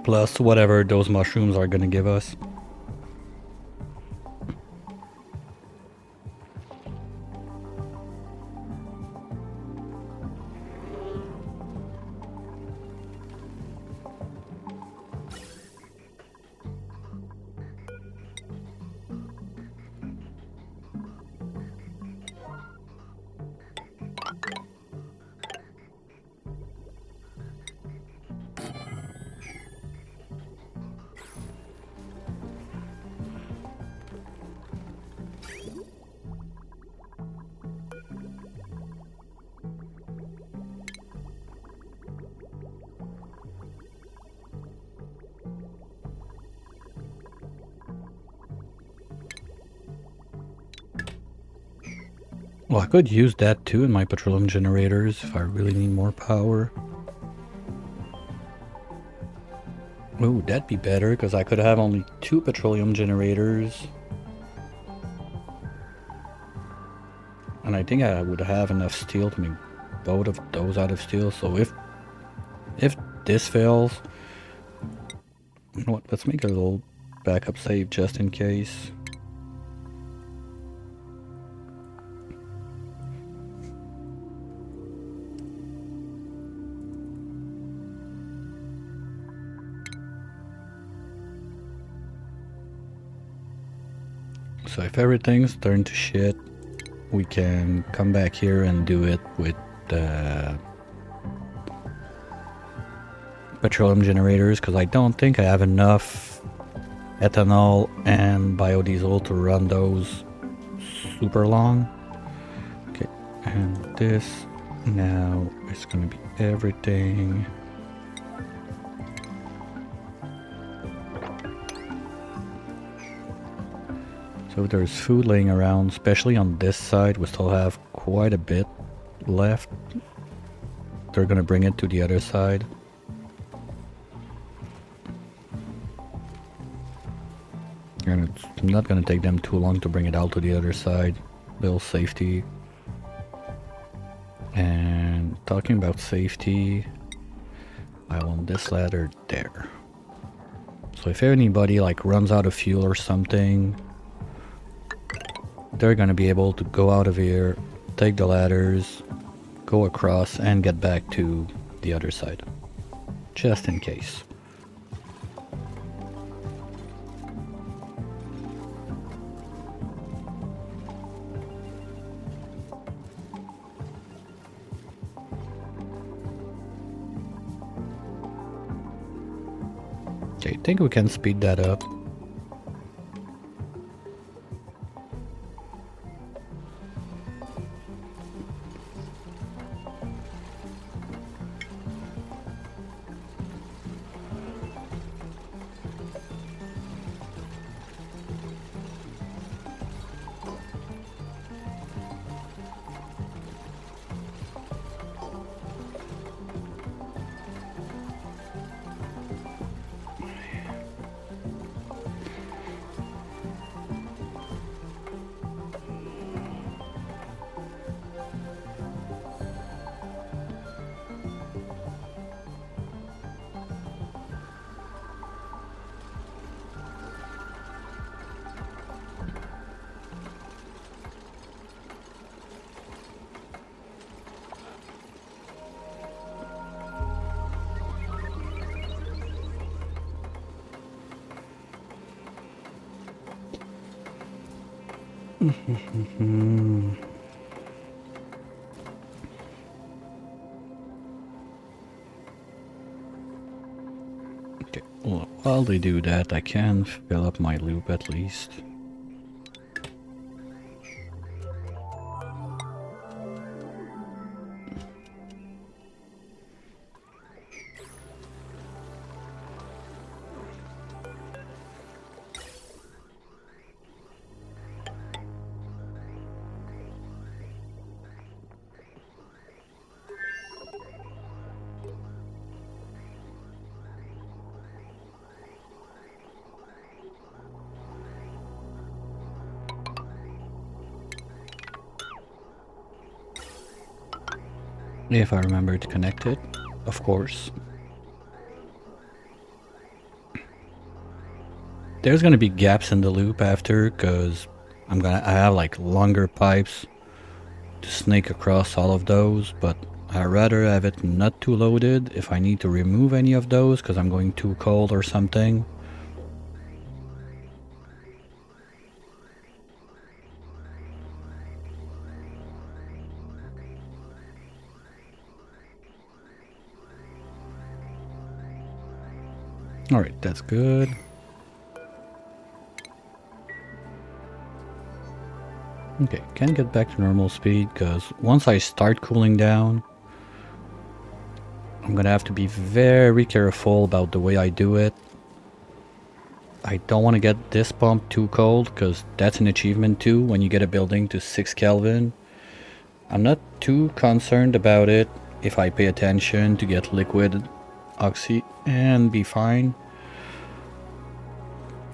Plus whatever those mushrooms are gonna give us. Well, I could use that too in my petroleum generators if I really need more power. Ooh, that'd be better because I could have only 2 petroleum generators. And I think I would have enough steel to make both of those out of steel. So if this fails, you know what, let's make a little backup save just in case. So if everything's turned to shit, we can come back here and do it with the petroleum generators, because I don't think I have enough ethanol and biodiesel to run those super long. Okay, and this now is going to be everything. So there's food laying around, especially on this side. We still have quite a bit left. They're gonna bring it to the other side. And it's not gonna take them too long to bring it out to the other side. Little safety. And talking about safety, I want this ladder there. So if anybody like runs out of fuel or something, they're gonna be able to go out of here, take the ladders, go across and get back to the other side. Just in case. Okay, I think we can speed that up. Okay, well, while they do that, I can fill up my loop at least. If I remember to connect it, of course. There's gonna be gaps in the loop after, because I have like longer pipes to snake across all of those, but I'd rather have it not too loaded if I need to remove any of those because I'm going too cold or something. Alright, that's good. Okay, can get back to normal speed because once I start cooling down, I'm gonna have to be very careful about the way I do it. I don't want to get this pump too cold because that's an achievement too when you get a building to 6 Kelvin. I'm not too concerned about it if I pay attention to get liquid oxy and be fine.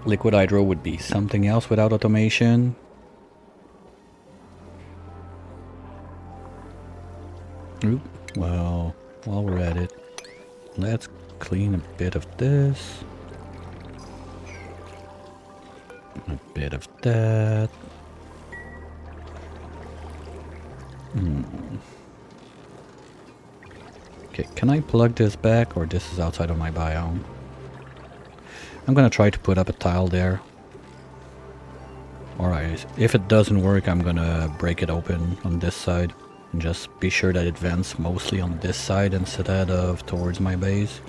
Liquid hydro would be something else without automation. Oop, well, while we're at it, let's clean a bit of this. A bit of that. Okay, can I plug this back or this is outside of my biome? I'm gonna try to put up a tile there. Alright, if it doesn't work, I'm gonna break it open on this side. And just be sure that it vents mostly on this side instead of towards my base.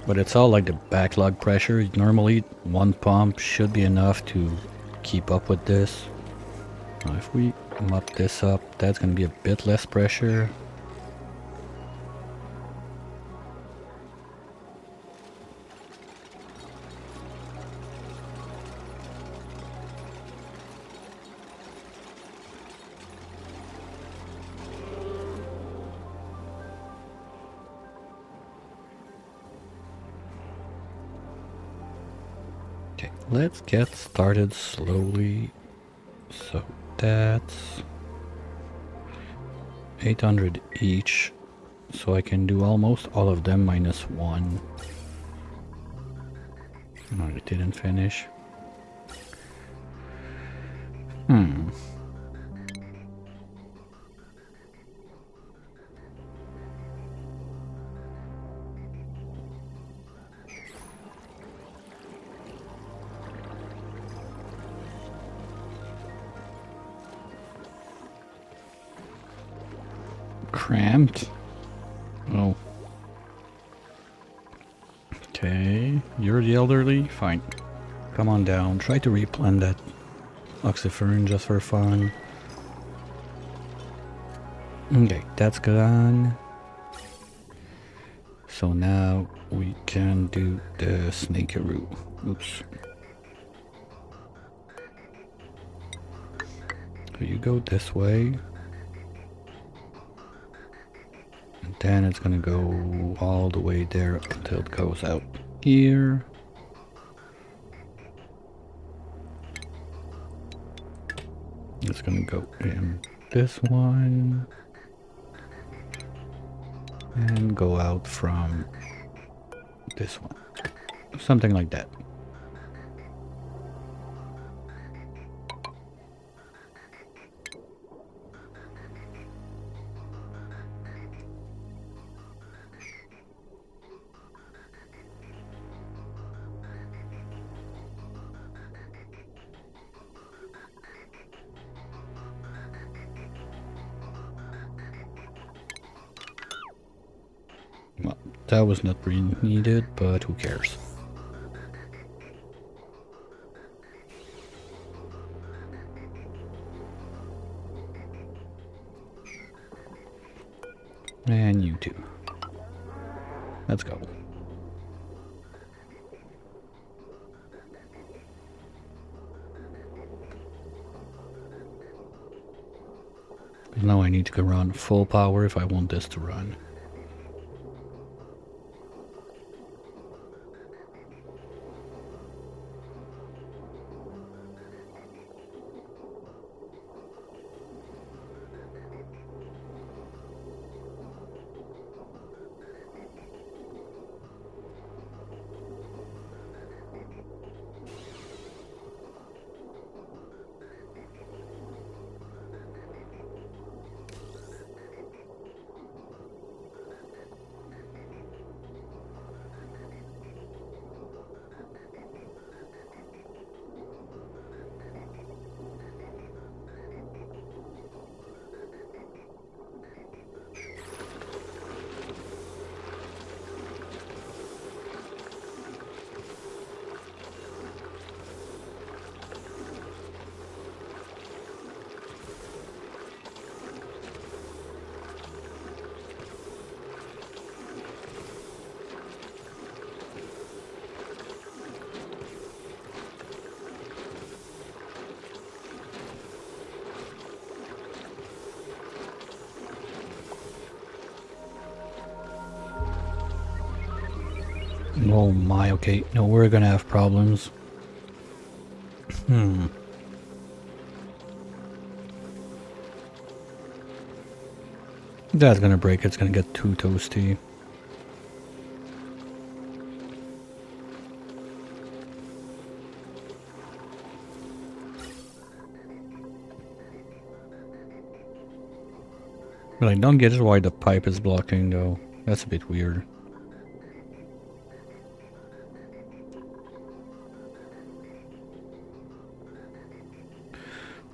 But it's all like the backlog pressure. Normally one pump should be enough to keep up with this. Now if we mop this up, that's gonna be a bit less pressure. Okay, let's get started slowly. So that's 800 each. so I can do almost all of them minus 1. No, it didn't finish. Cramped? Oh. Okay, you're the elderly? Fine. Come on down, try to replant that oxyfern just for fun. Okay, that's gone. So now we can do the snakeroo. Oops. So you go this way. And then it's gonna go all the way there until it goes out here. It's gonna go in this one. And go out from this one. Something like that. Well, that was not really needed, but who cares? And you too. Let's go. Now I need to go run full power if I want this to run. Oh my, okay. No, we're gonna have problems. That's gonna break, it's gonna get too toasty. But I don't get why the pipe is blocking though. That's a bit weird.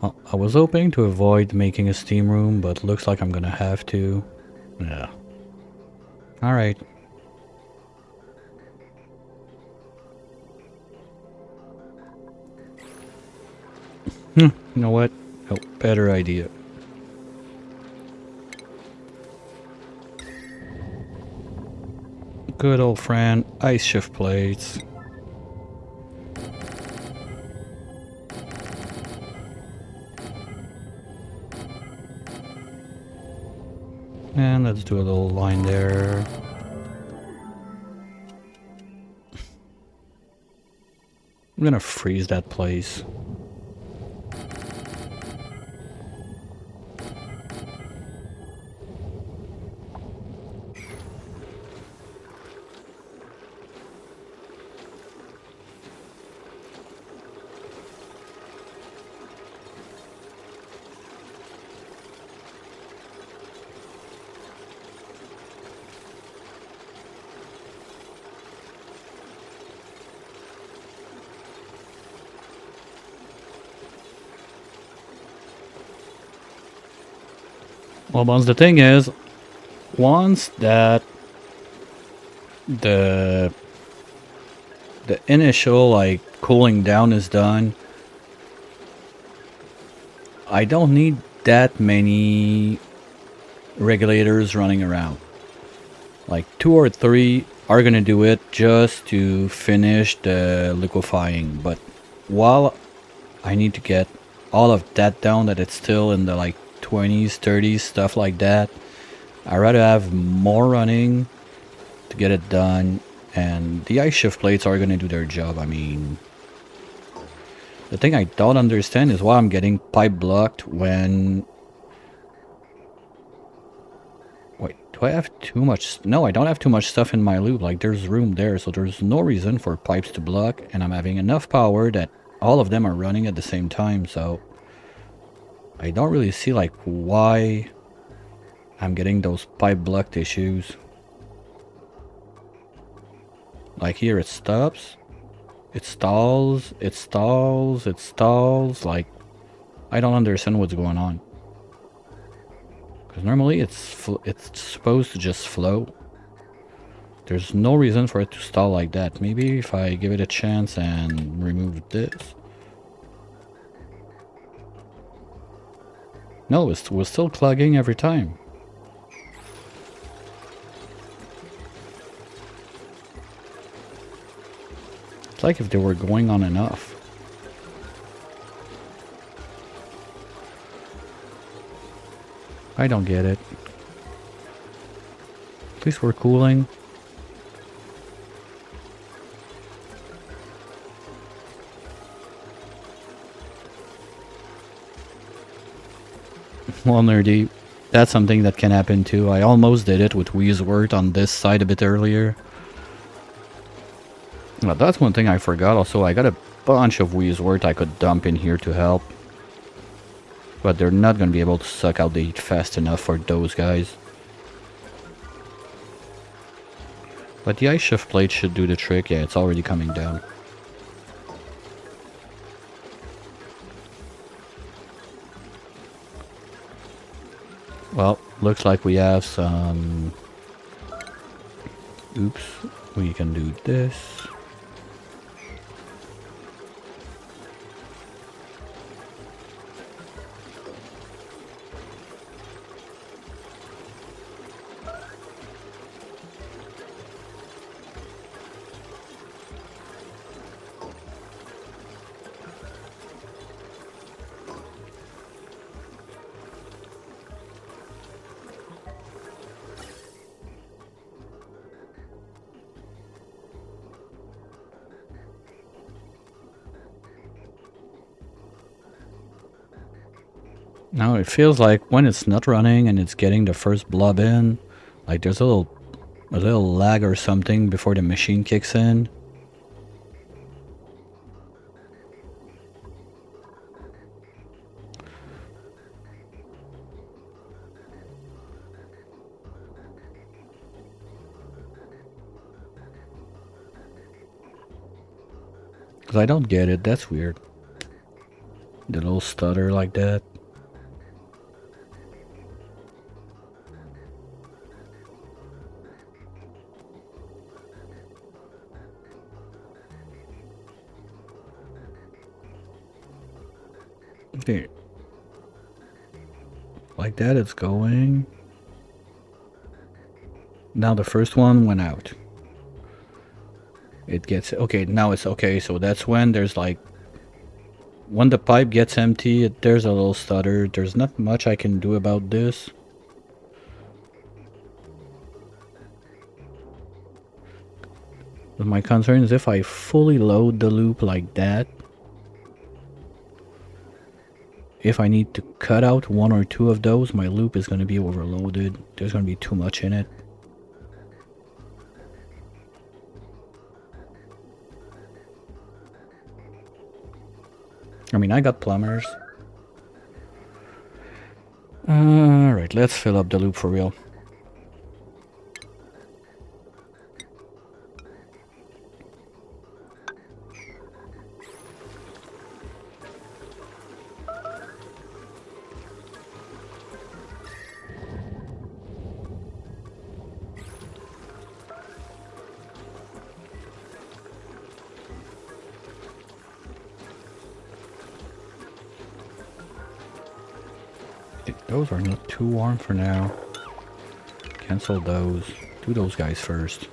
Well, I was hoping to avoid making a steam room, but looks like I'm gonna have to. Yeah. Alright. You know what? Oh, better idea. Good old friend, ice shift plates. And let's do a little line there. I'm gonna freeze that place. Well, once the thing is, once that the initial like cooling down is done, I don't need that many regulators running around. Like 2 or 3 are gonna do it just to finish the liquefying, but while I need to get all of that down, that it's still in the like 20s, 30s, stuff like that, I'd rather have more running to get it done, and the ice shift plates are gonna do their job. I mean, the thing I don't understand is why I'm getting pipe blocked when... Wait, do I have too much? No, I don't have too much stuff in my loop. Like, there's room there, so there's no reason for pipes to block, and I'm having enough power that all of them are running at the same time, so I don't really see, like, why I'm getting those pipe blocked issues. Like, here it stops, it stalls, it stalls, it stalls. Like, I don't understand what's going on. Because normally it's supposed to just flow. There's no reason for it to stall like that. Maybe if I give it a chance and remove this. No, we're still clogging every time. It's like if they were going on enough. I don't get it. At least we're cooling. Well, nerdy. That's something that can happen too. I almost did it with Weezwort on this side a bit earlier. Well, that's one thing I forgot. Also, I got a bunch of Weezwort I could dump in here to help. But they're not going to be able to suck out the heat fast enough for those guys. But the ice shift plate should do the trick. Yeah, it's already coming down. Well, looks like we have some... Oops. We can do this. Now it feels like when it's not running and it's getting the first blob in, like there's a little lag or something before the machine kicks in. Cause I don't get it, that's weird. The little stutter like that. Okay. Like that it's going. Now the first one went out. It gets... Okay, now it's okay. So that's when there's like... When the pipe gets empty, there's a little stutter. There's not much I can do about this. But my concern is if I fully load the loop like that, if I need to cut out 1 or 2 of those, my loop is going to be overloaded. There's going to be too much in it. I mean, I got plumbers. Alright, let's fill up the loop for real. Those are not too warm for now. Cancel those. Do those guys first.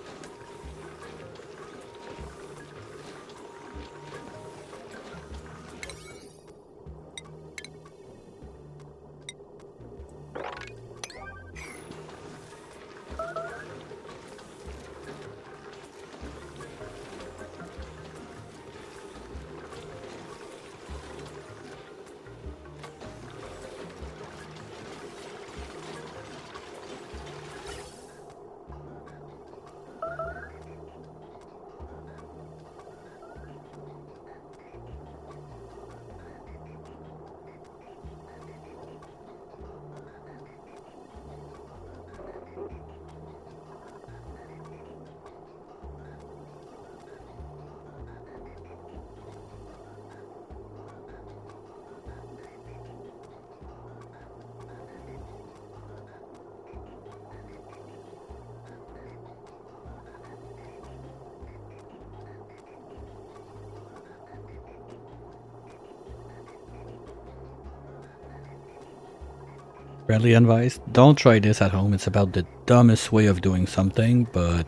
Friendly advice, don't try this at home. It's about the dumbest way of doing something, but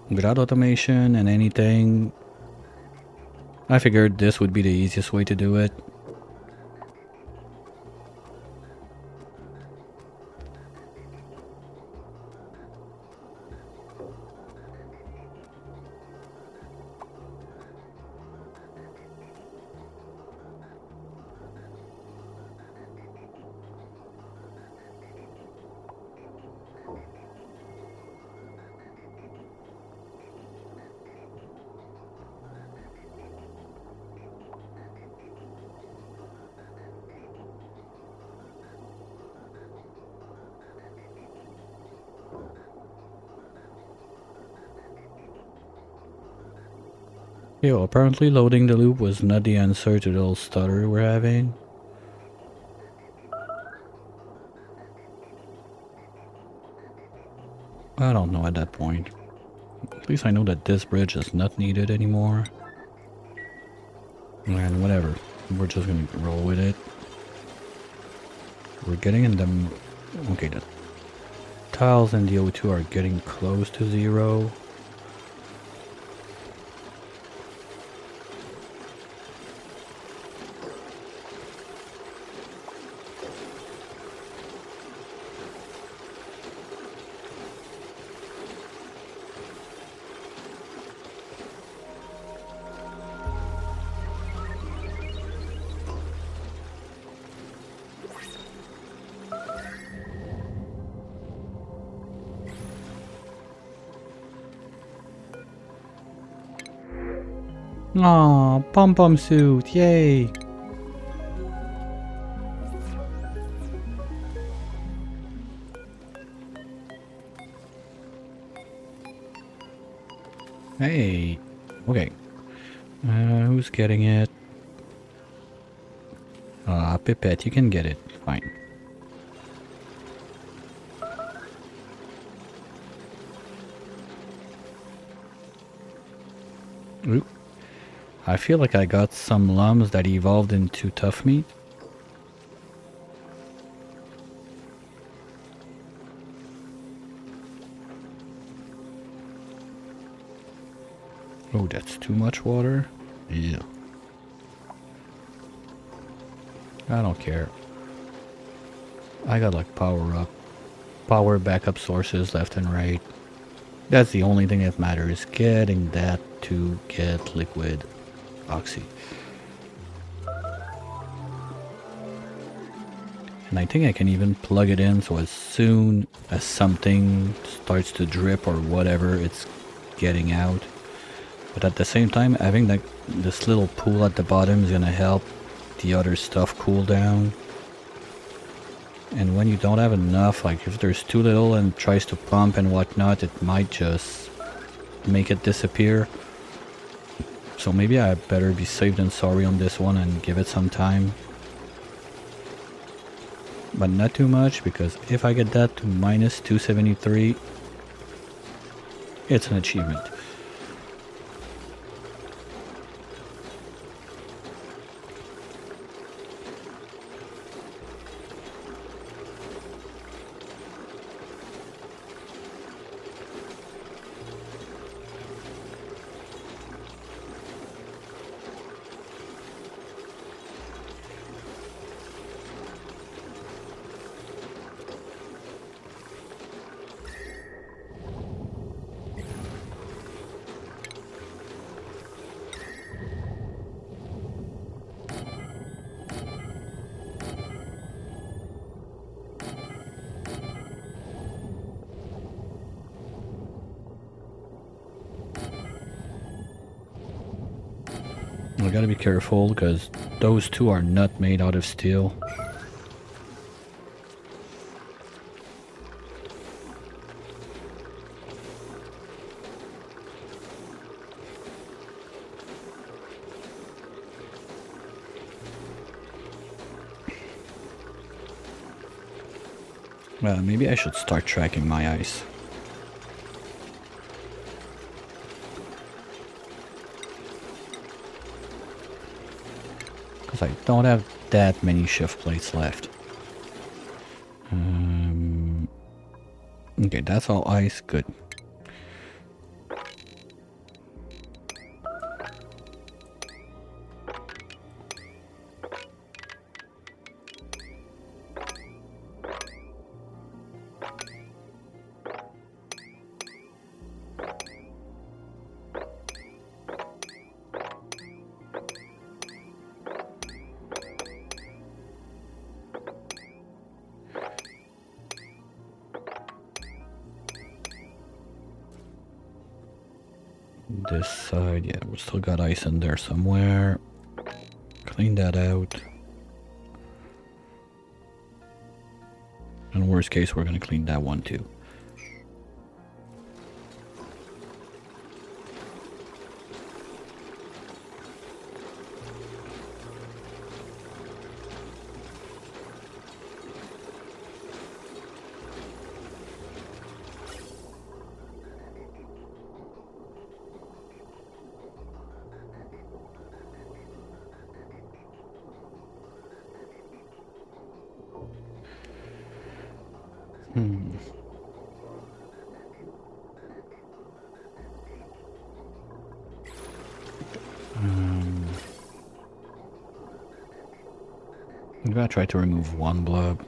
without automation and anything, I figured this would be the easiest way to do it. Yo, apparently loading the loop was not the answer to the little stutter we're having. I don't know at that point. At least I know that this bridge is not needed anymore. And whatever, we're just gonna roll with it. We're getting in the... Okay, the tiles and the O2 are getting close to 0. Aw, pom-pom suit, yay! Hey, okay. Who's getting it? Pipette, you can get it, fine. Oop. I feel like I got some lums that evolved into tough meat. Oh, that's too much water? Yeah. I don't care. I got like power backup sources left and right. That's the only thing that matters, getting that to get liquid oxy. And I think I can even plug it in so as soon as something starts to drip or whatever, it's getting out. But at the same time, having like this little pool at the bottom is gonna help the other stuff cool down. And when you don't have enough, like if there's too little and tries to pump and whatnot, it might just make it disappear. So maybe I better be safe than sorry on this one and give it some time. But not too much, because if I get that to minus 273, it's an achievement. We gotta be careful because those two are not made out of steel. Well, maybe I should start tracking my ice. Because I don't have that many shift plates left. Okay, that's all ice. Good. This side, yeah, we still got ice in there somewhere. Clean that out. In worst case, we're gonna clean that one too. I'm gonna try to remove one blob.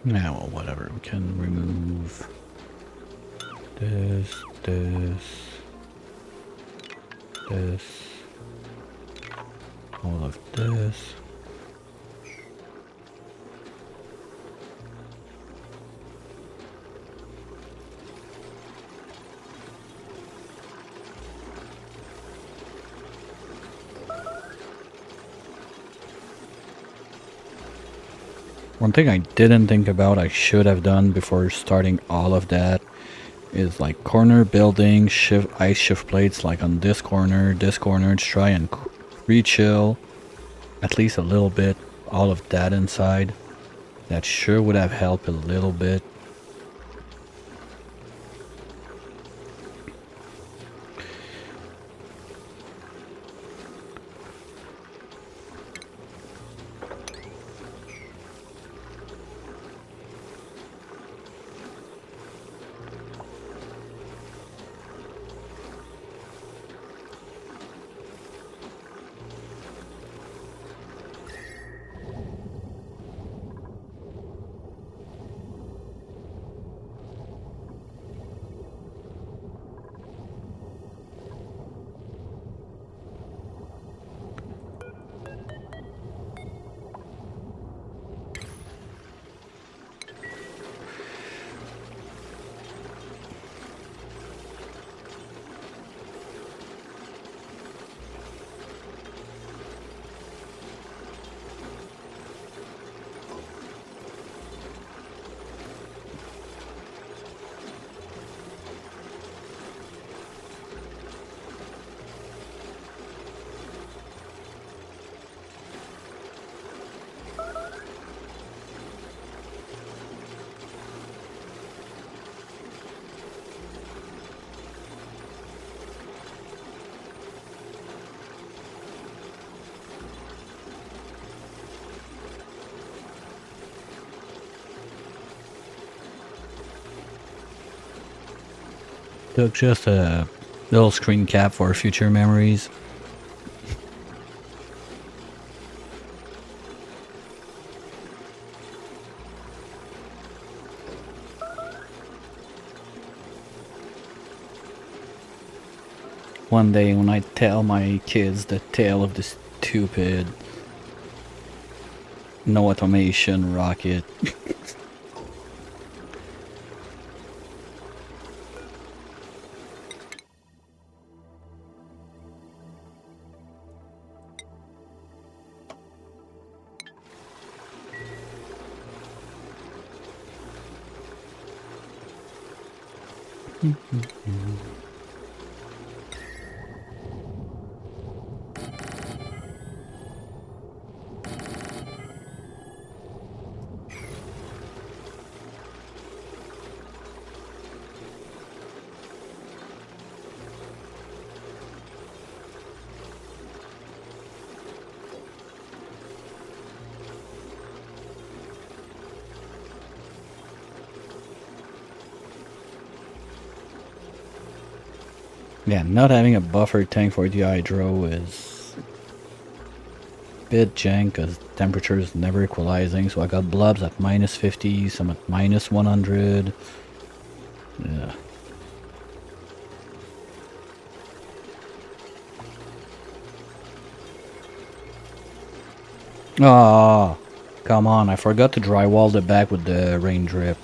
Now, well, whatever. We can remove this, all of this. One thing I didn't think about I should have done before starting all of that is like corner building, ice shift plates like on this corner, to try and re-chill at least a little bit, all of that inside. That sure would have helped a little bit. Took just a little screen cap for future memories. One day when I tell my kids the tale of this stupid no automation rocket. Yeah, not having a buffer tank for the hydro is a bit jank because temperature is never equalizing. So I got blobs at minus 50, some at minus 100. Yeah. Oh, come on. I forgot to drywall the back with the rain drip.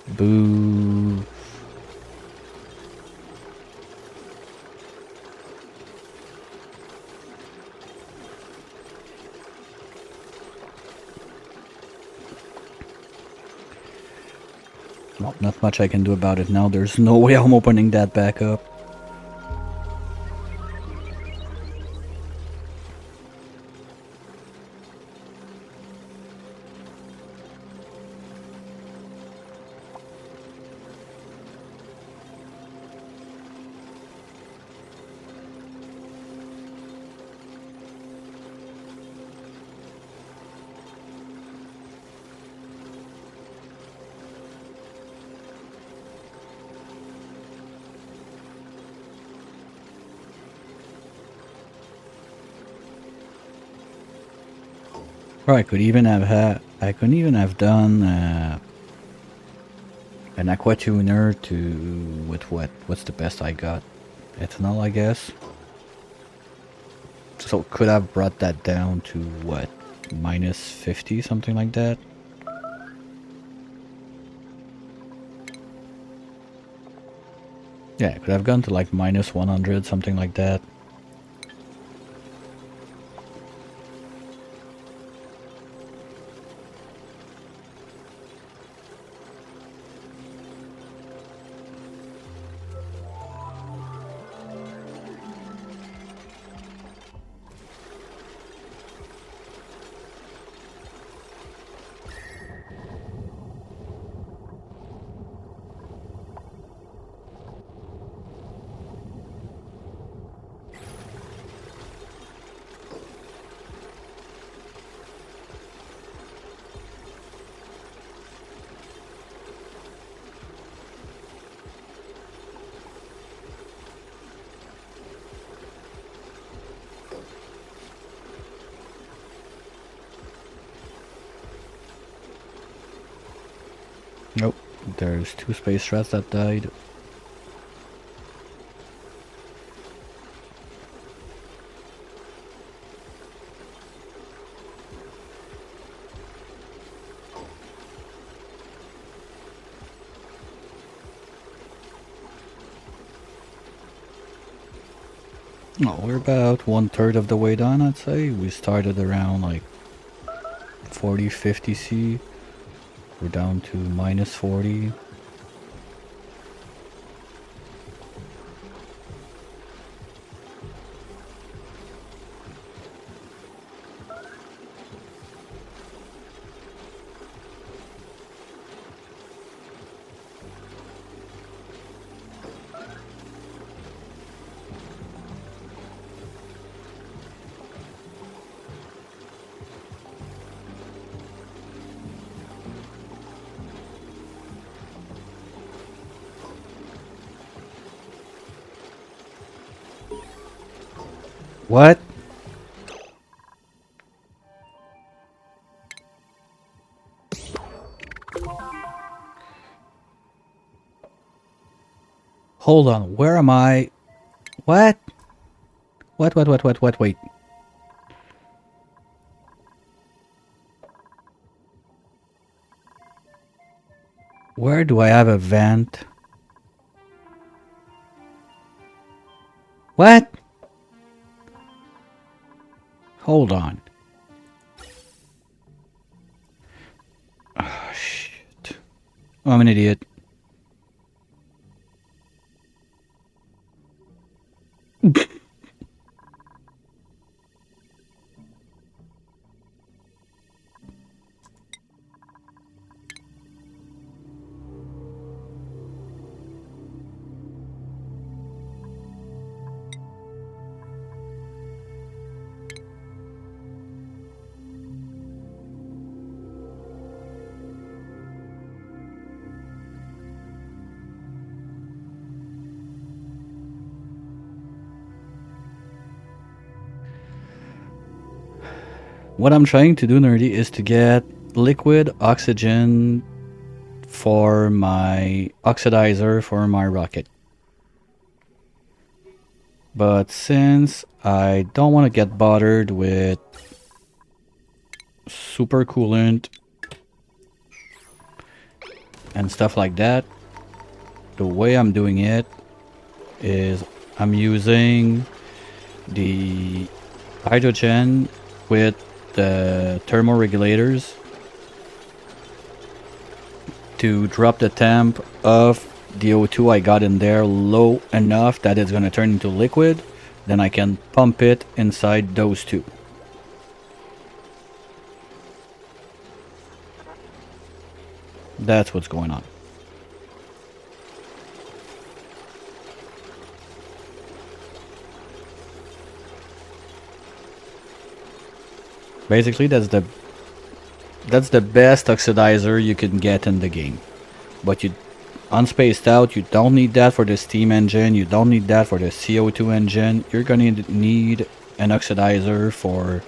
Boo. Well, not much I can do about it now. There's no way I'm opening that back up. Or I could even have done an aqua tuner with what's the best I got? Ethanol, I guess. So could have brought that down to what, minus 50, something like that. Yeah, could have gone to like minus 100, something like that. Nope, there's 2 space rats that died. Oh, we're about 1/3 of the way done, I'd say. We started around like 40, 50 C. We're down to minus 40. What? Hold on, where am I? What? What, wait. Where do I have a vent? What? Hold on. Oh, shit. I'm an idiot. What I'm trying to do, nerdy, is to get liquid oxygen for my oxidizer for my rocket. But since I don't want to get bothered with super coolant and stuff like that, the way I'm doing it is I'm using the hydrogen with the thermoregulators to drop the temp of the O2 I got in there low enough that it's going to turn into liquid. Then I can pump it inside those two. That's what's going on. Basically, that's the best oxidizer you can get in the game. But you unspaced out, you don't need that for the steam engine, you don't need that for the CO2 engine. You're gonna need an oxidizer for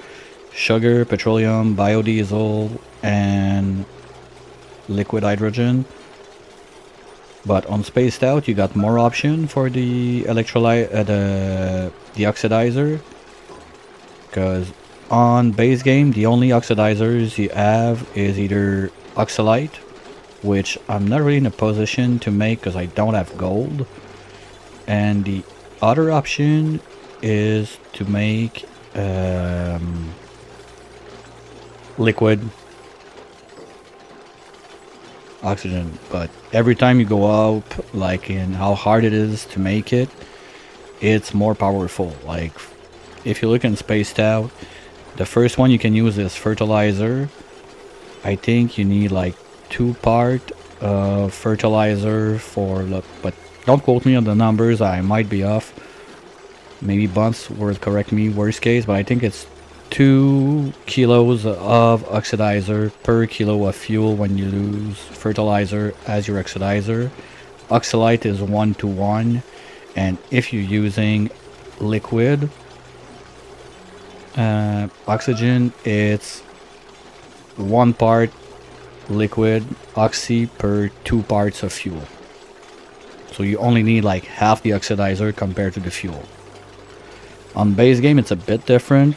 sugar, petroleum, biodiesel, and liquid hydrogen. But on spaced out, you got more option for the electrolyte, the oxidizer, because on base game, the only oxidizers you have is either oxalite, which I'm not really in a position to make because I don't have gold, and the other option is to make liquid oxygen. But every time you go up, like in how hard it is to make it, it's more powerful. Like if you look in spaced out, the first one you can use is fertilizer. I think you need like 2 part fertilizer for the, but don't quote me on the numbers, I might be off. Maybe Bunce will correct me worst case, but I think it's 2 kilos of oxidizer per kilo of fuel when you use fertilizer as your oxidizer. Oxalite is 1 to 1, and if you're using liquid oxygen, it's 1 part liquid oxy per 2 parts of fuel. So you only need like half the oxidizer compared to the fuel. On base game, it's a bit different.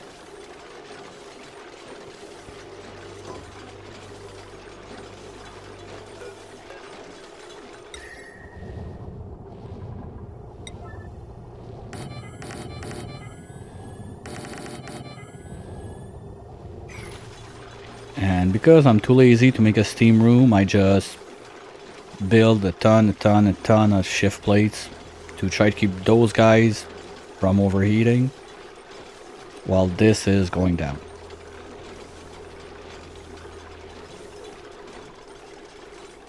And because I'm too lazy to make a steam room, I just build a ton of shift plates to try to keep those guys from overheating while this is going down.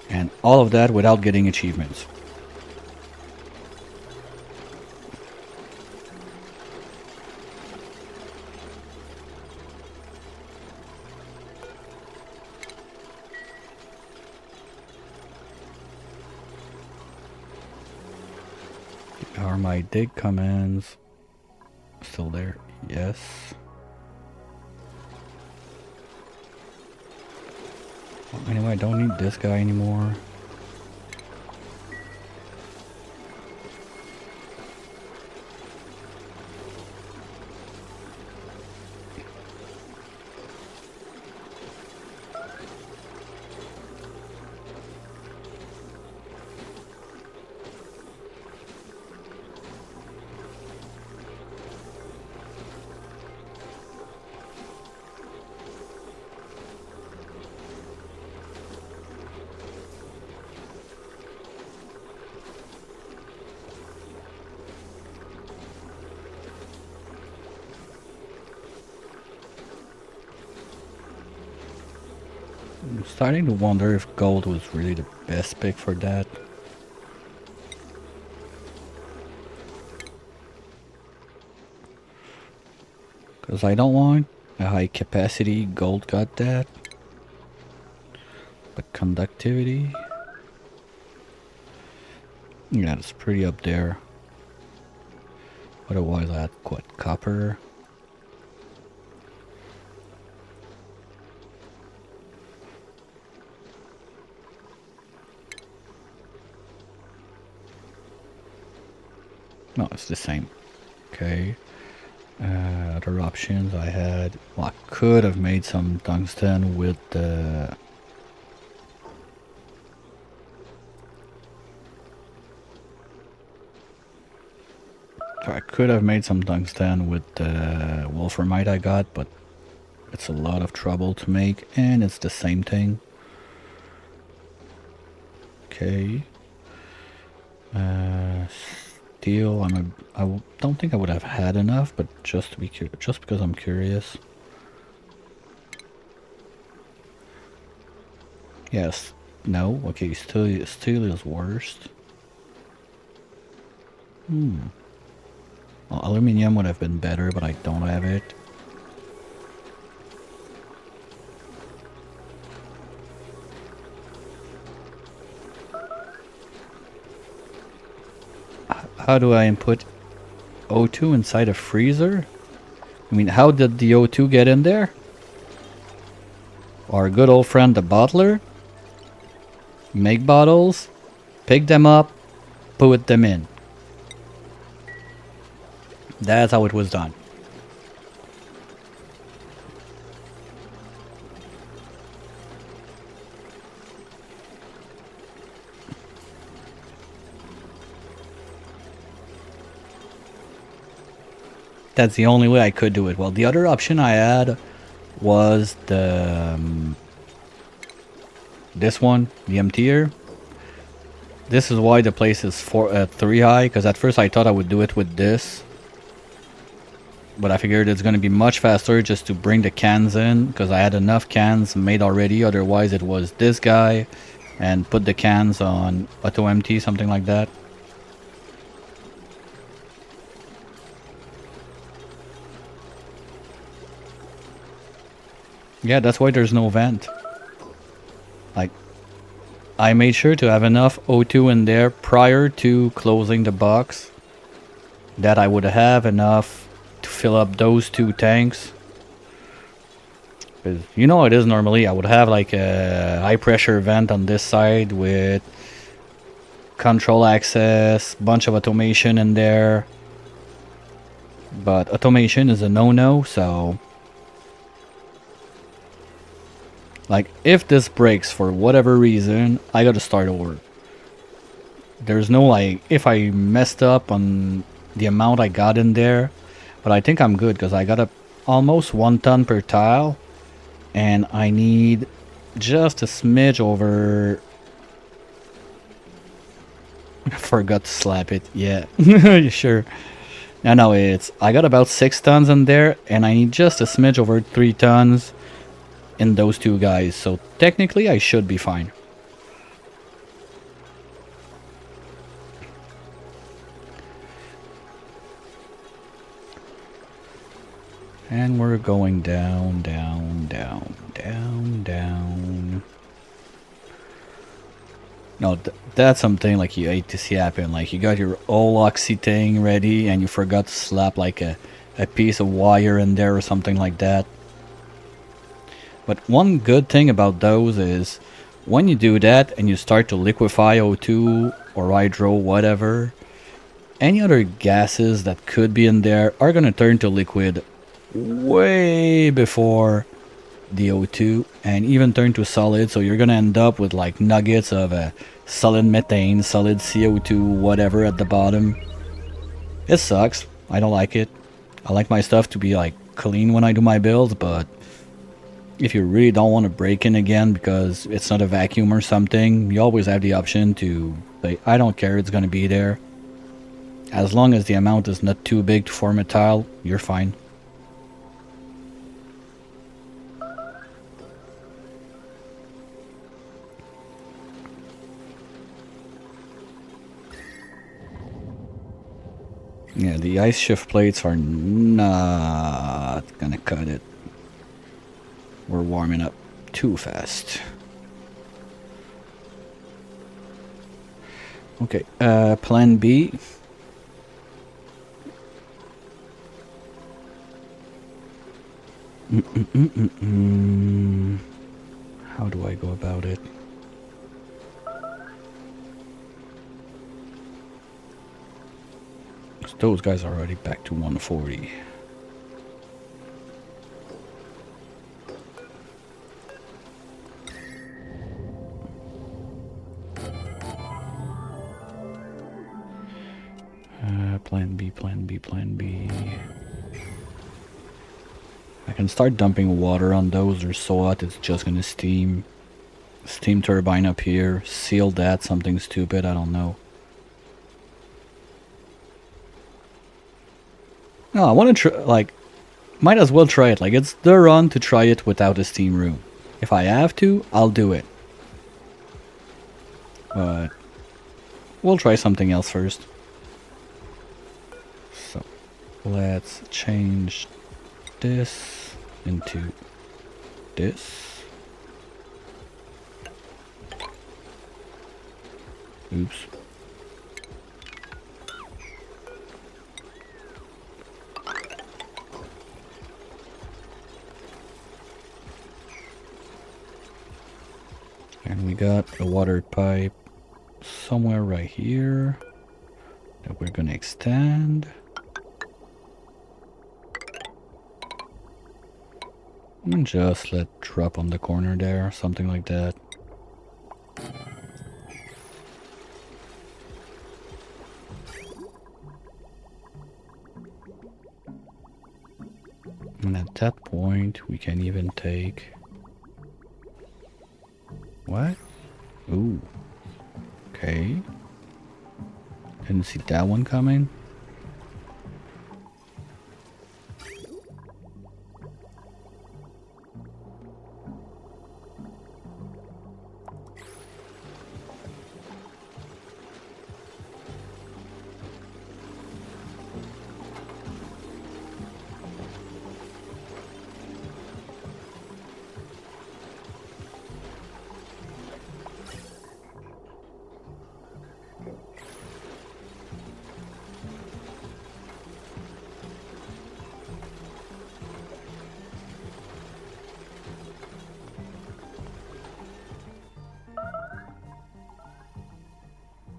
And all of that without getting achievements. Are my dig commands still there? Yes. Well, anyway, I don't need this guy anymore. I'm starting to wonder if gold was really the best pick for that. Because I don't want a high capacity gold got that. But conductivity, yeah, it's pretty up there. Otherwise I had what, copper. No, it's the same. Okay. Other options I had. Well, I could have made some tungsten with the. I could have made some tungsten with the wolframite I got, but it's a lot of trouble to make, and it's the same thing. Okay. Steel. I don't think I would have had enough, but just to be just because I'm curious. Yes. No. Okay. Steel is worst. Well, aluminum would have been better, but I don't have it. How do I input O2 inside a freezer? I mean, how did the O2 get in there? Our good old friend the bottler. Make bottles, pick them up, put them in. That's how it was done. That's the only way I could do it. Well, the other option I had was the this one, the emptier. This is why the place is 3 high, because at first I thought I would do it with this, but I figured it's going to be much faster just to bring the cans in, because I had enough cans made already. Otherwise it was this guy and put the cans on auto empty, something like that. Yeah, that's why there's no vent. Like, I made sure to have enough O2 in there prior to closing the box, that I would have enough to fill up those 2 tanks. Because you know it is normally, I would have like a high pressure vent on this side with control access, bunch of automation in there. But automation is a no-no, so like, if this breaks for whatever reason, I gotta start over. There's no, like, if I messed up on the amount I got in there, but I think I'm good, because I got almost 1 ton per tile, and I need just a smidge over. I forgot to slap it, yeah. Sure. No, I got about 6 tons in there, and I need just a smidge over 3 tons in those 2 guys, so technically I should be fine. And we're going down, down, down, down, down. No, that's something like you hate to see happen. Like, you got your old oxy thing ready and you forgot to slap like a a piece of wire in there or something like that. But one good thing about those is when you do that and you start to liquefy O2 or hydro, whatever, any other gases that could be in there are going to turn to liquid way before the O2 and even turn to solid. So you're going to end up with like nuggets of solid methane, solid CO2, whatever at the bottom. It sucks. I don't like it. I like my stuff to be like clean when I do my builds, but if you really don't want to break in again because it's not a vacuum or something, you always have the option to say, I don't care, it's going to be there. As long as the amount is not too big to form a tile, you're fine. Yeah, the ice shift plates are not gonna cut it. We're warming up too fast. Okay, plan B. How do I go about it? Those guys are already back to 140. Plan B, plan B, plan B. I can start dumping water on those. They're so hot it's just gonna steam. Steam turbine up here. Seal that, something stupid, I don't know. No, I want to try, like, might as well try it. Like, it's the run to try it without a steam room. If I have to, I'll do it. But we'll try something else first. So, let's change this into this. Oops. And we got a water pipe somewhere right here that we're gonna extend. And just let drop on the corner there, something like that. And at that point, we can even take... What? Ooh. Okay. Didn't see that one coming.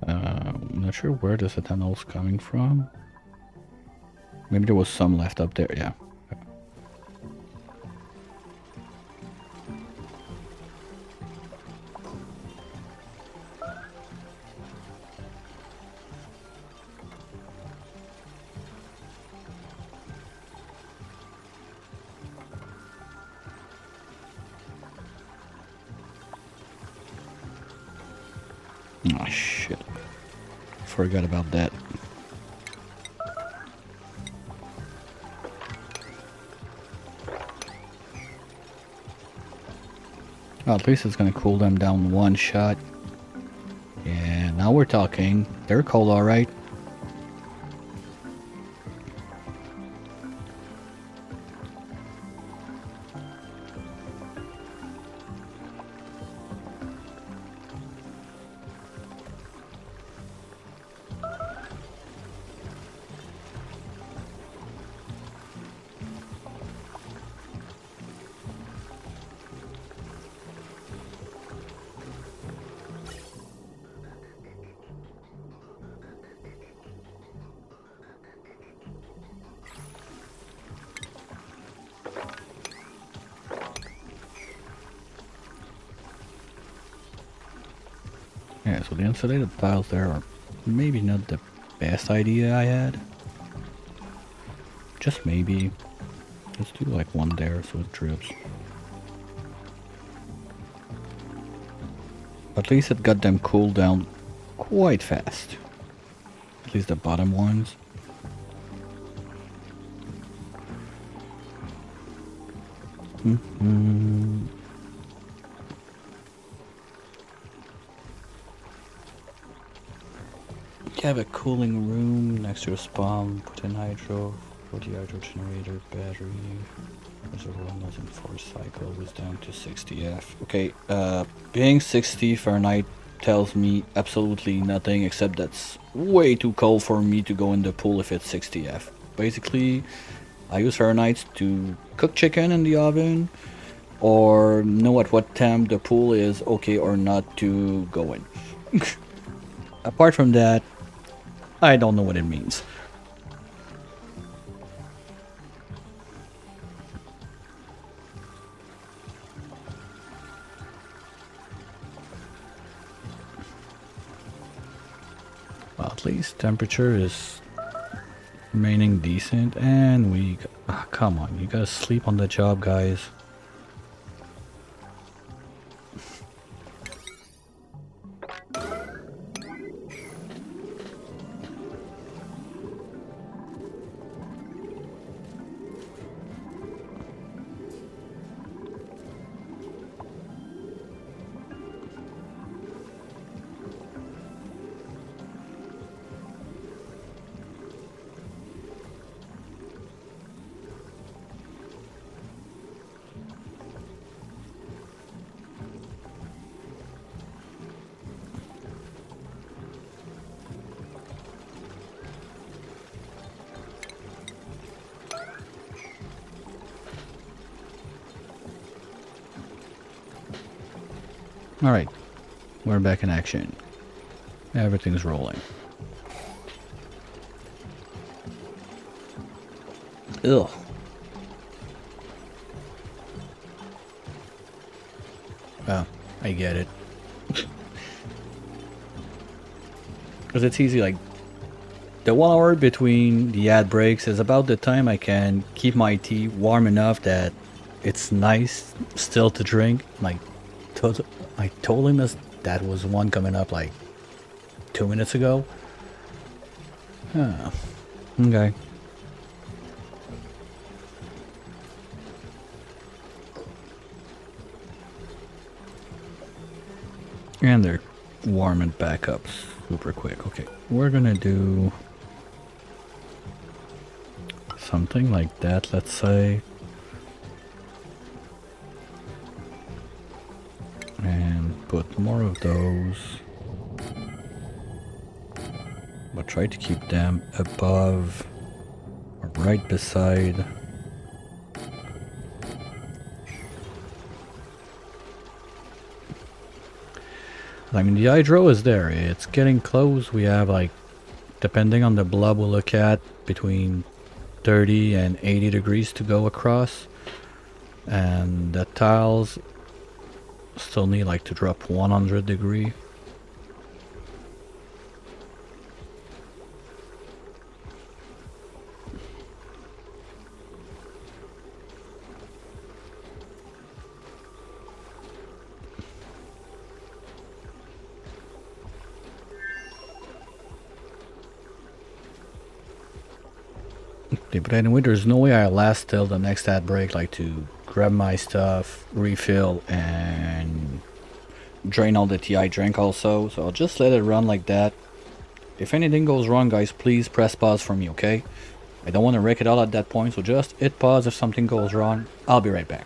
I'm not sure where this ethanol's coming from. Maybe there was some left up there, yeah. Oh shit. Forgot about that. Well, at least it's gonna cool them down one shot. Yeah, now we're talking. They're cold, alright. Yeah, so the insulated tiles there are maybe not the best idea I had. Just maybe. Let's do like one there so it drips. At least it got them cooled down quite fast. At least the bottom ones. Mm-hmm. You have a cooling room next to a spawn, put in hydro for the hydro generator battery. Reservoir doesn't force cycle was down to 60F. Okay, being 60 Fahrenheit tells me absolutely nothing except that's way too cold for me to go in the pool if it's 60F. Basically, I use Fahrenheit to cook chicken in the oven or know at what temp the pool is okay or not to go in. Apart from that, I don't know what it means. Well, at least temperature is remaining decent, and we... come on, you gotta sleep on the job, guys. Alright, we're back in action. Everything's rolling. Ugh. Well, I get it. Because it's easy, like, the 1 hour between the ad breaks is about the time I can keep my tea warm enough that it's nice still to drink. Like, I told him that was one coming up like 2 minutes ago. Huh. Okay. And they're warming back up super quick. Okay, we're gonna do something like that, let's say. And put more of those. But try to keep them above or right beside. I mean, the hydro is there. It's getting close. We have, like, depending on the blob we'll look at, between 30 and 80 degrees to go across. And the tiles still need, like, to drop 100 degree. But anyway, there's no way I last till the next ad break, like to grab my stuff, refill, and drain all the tea I drank also. So I'll just let it run like that. If anything goes wrong, guys, please press pause for me, okay? I don't want to wreck it all at that point, so just hit pause if something goes wrong. I'll be right back.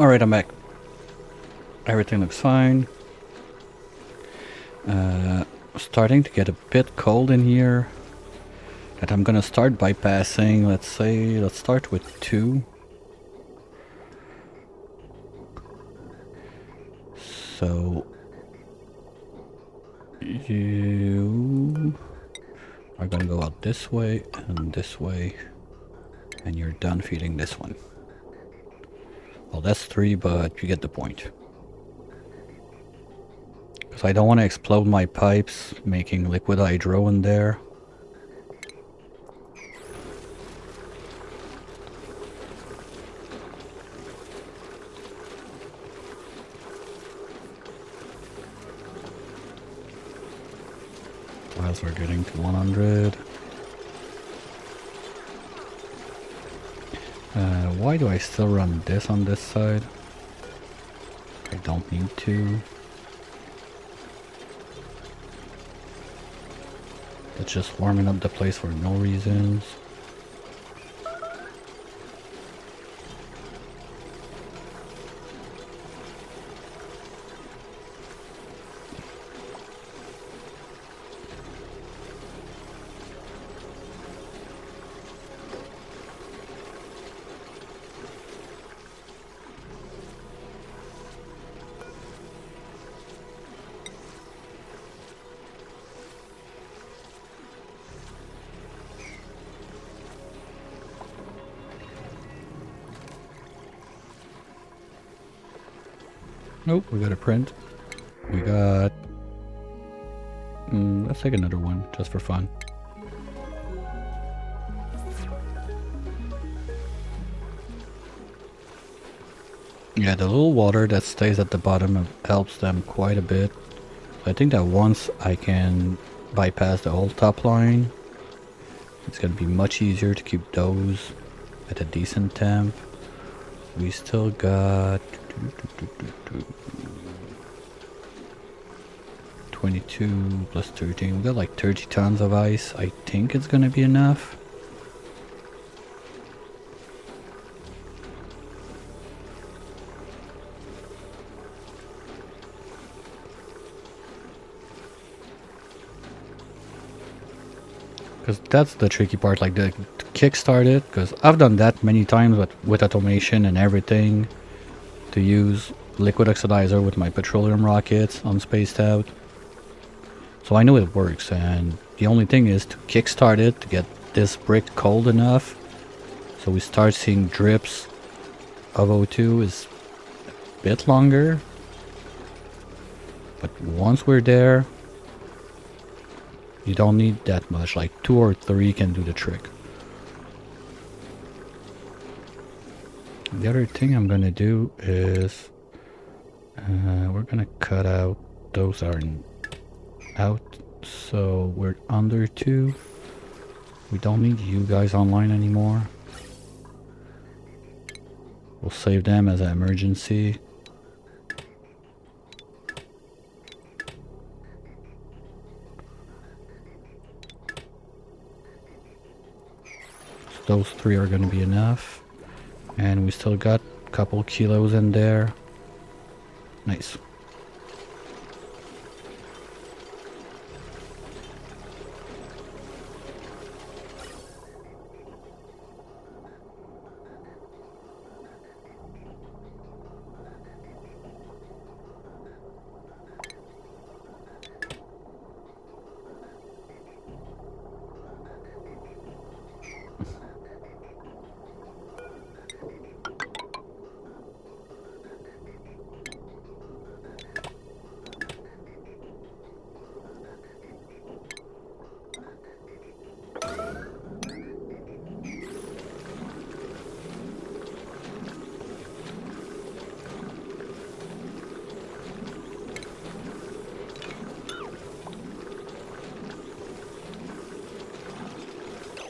Alright, I'm back. Everything looks fine. Starting to get a bit cold in here. That I'm gonna start bypassing. Let's start with 2. So you are gonna go out this way, and you're done feeding this one. Well, that's 3, but you get the point. Because I don't want to explode my pipes, making liquid hydro in there. As we're getting to 100. Why do I still run this on this side? I don't need to. It's just warming up the place for no reasons. Nope, we got a print. We got... let's take another one, just for fun. Yeah, the little water that stays at the bottom helps them quite a bit. I think that once I can bypass the whole top line, it's gonna be much easier to keep those at a decent temp. We still got 22 plus 13. We got like 30 tons of ice. I think it's gonna be enough. Because that's the tricky part, like the kickstart it, because I've done that many times with automation and everything, to use liquid oxidizer with my petroleum rockets on Spaced Out. So I know it works, and the only thing is to kickstart it to get this brick cold enough so we start seeing drips of O2 is a bit longer. But once we're there, you don't need that much, like 2 or 3 can do the trick. The other thing I'm gonna do is we're gonna cut out, those are out, so we're under 2. We don't need you guys online anymore. We'll save them as an emergency. Those 3 are going to be enough. And we still got a couple kilos in there. Nice.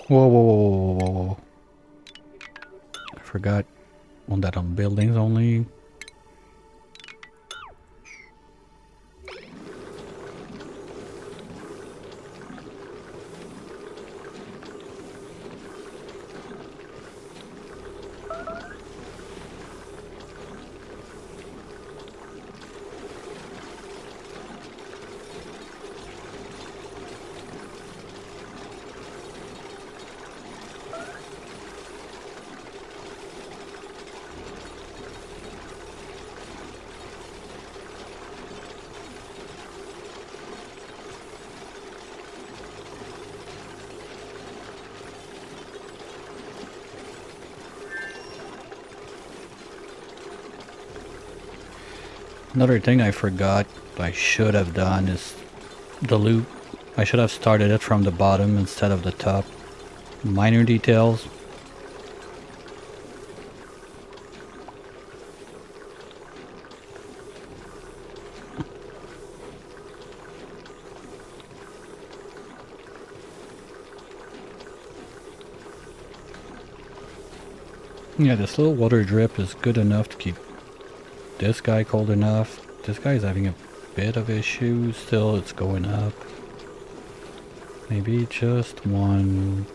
Whoa, whoa, whoa, whoa, whoa, whoa. I forgot on that on buildings only. Another thing I forgot I should have done is the loop. I should have started it from the bottom instead of the top. Minor details. Yeah, this little water drip is good enough to keep this guy cold enough. This guy's having a bit of issues. Still, it's going up. Maybe just one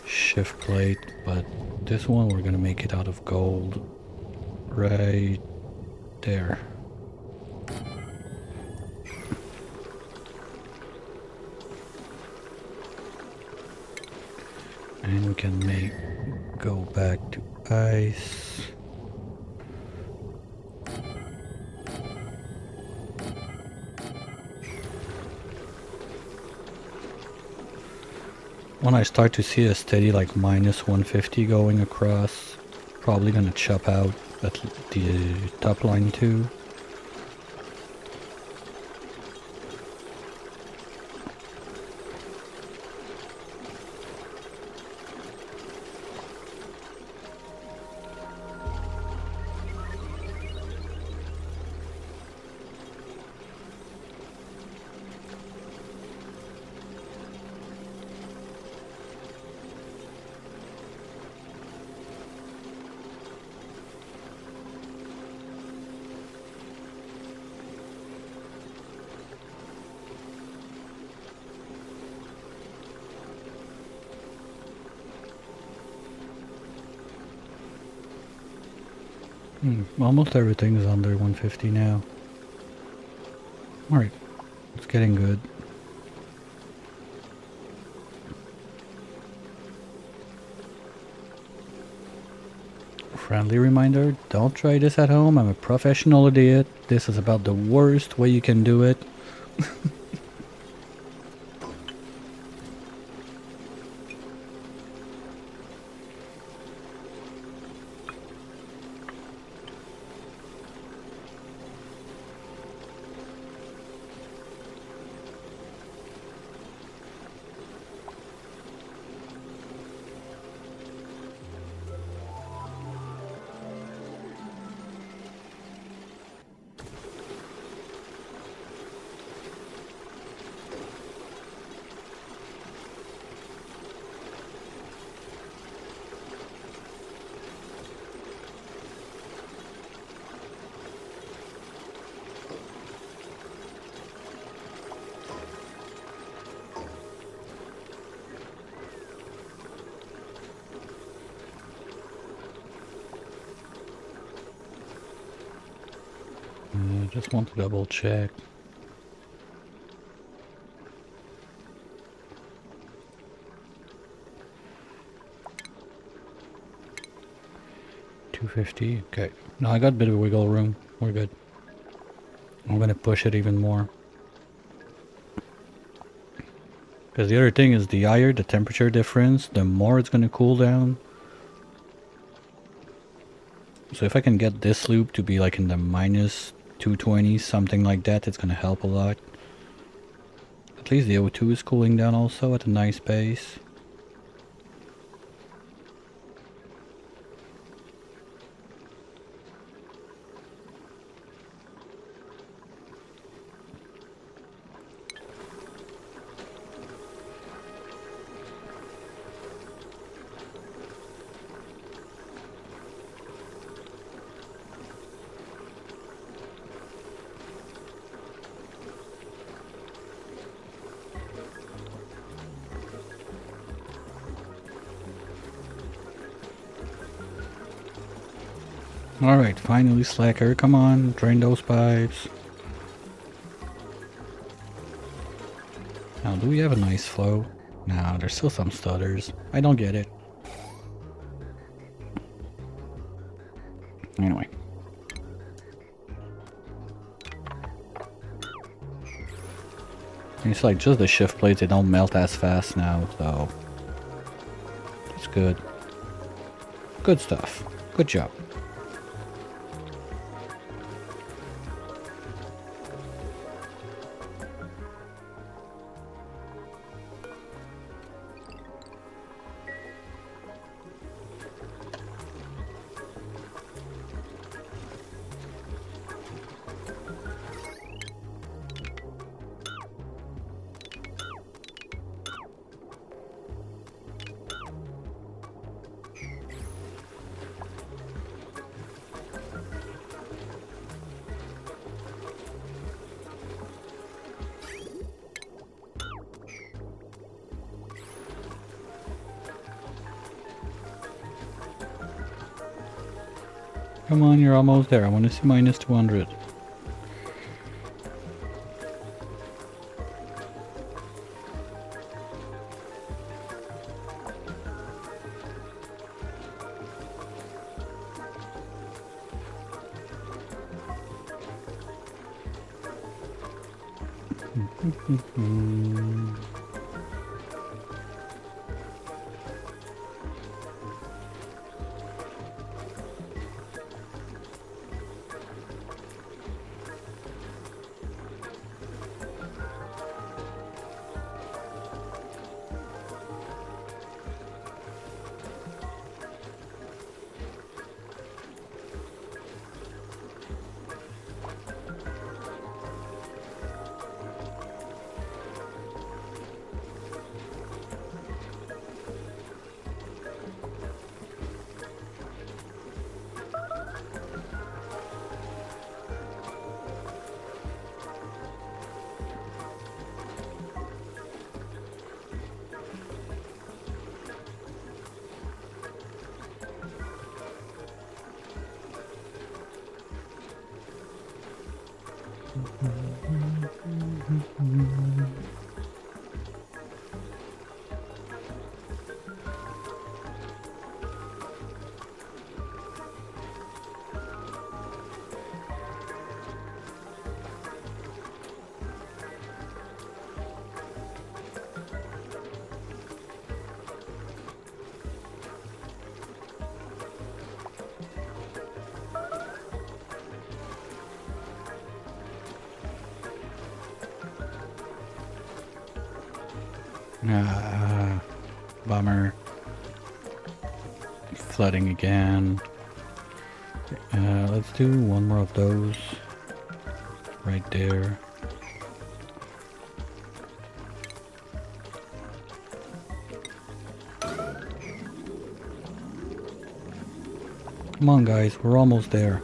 shift plate, but this one we're gonna make it out of gold. Right there. And we can go back to ice. When I start to see a steady like minus 150 going across, probably gonna chop out at the top line too. Almost everything is under 150 now. Alright, it's getting good. Friendly reminder, don't try this at home. I'm a professional idiot. This is about the worst way you can do it. Just want to double check. $250. Okay. No, I got a bit of wiggle room. We're good. I'm gonna push it even more. Because the other thing is, the higher the temperature difference, the more it's gonna cool down. So if I can get this loop to be like in the minus 220, something like that, it's gonna help a lot. At least the O2 is cooling down also at a nice pace. Alright, finally Slacker, come on, drain those pipes. Now, do we have a nice flow? No, there's still some stutters. I don't get it. Anyway. It's like just the shift plates, they don't melt as fast now, so it's good. Good stuff. Good job. Come on, you're almost there. I want to see minus 200. Ah, bummer. Flooding again. Let's do one more of those. Right there. Come on guys, we're almost there.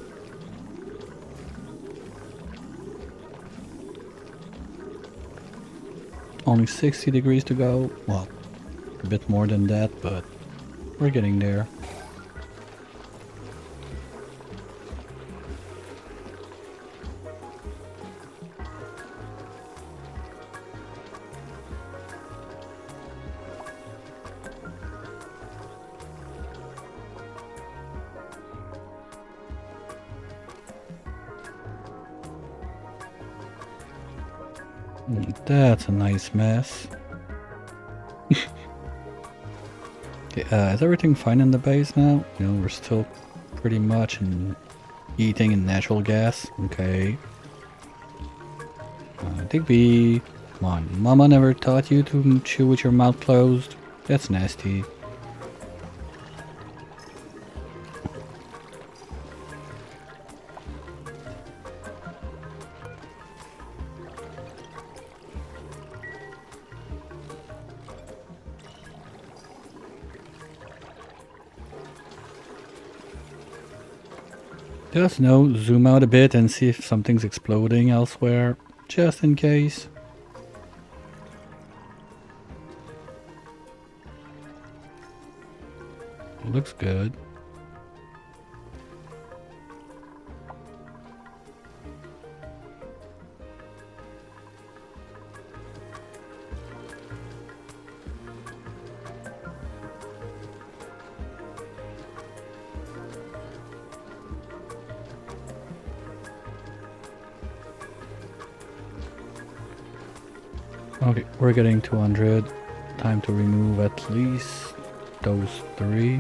Only 60 degrees to go. Well, a bit more than that, but we're getting there. That's a nice mess. Okay, is everything fine in the base now? You know, we're still pretty much eating in natural gas. Okay. Digby, come on. Mama never taught you to chew with your mouth closed. That's nasty. Just no, zoom out a bit and see if something's exploding elsewhere, just in case. Looks good. Okay, we're getting 200. Time to remove at least those 3.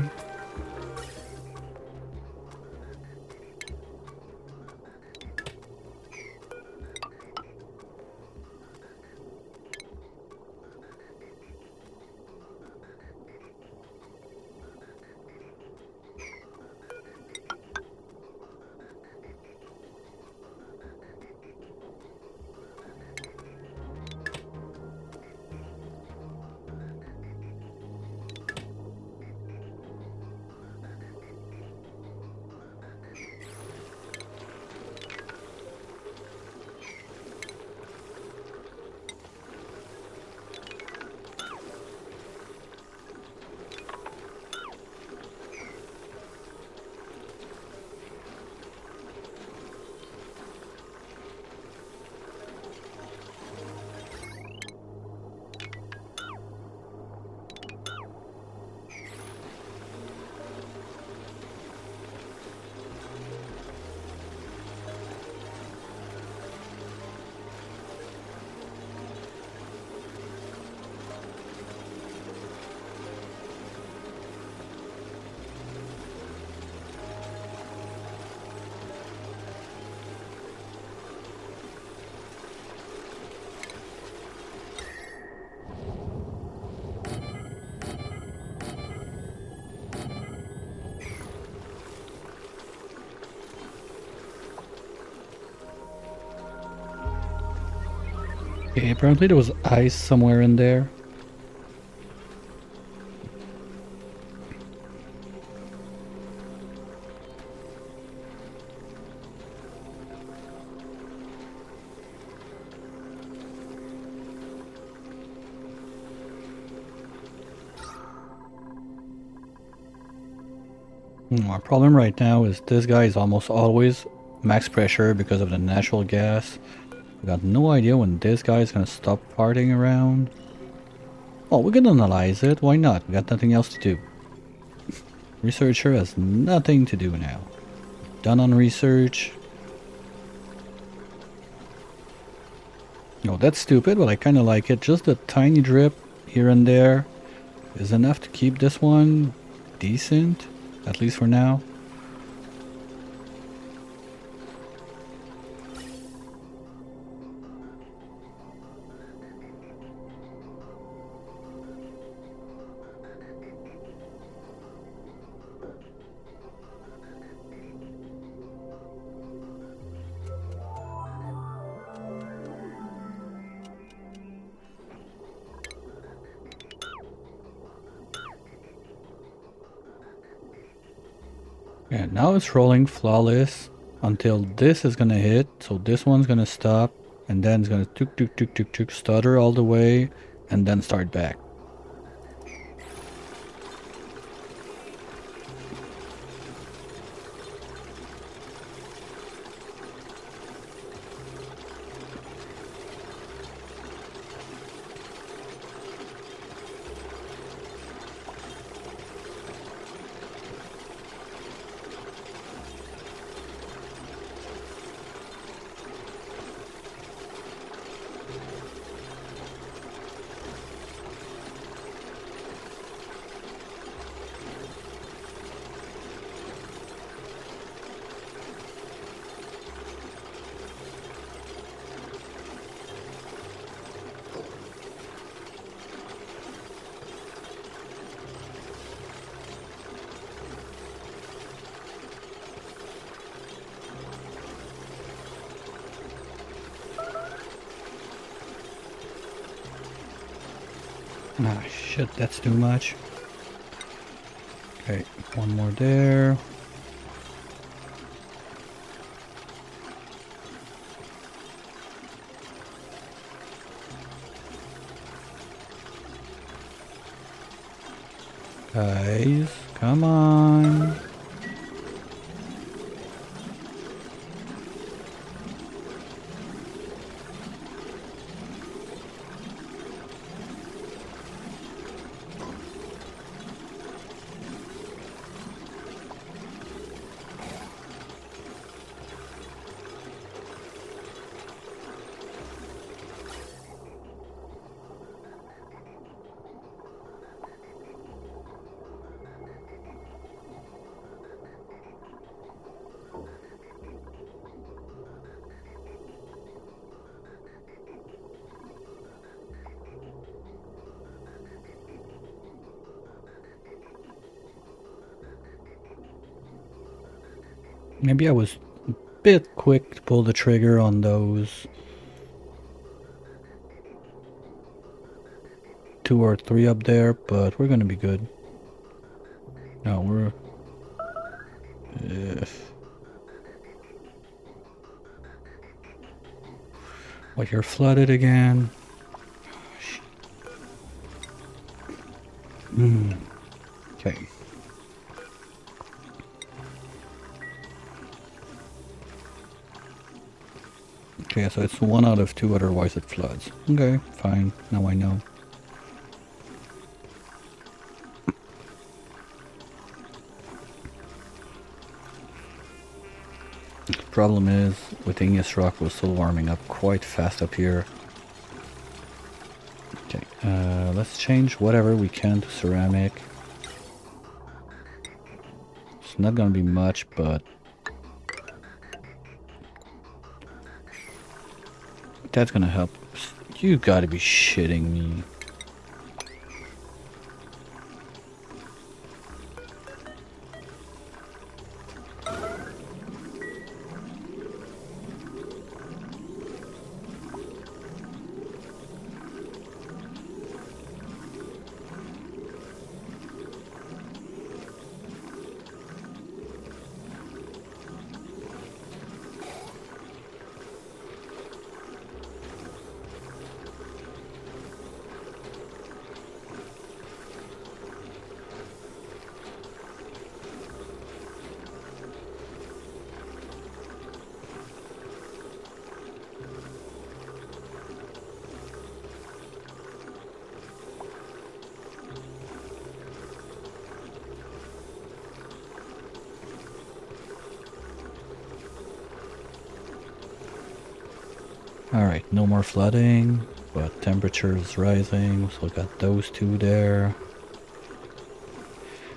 Okay, apparently there was ice somewhere in there. My problem right now is this guy is almost always max pressure because of the natural gas. I got no idea when this guy is gonna stop farting around. Oh, we can analyze it. Why not? We got nothing else to do. Researcher has nothing to do now. Done on research. No, that's stupid, but I kind of like it. Just a tiny drip here and there is enough to keep this one decent, at least for now. Yeah, now it's rolling flawless until this is gonna hit. So this one's gonna stop, and then it's gonna tuk tuk tuk tuk tuk stutter all the way, and then start back. Ah, shit, that's too much. Okay, one more there. Guys, come on. Maybe I was a bit quick to pull the trigger on those 2 or 3 up there, but we're gonna be good. No, we're... What, you're flooded again? Okay. Okay, so it's 1 out of 2, otherwise it floods. Okay, fine. Now I know. The problem is, with Igneous Rock was still warming up quite fast up here. Okay, let's change whatever we can to ceramic. It's not gonna be much, but that's gonna help. You gotta be shitting me. Alright, no more flooding, but temperature is rising, so got those two there.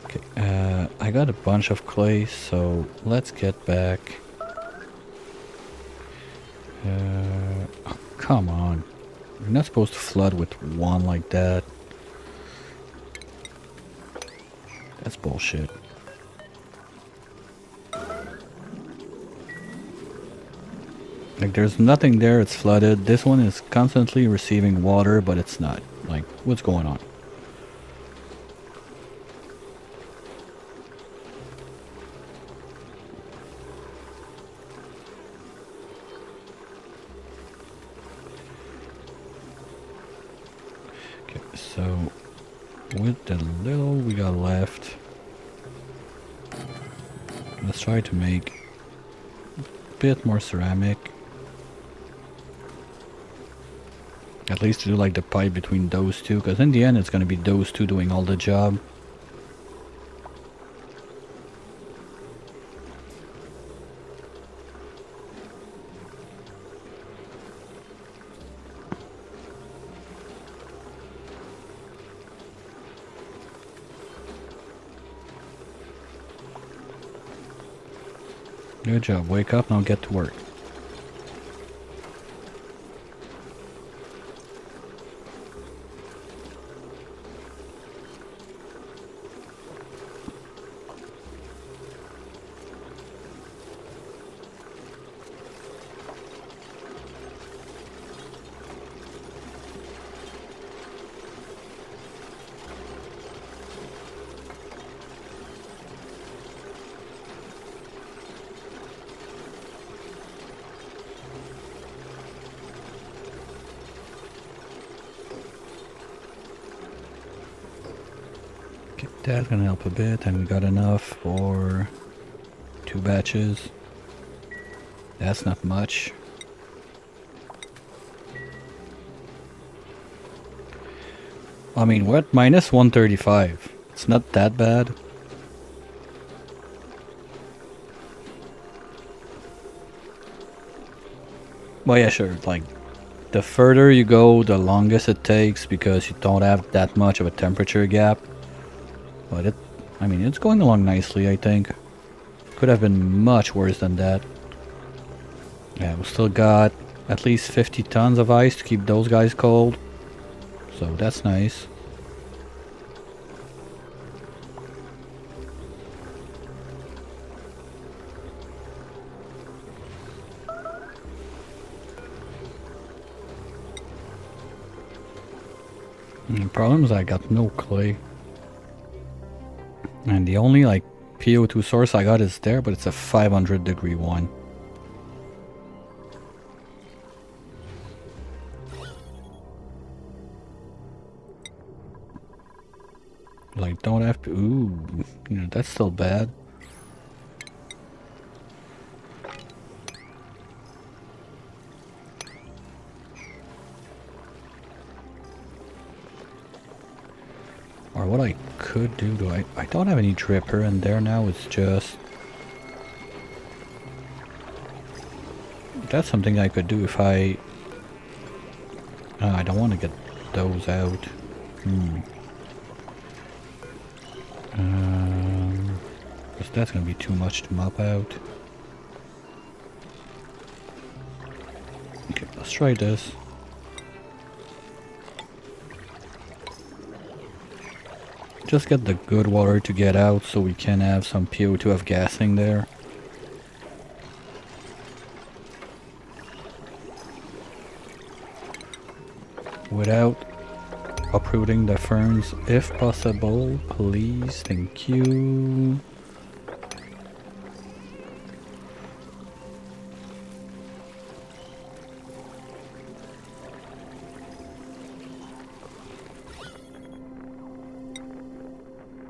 Okay, I got a bunch of clay, so let's get back. Oh, come on. You're not supposed to flood with one like that. That's bullshit. Like, there's nothing there, it's flooded. This one is constantly receiving water, but it's not. Like, what's going on? Okay, so with the little we got left, let's try to make a bit more ceramic. At least to do like the pipe between those two, because in the end it's gonna be those two doing all the job. Good job, wake up and I'll get to work. That's gonna help a bit, and we got enough for 2 batches. That's not much. I mean, what? Minus 135. It's not that bad. Well, yeah, sure. Like, the further you go, the longest it takes because you don't have that much of a temperature gap. But I mean, it's going along nicely, I think. Could have been much worse than that. Yeah, we still got at least 50 tons of ice to keep those guys cold. So that's nice. And the problem is I got no clay. And the only like PO2 source I got is there, but it's a 500-degree one. Like, don't have to. Ooh, you know, that's still bad. Or what I could do, I don't have any dripper in there now, it's just... That's something I could do if I... I don't want to get those out. Because that's going to be too much to mop out. Okay, let's try this. Just get the good water to get out so we can have some PO2 of gassing there. Without uprooting the ferns, if possible, please. Thank you.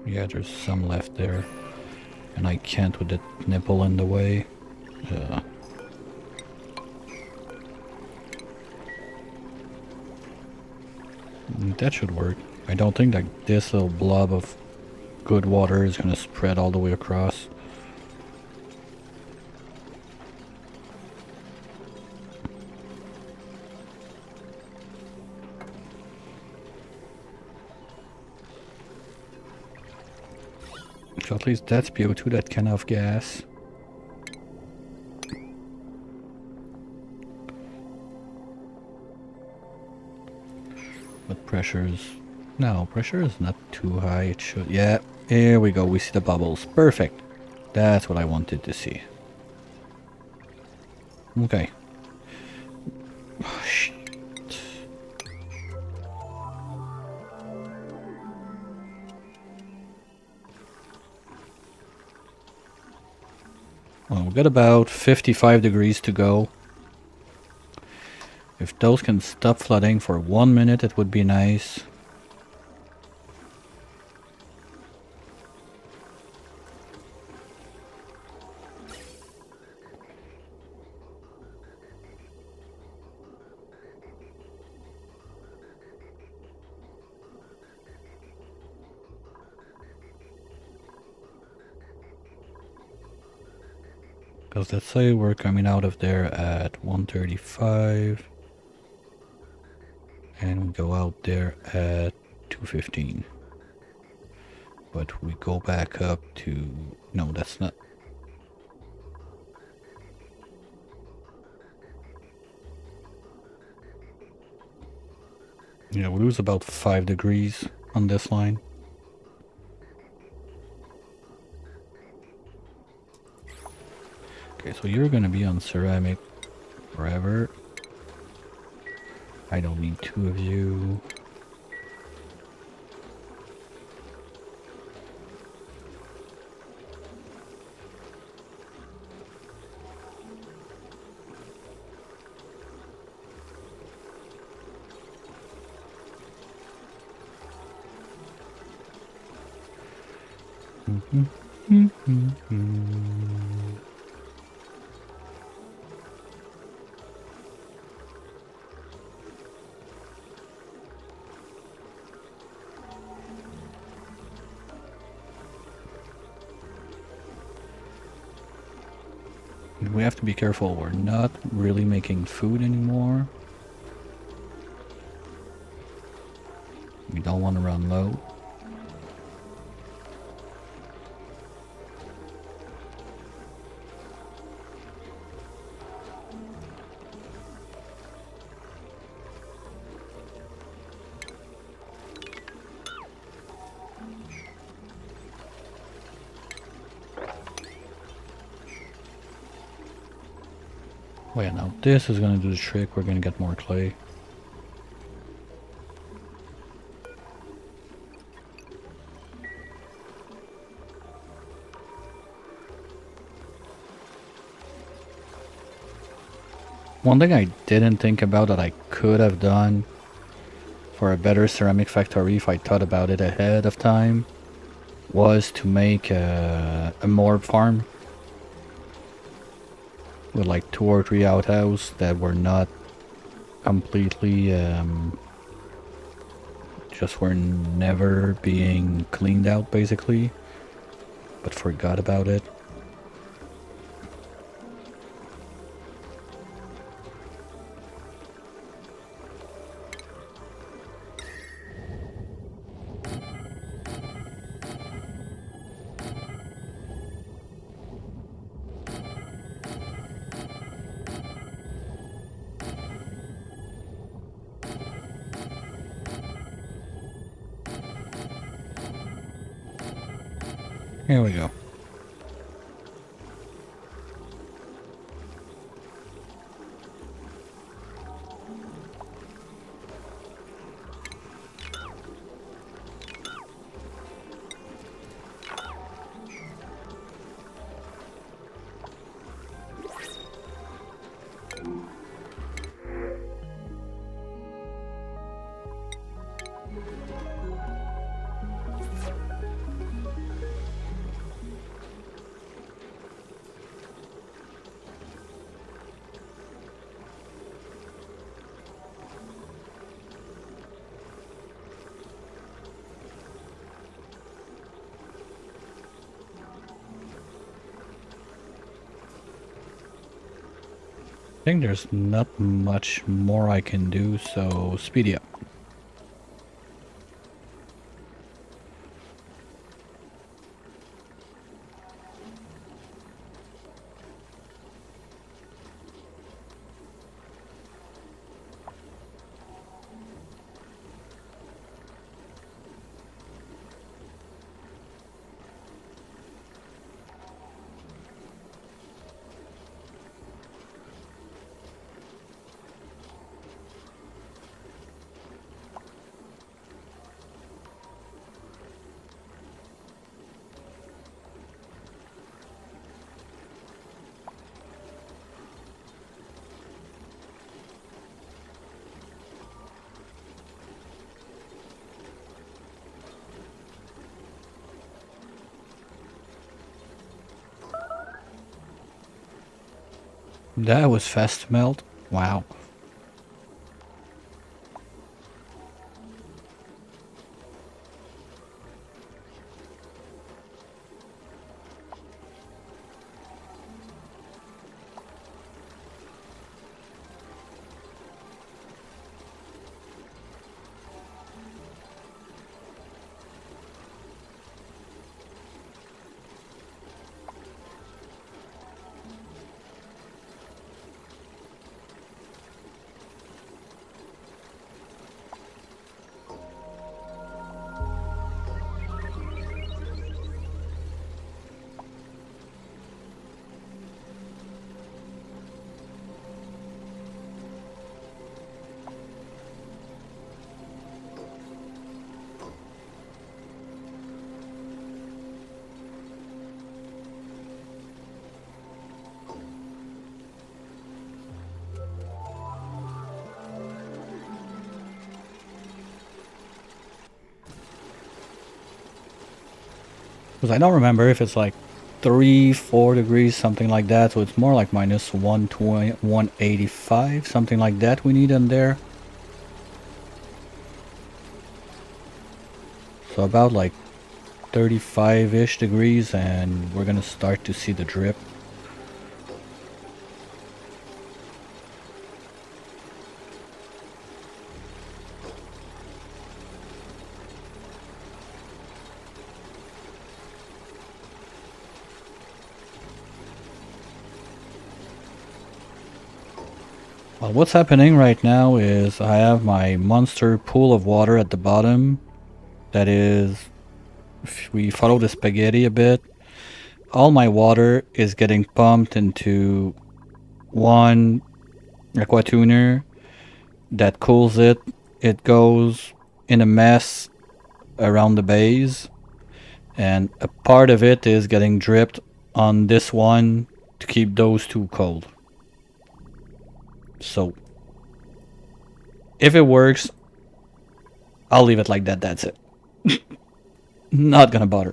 Yeah, there's some left there. And I can't with the nipple in the way. That should work. I don't think that this little blob of good water is gonna spread all the way across. so at least that's BO2, that can of gas. But pressure's... No, pressure is not too high. It should... Yeah, here we go. We see the bubbles. Perfect. That's what I wanted to see. Okay. Oh, shit. Well, we've got about 55 degrees to go. If those can stop flooding for 1 minute, it would be nice. Because let's say we're coming out of there at 135 and we go out there at 215. But we go back up to... No, that's not... Yeah, we lose about 5 degrees on this line. Okay, so you're gonna be on ceramic forever. I don't need 2 of you. We have to be careful, we're not really making food anymore. We don't want to run low. Oh yeah, now this is gonna do the trick, we're gonna get more clay. One thing I didn't think about that I could have done for a better ceramic factory if I thought about it ahead of time was to make a morb farm with like 2 or 3 outhouses that were not completely just were never being cleaned out basically, but forgot about it. Here we go. I think there's not much more I can do, so speedy up. That was fast melt. Wow. Because I don't remember if it's like 3, 4 degrees, something like that. So it's more like minus 120, 185, something like that we need in there. So about like 35-ish degrees and we're gonna start to see the drip. Well, what's happening right now is I have my monster pool of water at the bottom. That is, if we follow the spaghetti a bit, all my water is getting pumped into one aquatuner that cools it. It goes in a mess around the base, and a part of it is getting dripped on this one to keep those two cold. So, if it works, I'll leave it like that. That's it. Not gonna bother.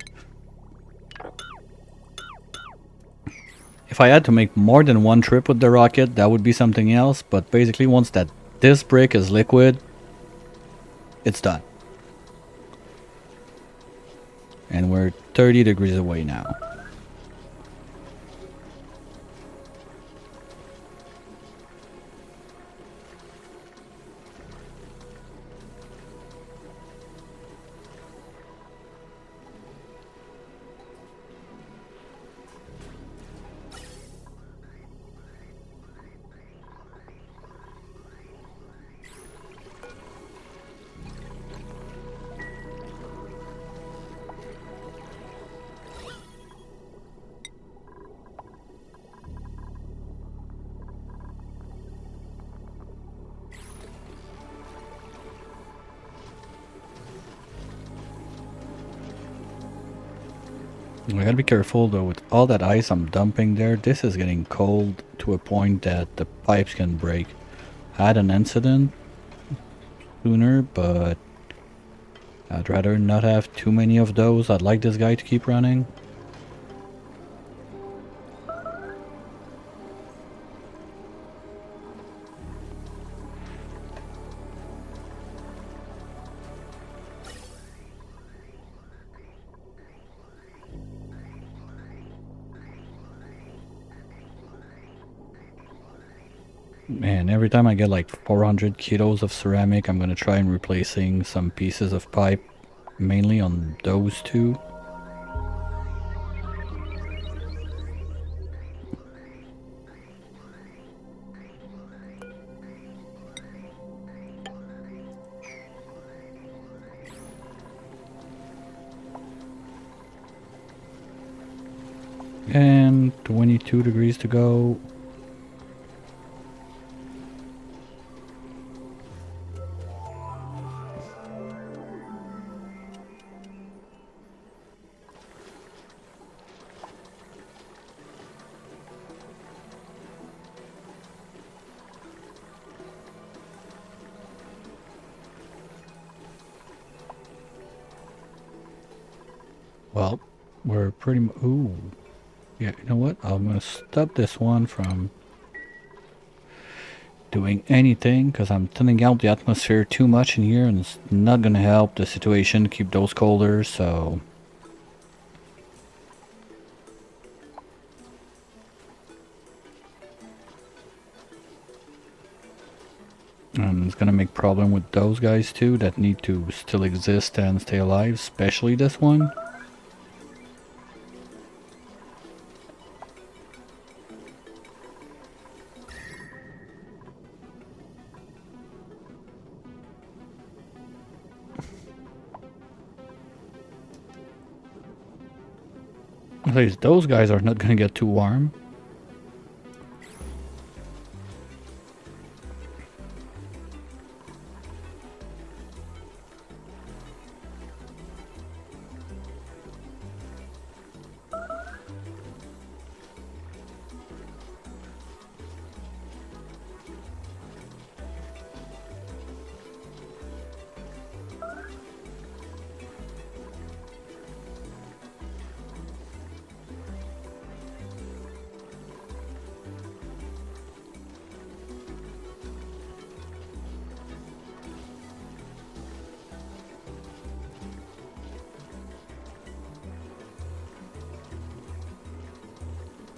If I had to make more than one trip with the rocket, that would be something else, but basically once that this brick is liquid, it's done. And we're 30 degrees away now. We gotta be careful though, with all that ice I'm dumping there, this is getting cold to a point that the pipes can break. I had an incident sooner, but I'd rather not have too many of those. I'd like this guy to keep running. Man, every time I get like 400 kilos of ceramic, I'm gonna try and replacing some pieces of pipe, mainly on those two. And 22 degrees to go. Well, we're pretty ooh. Yeah, you know what? I'm gonna stop this one from doing anything because I'm thinning out the atmosphere too much in here, and it's not gonna help the situation keep those colder, so and it's gonna make problem with those guys too that need to still exist and stay alive, especially this one. At least those guys are not gonna get too warm.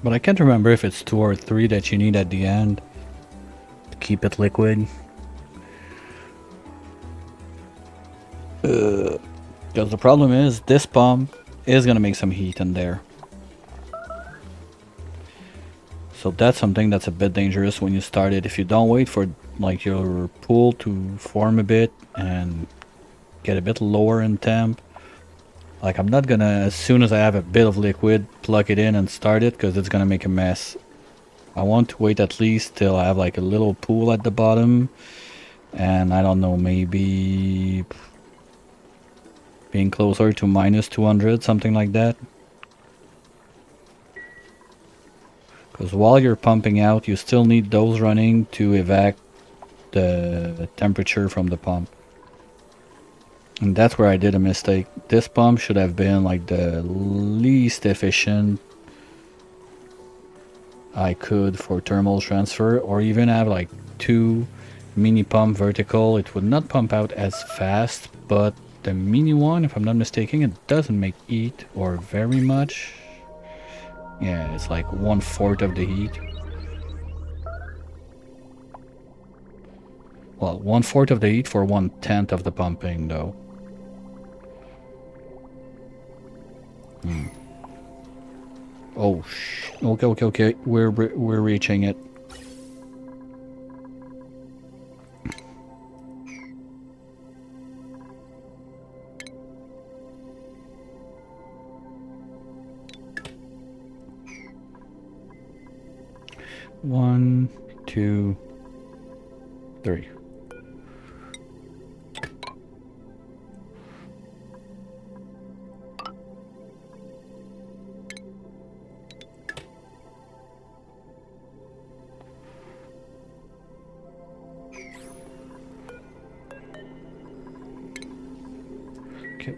But I can't remember if it's 2 or 3 that you need at the end to keep it liquid. Because the problem is, this pump is gonna make some heat in there. So that's something that's a bit dangerous when you start it. If you don't wait for like your pool to form a bit and get a bit lower in temp, like I'm not gonna, as soon as I have a bit of liquid, plug it in and start it because it's gonna make a mess. I want to wait at least till I have like a little pool at the bottom, and I don't know, maybe being closer to minus 200, something like that. Because while you're pumping out, you still need those running to evac the temperature from the pump. And that's where I did a mistake. This pump should have been like the least efficient I could for thermal transfer, or even have like 2 mini pump vertical. It would not pump out as fast, but the mini one, if I'm not mistaken, it doesn't make heat or very much. Yeah, it's like 1/4 of the heat. Well, 1/4 of the heat for 1/10 of the pumping, though. Oh, okay. We're reaching it. One, 2, 3. Okay.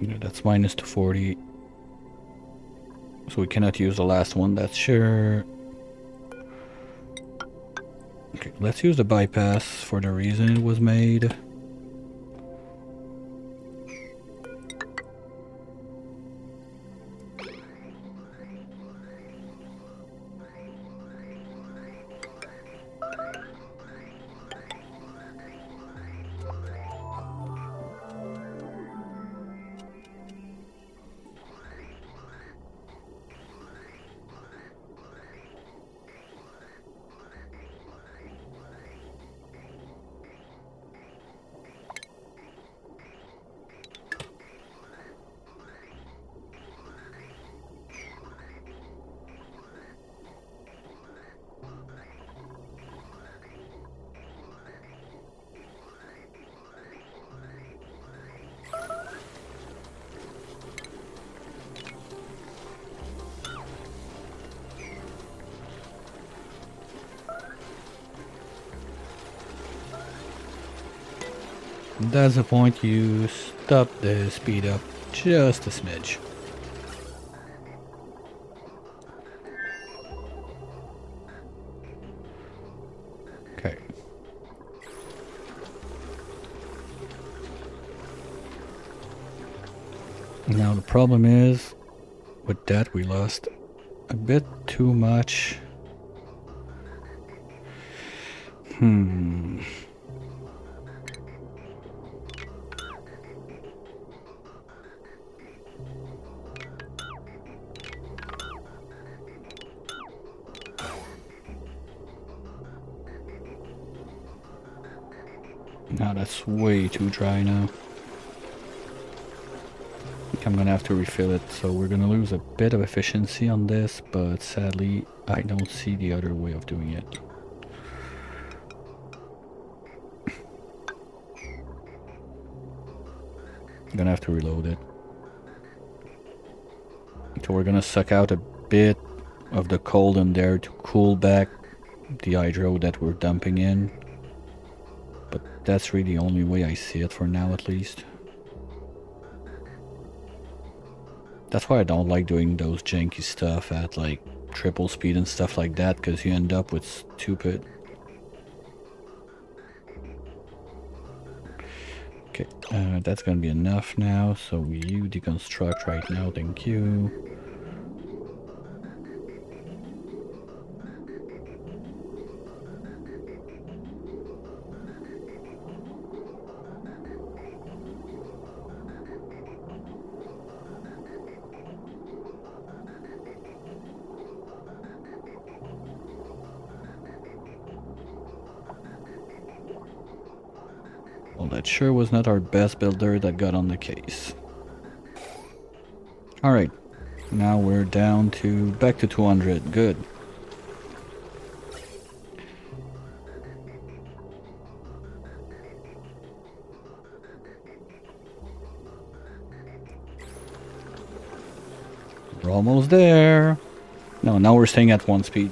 Yeah, that's minus 240. So we cannot use the last one, that's sure. Okay, let's use the bypass for the reason it was made. That's the point, you stop the speed up just a smidge. Now the problem is, with that we lost a bit too much. Now that's way too dry now. I think I'm gonna have to refill it, so we're gonna lose a bit of efficiency on this, but sadly I don't see the other way of doing it. I'm gonna have to reload it. So we're gonna suck out a bit of the cold in there to cool back the hydro that we're dumping in. But that's really the only way I see it for now, at least. That's why I don't like doing those janky stuff at like triple speed and stuff like that, because you end up with stupid. Okay, that's gonna be enough now, so you deconstruct right now, thank you. Well, that sure was not our best builder that got on the case. Alright, now we're down to back to 200, good. We're almost there. No, now we're staying at 1 speed.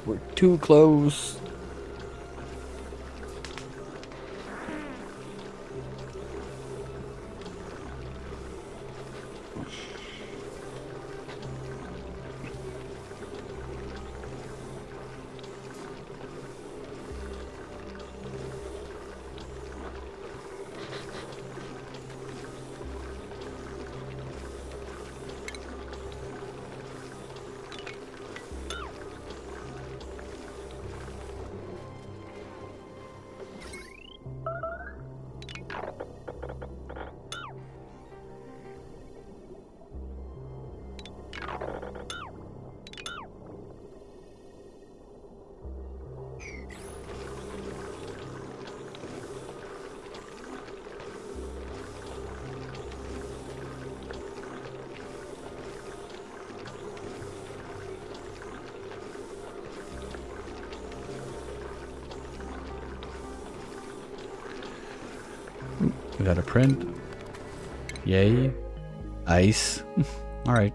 We're too close. We got a print. Yay. Ice. Alright.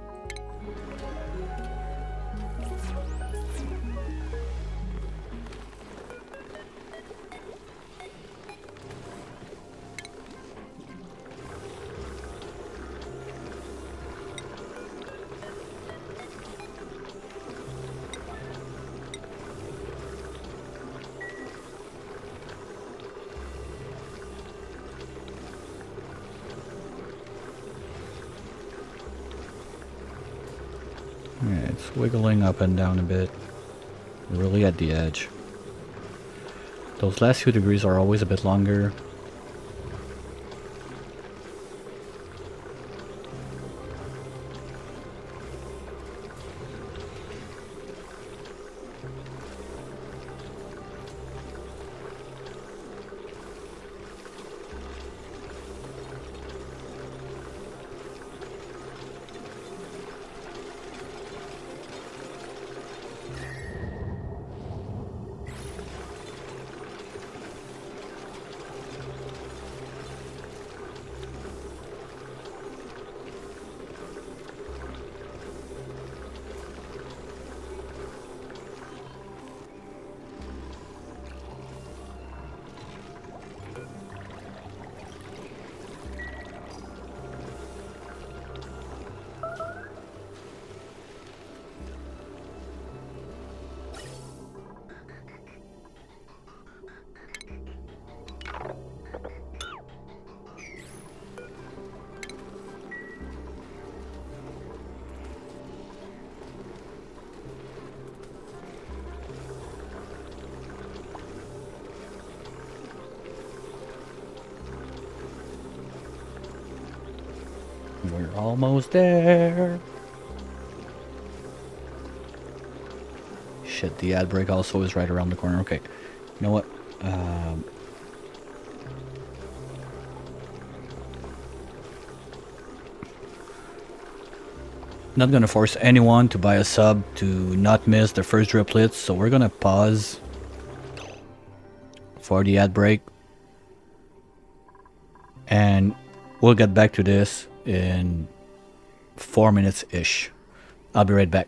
Yeah, it's wiggling up and down a bit. Really at the edge. Those last few degrees are always a bit longer. Almost there. Shit, the ad break also is right around the corner. Okay, you know what? Not gonna force anyone to buy a sub to not miss their first driplets, so we're gonna pause for the ad break. And we'll get back to this in 4 minutes-ish. I'll be right back.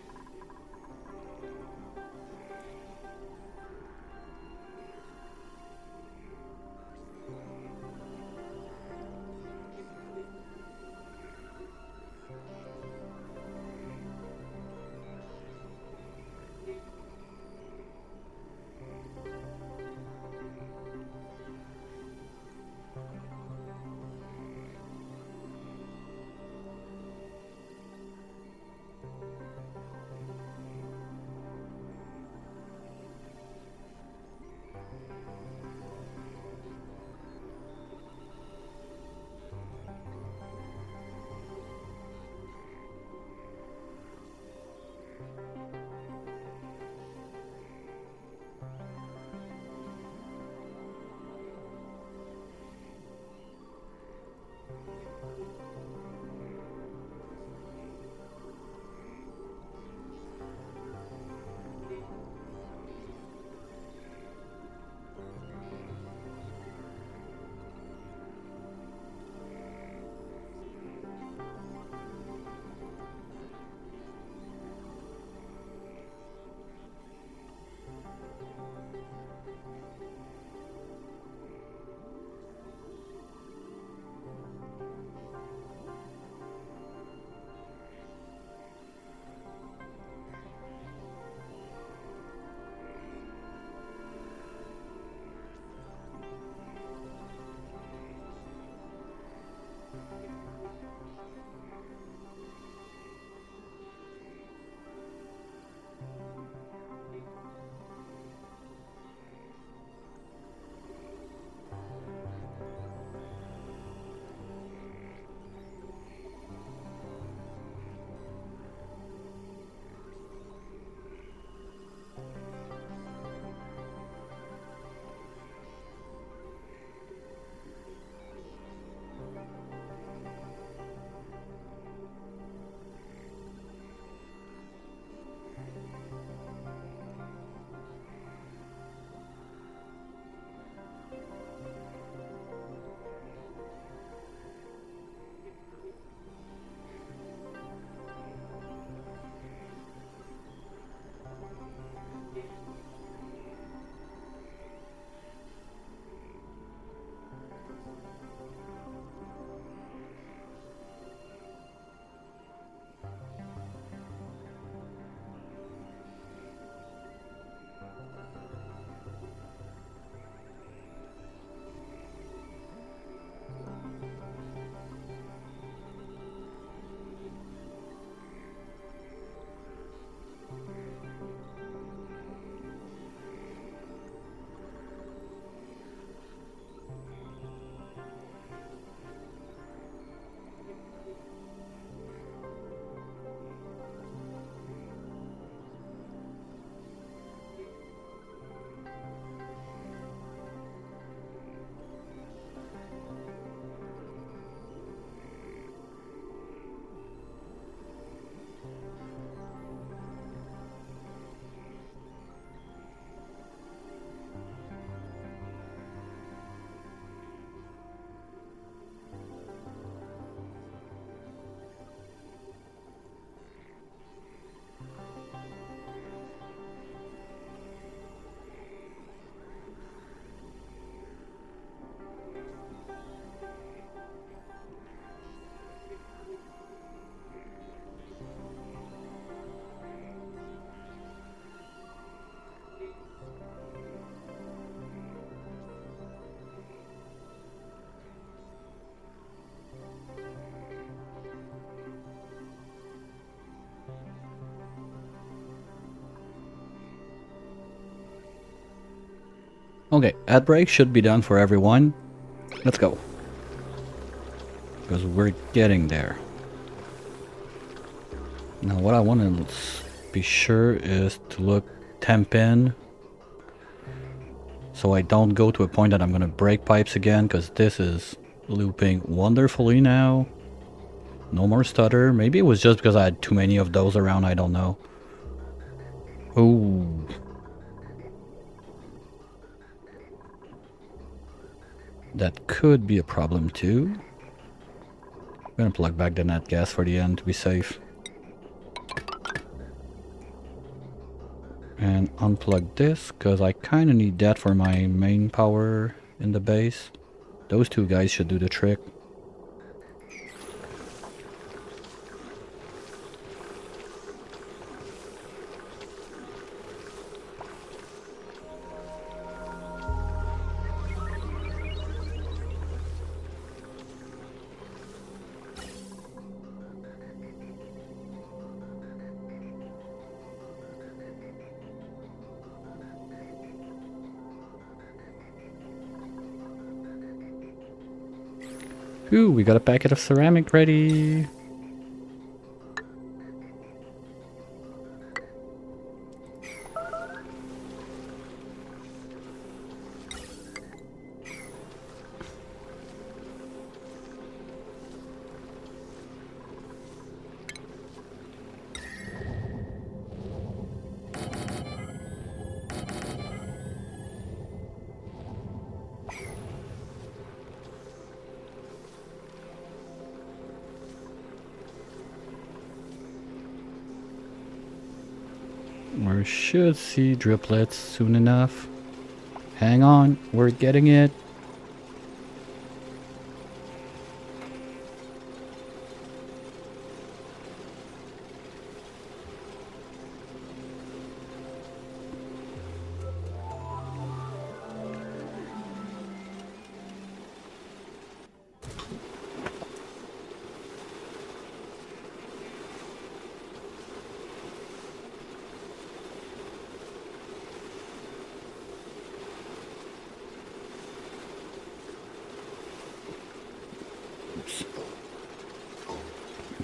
Okay, ad break should be done for everyone. Let's go. Because we're getting there. Now what I want to be sure is to look temp in, so I don't go to a point that I'm going to break pipes again, because this is looping wonderfully now. No more stutter. Maybe it was just because I had too many of those around, I don't know. Ooh. That could be a problem too. I'm gonna plug back the net gas for the end to be safe. And unplug this, because I kind of need that for my main power in the base. Those two guys should do the trick. Ooh, we got a packet of ceramic ready. We should see driplets soon enough. Hang on, we're getting it.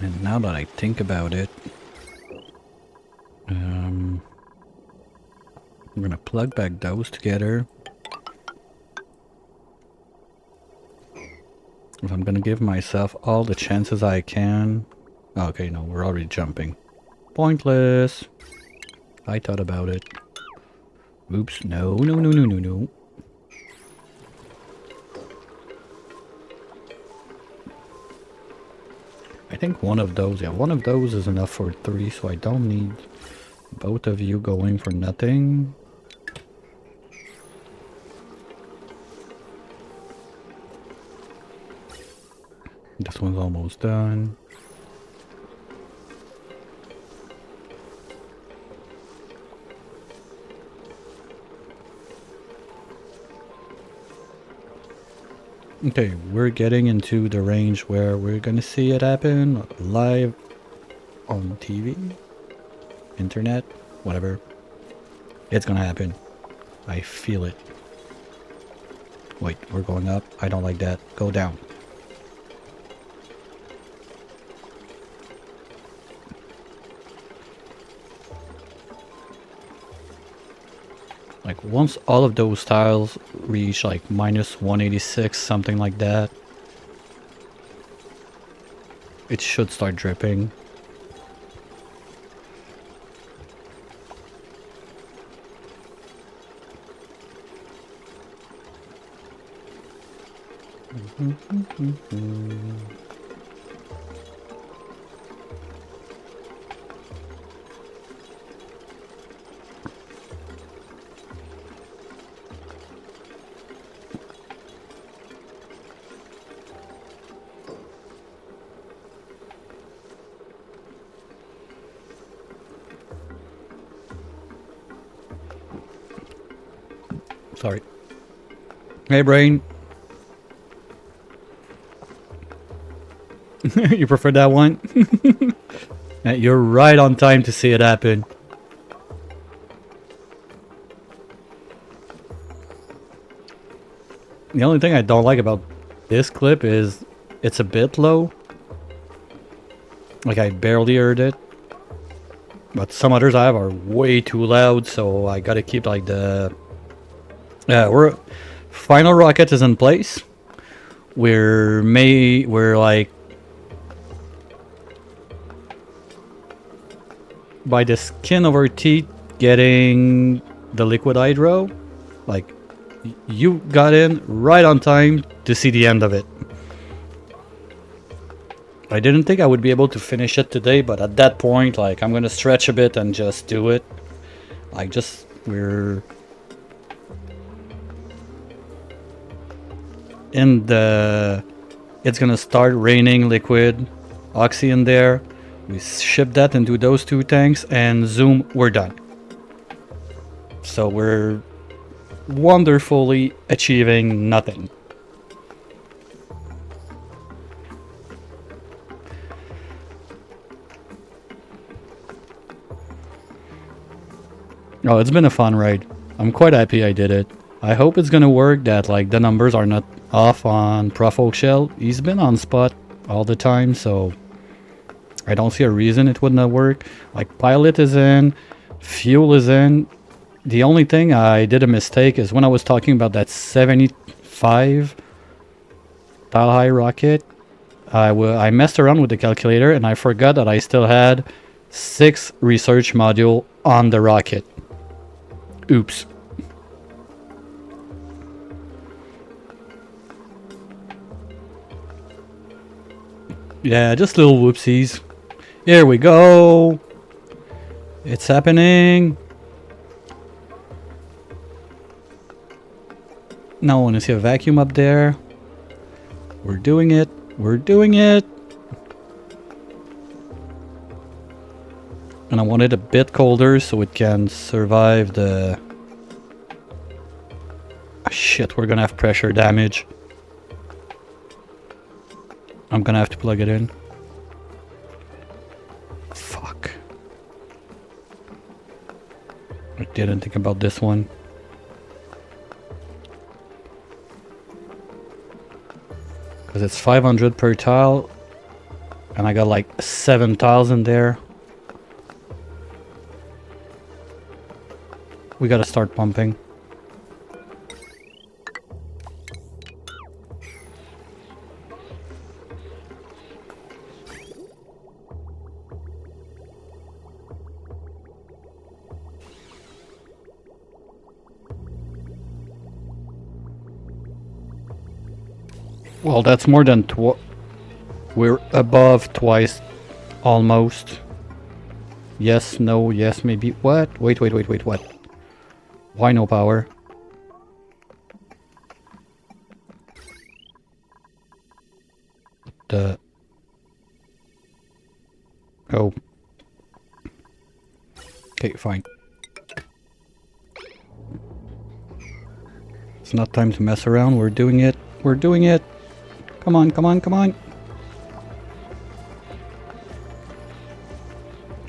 And now that I think about it, I'm gonna plug back those together. If I'm gonna give myself all the chances I can. Okay, no, we're already jumping. Pointless. I thought about it. Oops, no, no, no, no, no, no. I think one of those, yeah, one of those is enough for 3, so I don't need both of you going for nothing. This one's almost done. Okay, we're getting into the range where we're gonna see it happen live on TV, internet, whatever. It's gonna happen. I feel it. Wait, we're going up. I don't like that. Go down. Like once all of those tiles reach like minus 186, something like that, it should start dripping. Sorry. Hey, brain. You prefer that one? You're right on time to see it happen. The only thing I don't like about this clip is it's a bit low. Like I barely heard it. But some others I have are way too loud, so I gotta keep like the... we're... Final rocket is in place. We're like... By the skin of our teeth getting the liquid hydro. Like, you got in right on time to see the end of it. I didn't think I would be able to finish it today, but at that point, like, I'm gonna stretch a bit and just do it. Like, just, we're... in the... It's gonna start raining liquid oxy in there. We ship that into those 2 tanks, and zoom, we're done. So we're wonderfully achieving nothing. Oh, it's been a fun ride. I'm quite happy I did it. I hope it's gonna work, that like the numbers are not off on Prof Oak Shell. He's been on spot all the time, so I don't see a reason it would not work. Like, pilot is in, fuel is in. The only thing I did a mistake is when I was talking about that 75 tile high rocket, I messed around with the calculator and I forgot that I still had 6 research module on the rocket. Oops. Yeah, just little whoopsies. Here we go. It's happening. Now I want to see a vacuum up there. We're doing it. We're doing it. And I want it a bit colder so it can survive the... Oh, shit, we're gonna have pressure damage. I'm gonna have to plug it in. Fuck. I didn't think about this one. Because it's 500 per tile. And I got like 7 tiles in there. We gotta start pumping. Well, that's more than we're above twice, almost. Yes, no, yes, maybe. What? Wait, what? Why no power? The... Oh. Okay, fine. It's not time to mess around. We're doing it. We're doing it. Come on, come on, come on.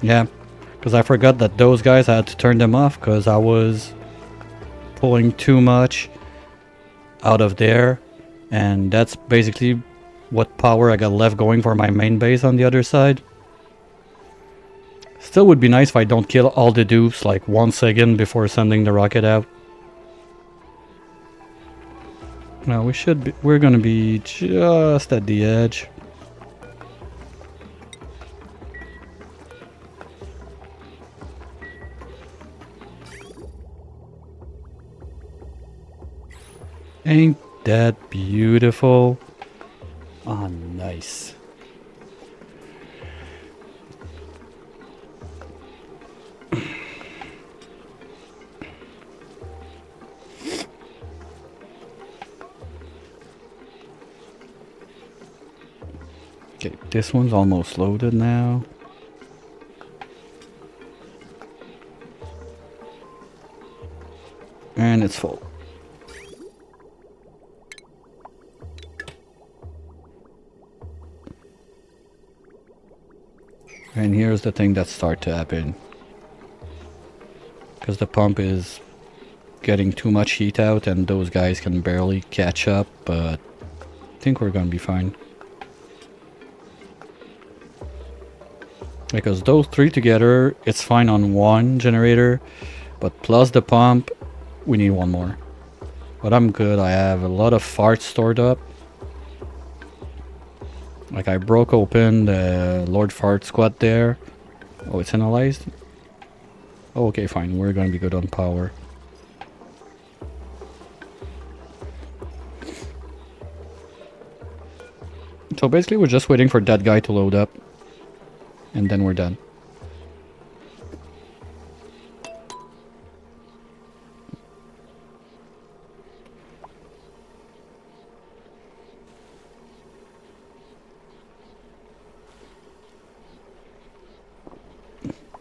Yeah, because I forgot that those guys, I had to turn them off because I was pulling too much out of there. And that's basically what power I got left going for my main base on the other side. Still would be nice if I don't kill all the dupes like 1 second before sending the rocket out. No, we should be, we're gonna be just at the edge. Ain't that beautiful? Oh, nice. Okay, this one's almost loaded now. And it's full. And here's the thing that starts to happen. Because the pump is getting too much heat out and those guys can barely catch up, but I think we're gonna be fine. Because those three together, it's fine on one generator, but plus the pump, we need one more. But I'm good. I have a lot of farts stored up. Like I broke open the Lord Fart squad there. Oh, it's analyzed? Oh, okay, fine. We're gonna be good on power. So basically we're just waiting for that guy to load up. And then we're done.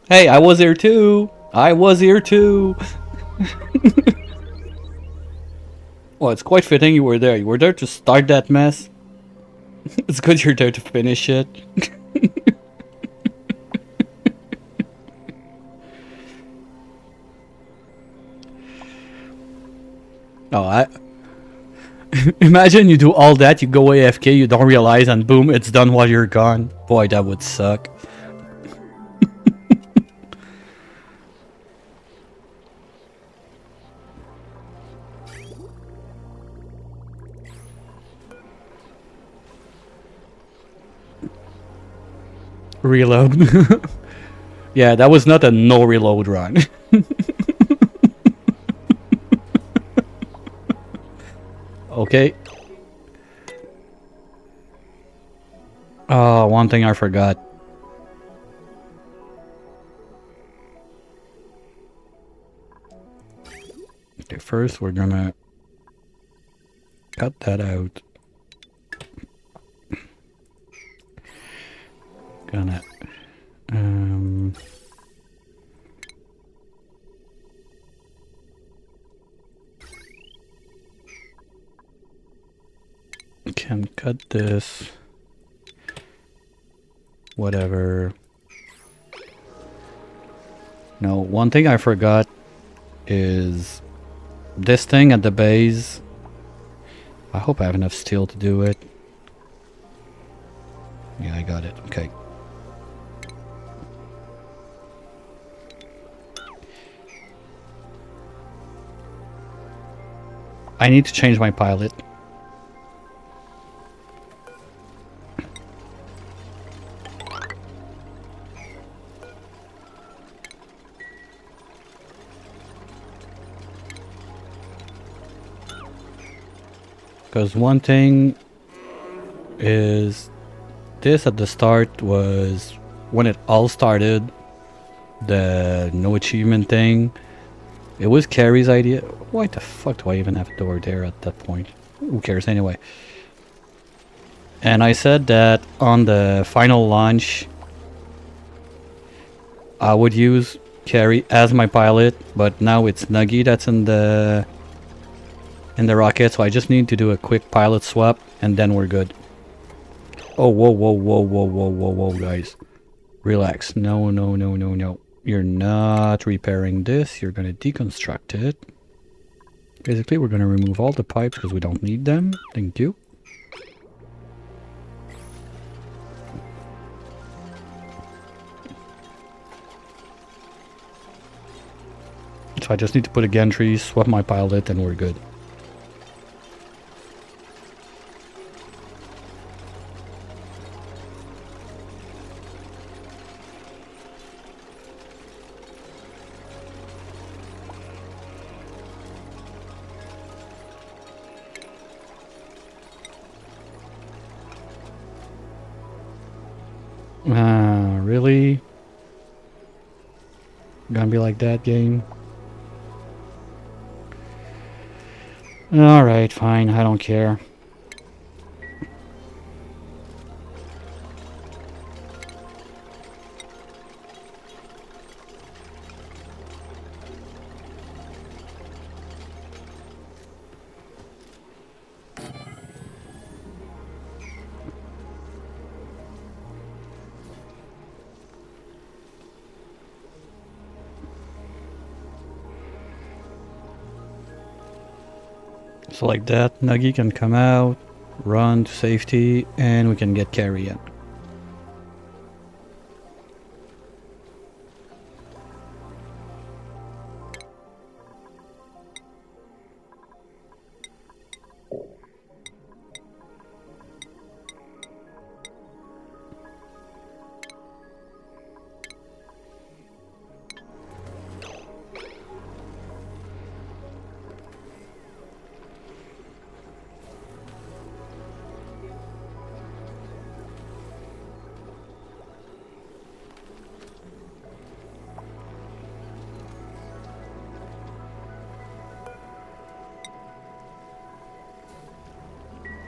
Hey, I was here too! I was here too! Well, it's quite fitting you were there. You were there to start that mess. It's good you're there to finish it. Oh, imagine you do all that, you go AFK, you don't realize, and boom, it's done while you're gone. Boy, that would suck. Reload. Yeah, that was not a no reload run. Okay. Oh, one thing I forgot. Okay, first we're gonna cut that out. Gonna can cut this. Whatever. No, one thing I forgot is this thing at the base. I hope I have enough steel to do it. Yeah, I got it. Okay. I need to change my pilot. Because one thing is, this at the start was when it all started, the no achievement thing. It was Carrie's idea. Why the fuck do I even have a door there at that point? Who cares anyway? And I said that on the final launch, I would use Carrie as my pilot, but now it's Nuggy that's in the rocket, so I just need to do a quick pilot swap and then we're good. Oh, whoa, whoa, whoa, whoa, whoa, whoa, whoa, guys. Relax. No, no, no, no, no. You're not repairing this. You're going to deconstruct it. Basically, we're going to remove all the pipes because we don't need them. Thank you. So I just need to put a gantry, swap my pilot, and we're good. Really? Gonna be like that, game? Alright, fine, I don't care. So like that, Nuggy can come out, run to safety, and we can get Carrie in.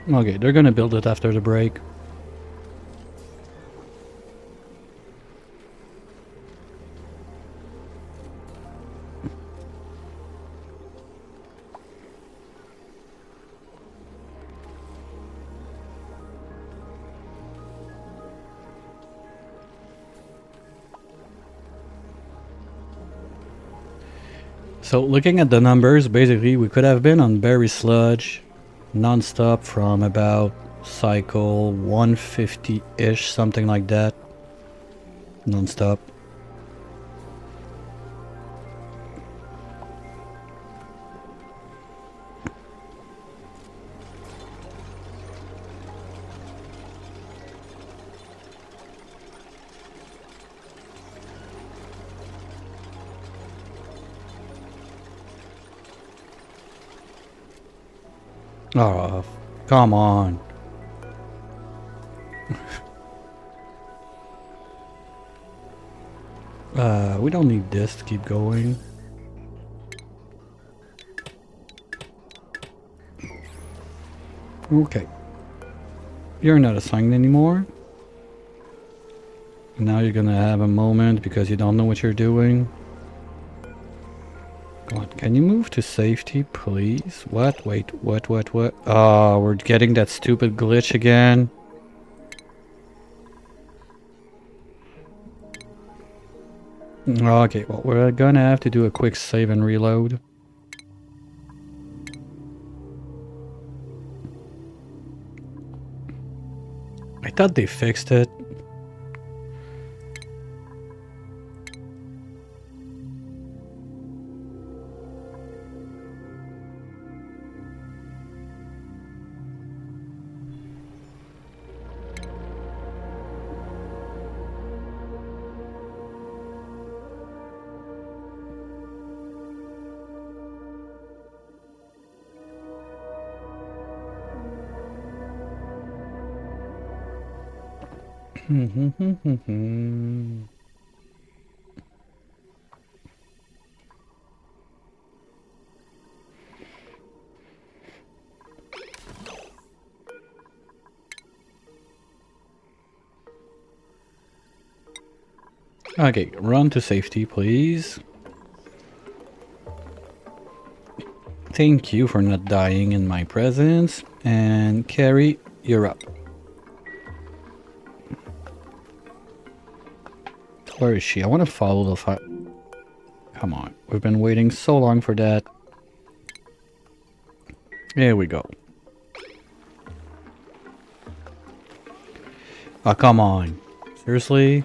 Okay, they're gonna build it after the break. So looking at the numbers, basically we could have been on Berry Sludge non-stop from about cycle 150-ish, something like that. Non-stop. Oh, come on. We don't need this to keep going. Okay. You're not assigned anymore. Now you're gonna have a moment because you don't know what you're doing. Come on, can you move to safety, please? What? Wait, what? Oh, we're getting that stupid glitch again. Okay, well, we're gonna have to do a quick save and reload. I thought they fixed it. Okay, run to safety, please. Thank you for not dying in my presence. And Carrie, you're up. Where is she? I want to follow the fight. Come on. We've been waiting so long for that. Here we go. Oh, come on. Seriously?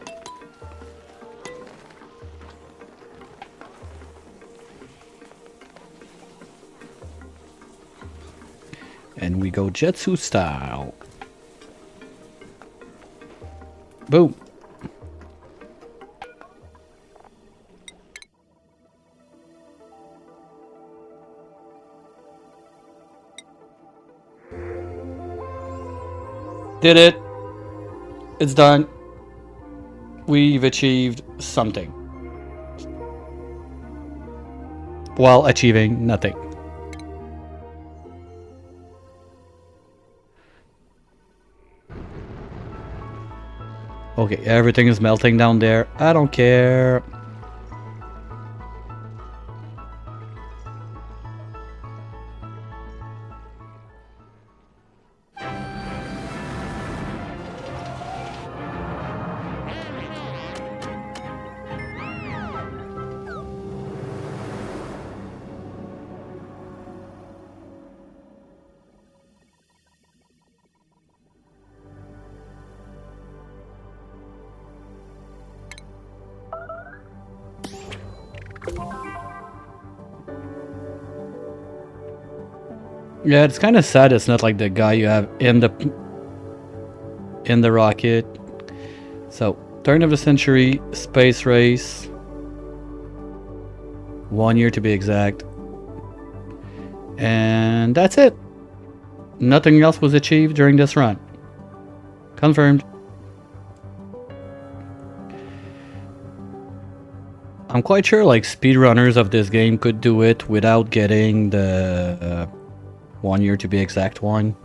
And we go Jetsu style. Boom. Did it. It's done. We've achieved something. While achieving nothing. Okay, everything is melting down there. I don't care. Yeah, it's kind of sad it's not like the guy you have in the rocket. So, turn of the century, space race. 1 year to be exact. And that's it. Nothing else was achieved during this run. Confirmed. I'm quite sure like speedrunners of this game could do it without getting the 1 year to be exact one.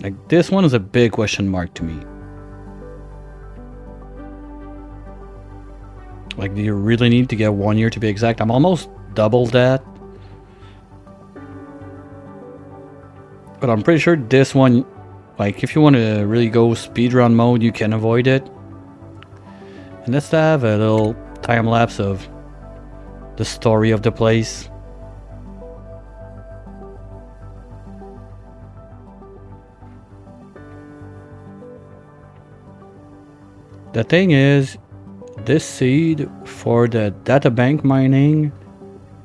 Like, this one is a big question mark to me. Like, do you really need to get 1 year to be exact? I'm almost double that. But I'm pretty sure this one, like, if you want to really go speedrun mode, you can avoid it. And let's have a little time lapse of the story of the place. The thing is, this seed for the databank mining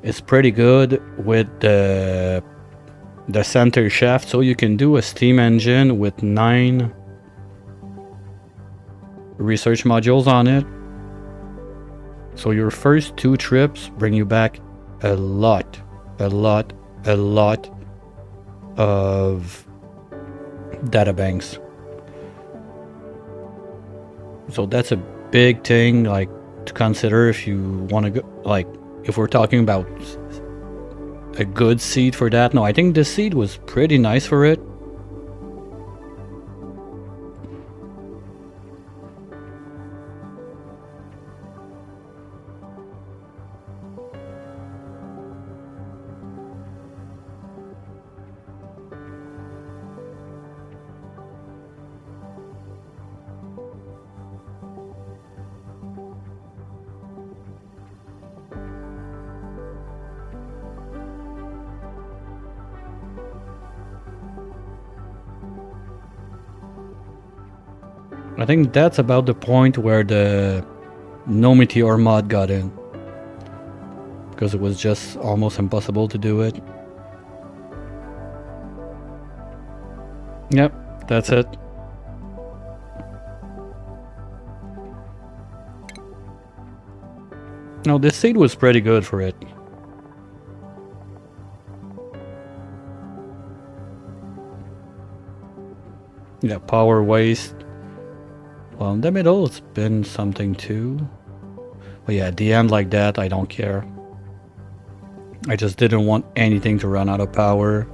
is pretty good with the center shaft, so you can do a steam engine with 9 research modules on it. So your first 2 trips bring you back a lot of databanks. So that's a big thing, like, to consider if you want to go, like, if we're talking about a good seed for that. No, I think this seed was pretty nice for it. I think that's about the point where the no meteor mod got in, because it was just almost impossible to do it. Yep, that's it. No, this seed was pretty good for it. Yeah, power waste. Well, in the middle, it's been something too. But yeah, at the end like that, I don't care. I just didn't want anything to run out of power.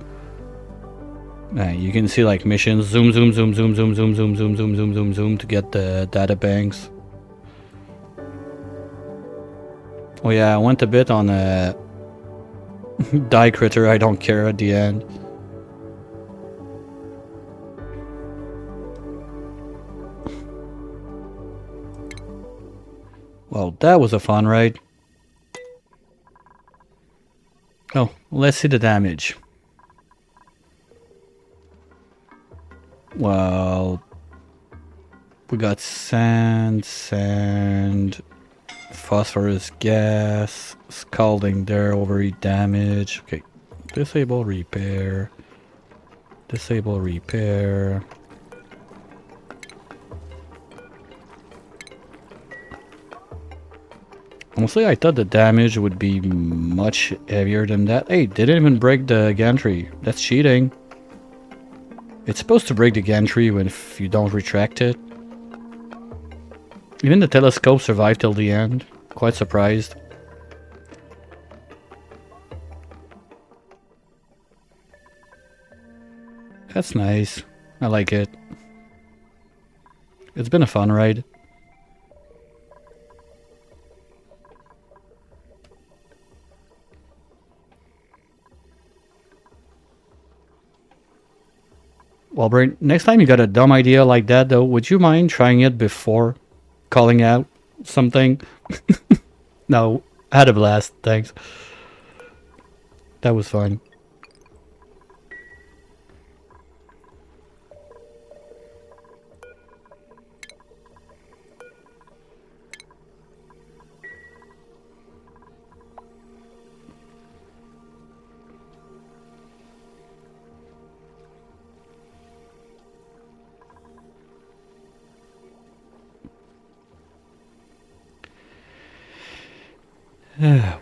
You can see like missions, zoom, zoom, zoom, zoom, zoom, zoom, zoom, zoom, zoom, zoom, zoom, zoom to get the data banks. Oh yeah, I went a bit on a die critter, I don't care at the end. Well, that was a fun ride. Oh, let's see the damage. Well, we got sand, phosphorus gas, scalding there, overheat damage. Okay, disable repair. Disable repair. Honestly, I thought the damage would be much heavier than that. Hey, didn't even break the gantry. That's cheating. It's supposed to break the gantry if you don't retract it. Even the telescope survived till the end. Quite surprised. That's nice. I like it. It's been a fun ride. Well, Brain, next time you got a dumb idea like that, though, would you mind trying it before calling out something? No, I had a blast. Thanks. That was fun.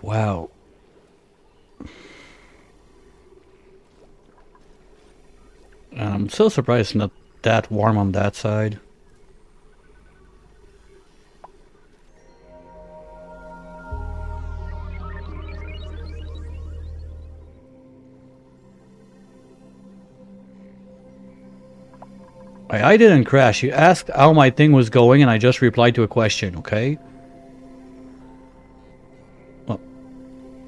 Wow. I'm so surprised it's not that warm on that side. I didn't crash. You asked how my thing was going and I just replied to a question, okay? Well,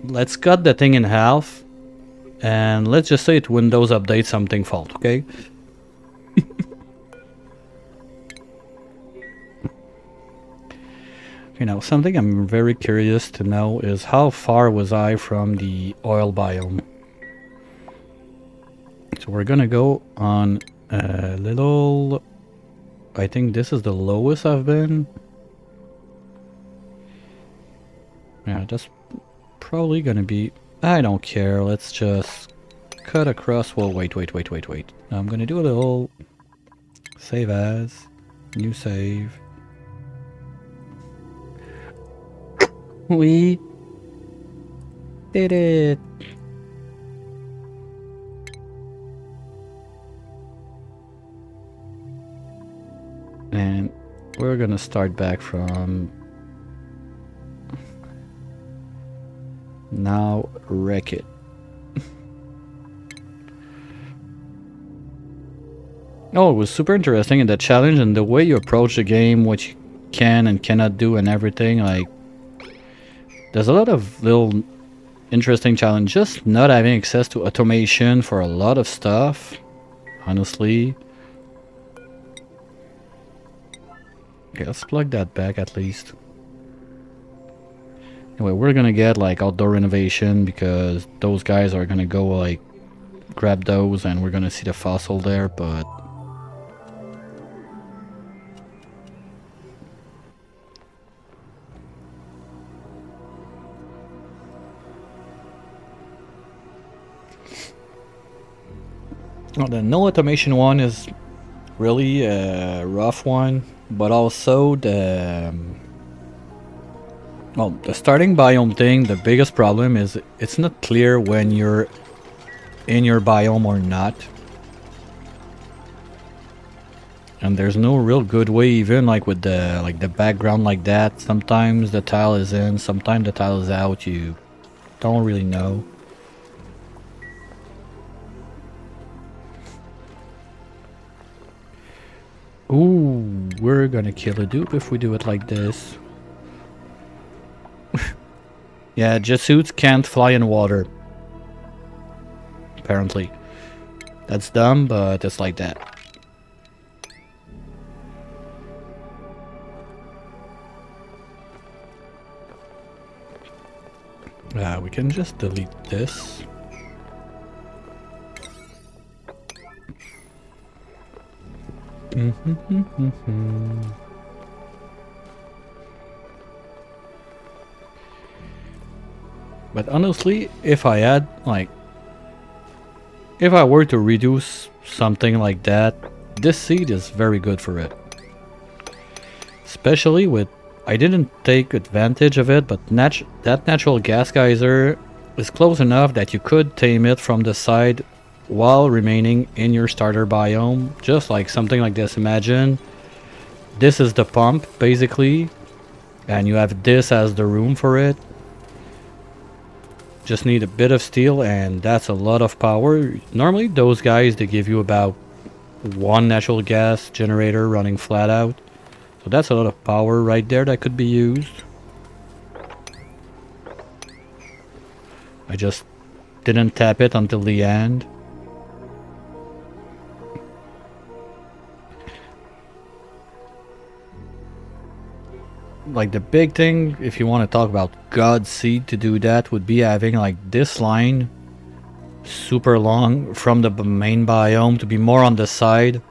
let's cut the thing in half. And let's just say it Windows update something fault, okay? You know, something I'm very curious to know is how far was I from the oil biome? So we're gonna go on a little... I think this is the lowest I've been. Yeah, that's probably gonna be... I don't care, let's just cut across... Well, wait. I'm gonna do a little... Save as... New save... We did it! And we're gonna start back from... Now wreck it. Oh, it was super interesting in the challenge and the way you approach the game, what you can and cannot do and everything. Like, there's a lot of little interesting challenges. Not having access to automation for a lot of stuff, honestly. Okay, let's plug that back at least. Anyway, we're gonna get like outdoor renovation because those guys are gonna go like grab those and we're gonna see the fossil there, but... Well, the no automation one is really a rough one, but also the... Well, the starting biome thing, the biggest problem is it's not clear when you're in your biome or not. And there's no real good way, even like with the background like that. Sometimes the tile is in, sometimes the tile is out. You don't really know. Ooh, we're gonna kill a dupe if we do it like this. Yeah, jet suits can't fly in water. Apparently. That's dumb, but it's like that. We can just delete this. But honestly, if I had, like... If I were to reduce something like that, this seed is very good for it. Especially with... I didn't take advantage of it, but that natural gas geyser is close enough that you could tame it from the side while remaining in your starter biome. Just like something like this. Imagine this is the pump, basically, and you have this as the room for it. Just need a bit of steel and that's a lot of power. Normally those guys, they give you about one natural gas generator running flat out. So that's a lot of power right there that could be used. I just didn't tap it until the end. Like the big thing, if you want to talk about God Seed to do that, would be having like this line super long from the main biome to be more on the side,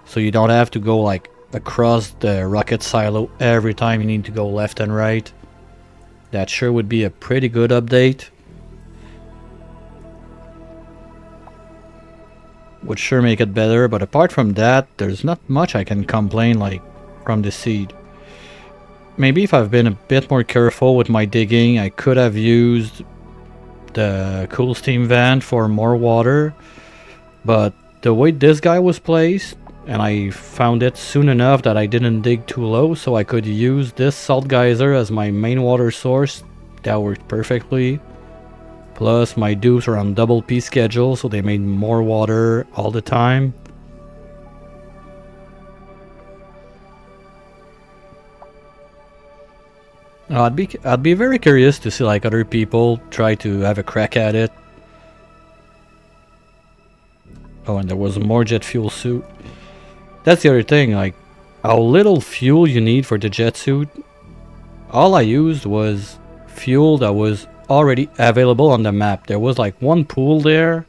so you don't have to go like across the rocket silo every time you need to go left and right. That sure would be a pretty good update. Would sure make it better, but apart from that, there's not much I can complain like from the seed. Maybe if I've been a bit more careful with my digging, I could have used the cool steam vent for more water. But the way this guy was placed, and I found it soon enough that I didn't dig too low, so I could use this salt geyser as my main water source. That worked perfectly. Plus my dupes are on double P schedule, so they made more water all the time. I'd be very curious to see like other people try to have a crack at it. Oh, and there was more jet fuel suit. That's the other thing, like how little fuel you need for the jet suit. All I used was fuel that was already available on the map. There was like one pool there.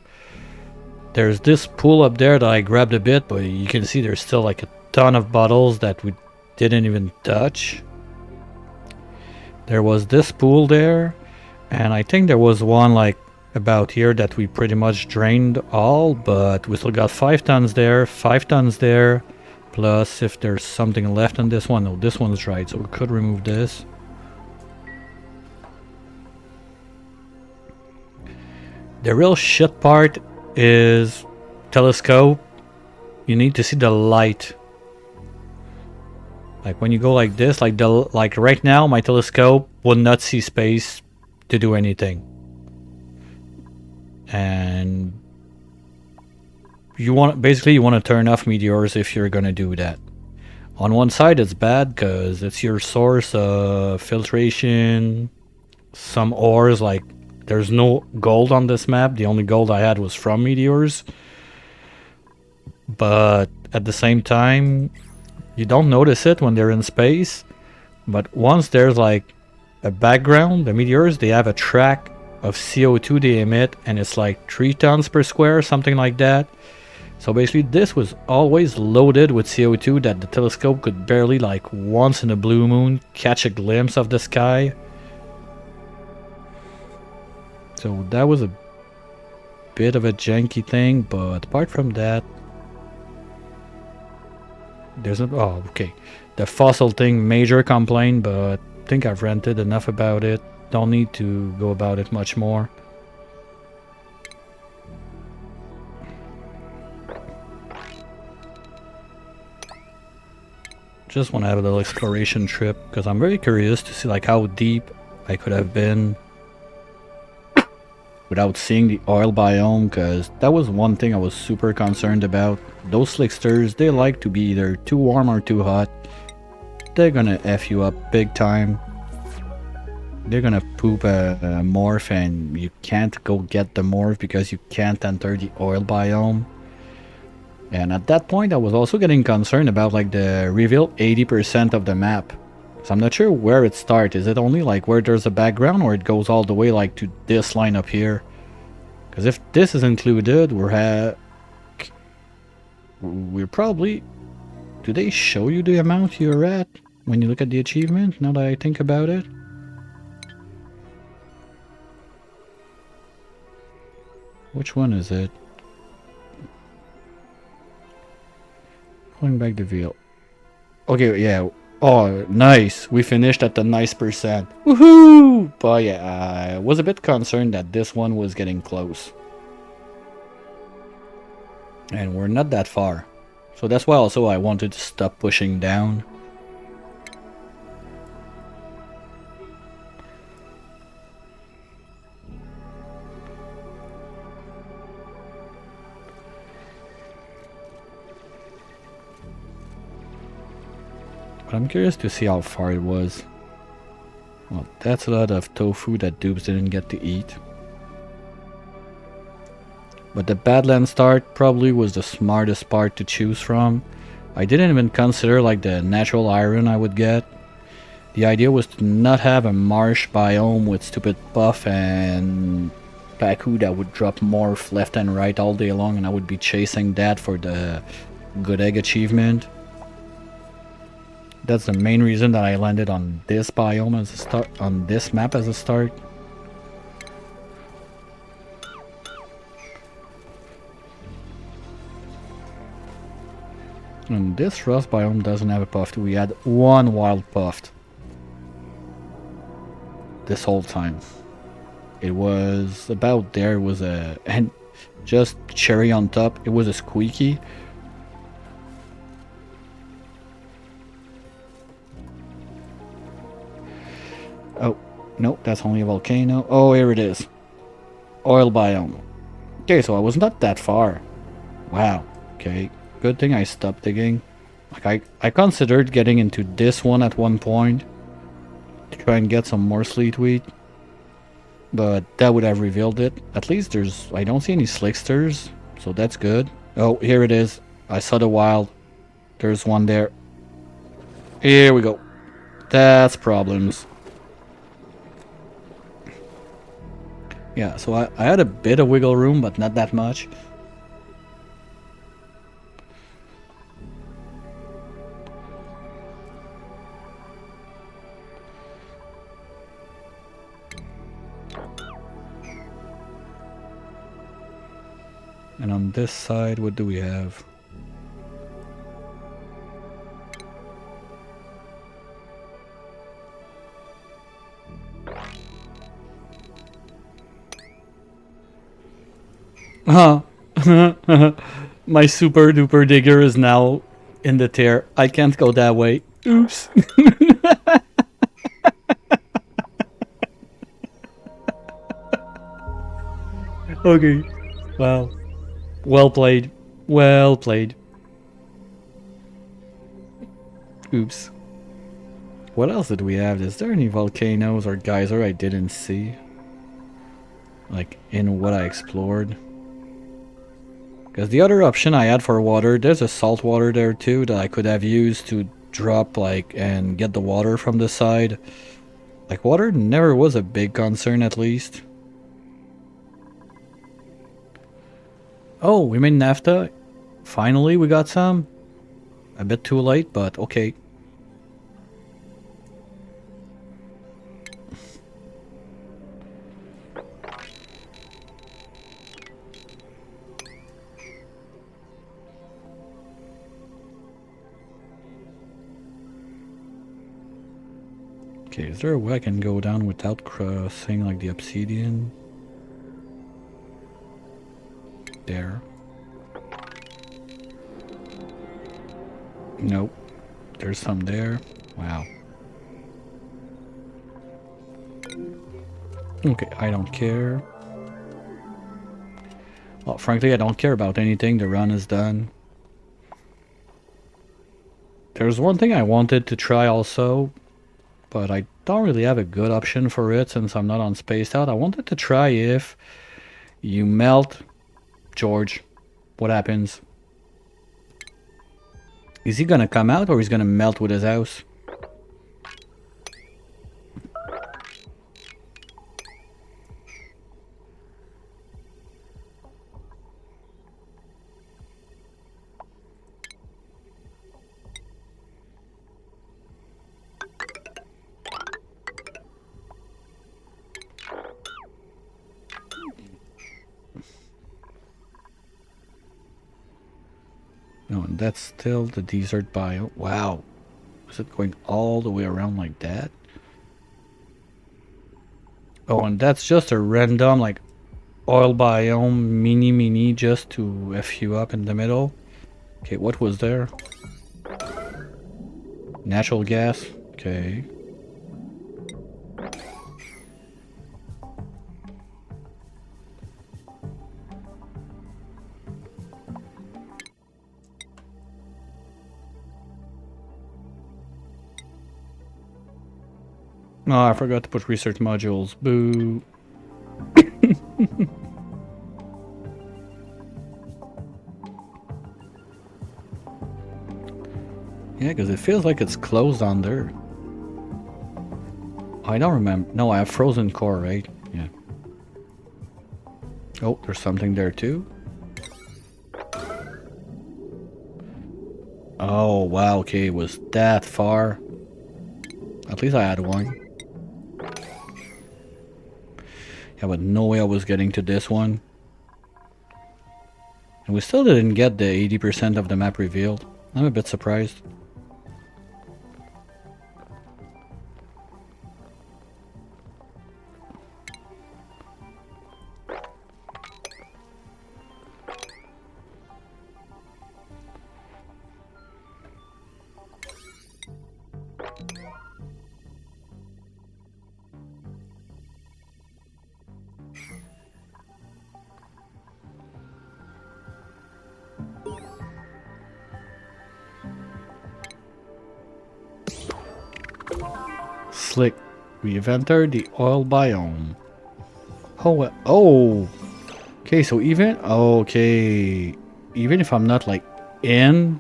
There's this pool up there that I grabbed a bit, but you can see there's still like a ton of bottles that we didn't even touch. There was this pool there, and I think there was one like about here that we pretty much drained all, but we still got 5 tons there, 5 tons there, plus if there's something left on this one. No, this one's dried, so we could remove this. The real shit part is telescope. You need to see the light. Like when you go like this, like right now my telescope will not see space to do anything. And you want to turn off meteors if you're gonna do that. On one side it's bad because it's your source of filtration. Some ores, like there's no gold on this map. The only gold I had was from meteors. But at the same time, you don't notice it when they're in space. But once there's like a background, the meteors, they have a track of CO2 they emit, and it's like 3 tons per square, something like that. So basically this was always loaded with CO2 that the telescope could barely, like once in a blue moon, catch a glimpse of the sky. So that was a bit of a janky thing, but apart from that, there's a... oh, okay. The fossil thing, major complaint, but I think I've ranted enough about it. Don't need to go about it much more. Just want to have a little exploration trip, because I'm very curious to see like how deep I could have been without seeing the oil biome, because that was one thing I was super concerned about. Those slicksters, they like to be either too warm or too hot. They're gonna F you up big time. They're gonna poop a morph and you can't go get the morph because you can't enter the oil biome. And at that point I was also getting concerned about like the reveal 80% of the map. So I'm not sure where it starts. Is it only like where there's a background, or it goes all the way like to this line up here? Because if this is included, we're probably... do they show you the amount you're at when you look at the achievement, now that I think about it? Which one is it? Pulling back the veil. Okay, yeah. Oh, nice. We finished at the nice percent. Woohoo! But yeah, I was a bit concerned that this one was getting close. And we're not that far. So that's why also I wanted to stop pushing down. But I'm curious to see how far it was. Well, that's a lot of tofu that Dupes didn't get to eat. But the Badland start probably was the smartest part to choose from. I didn't even consider like the natural iron I would get. The idea was to not have a marsh biome with stupid Puff and Paku that would drop morph left and right all day long, and I would be chasing that for the good egg achievement. That's the main reason that I landed on this biome as a start, on this map as a start. And this rust biome doesn't have a puff. We had one wild puffed this whole time. It was about there. It was a, and just cherry on top, it was a squeaky. Oh, no, that's only a volcano. Oh, here it is. Oil biome. Okay, so I was not that far. Wow. Okay, good thing I stopped digging. Like I considered getting into this one at one point try and get some more sleet wheat. But that would have revealed it. At least there's... I don't see any slicksters, so that's good. Oh, here it is. I saw the wild. There's one there. Here we go. That's problems. Yeah, so I had a bit of wiggle room, but not that much. And on this side, what do we have? Huh. My super duper digger is now in the tear. I can't go that way. Oops. Okay. Wow. Well played. Well played. Oops. What else did we have? Is there any volcanoes or geyser I didn't see? Like in what I explored? Because the other option I had for water, there's a salt water there too that I could have used to drop like and get the water from the side. Like water never was a big concern at least. Oh, we made naphtha. Finally we got some. A bit too late, but okay. Okay, is there a way I can go down without crossing like the obsidian? There. Nope. There's some there. Wow. Okay, I don't care. Well, frankly, I don't care about anything. The run is done. There's one thing I wanted to try also, but I don't really have a good option for it since I'm not on Spaced Out. I wanted to try if you melt George, what happens? Is he gonna come out or he's gonna melt with his house? No, and that's still the desert biome. Wow. Is it going all the way around like that? Oh, and that's just a random, like, oil biome mini just to F you up in the middle. Okay, what was there? Natural gas. Okay. Oh, I forgot to put research modules. Boo. Yeah, because it feels like it's closed on there. I don't remember. No, I have frozen core, right? Yeah. Oh, there's something there too. Oh, wow. Okay, it was that far. At least I had one. Yeah, but no way I was getting to this one. And we still didn't get the 80% of the map revealed. I'm a bit surprised. Slick. We've entered the oil biome. Oh, okay, so okay, even if I'm not like in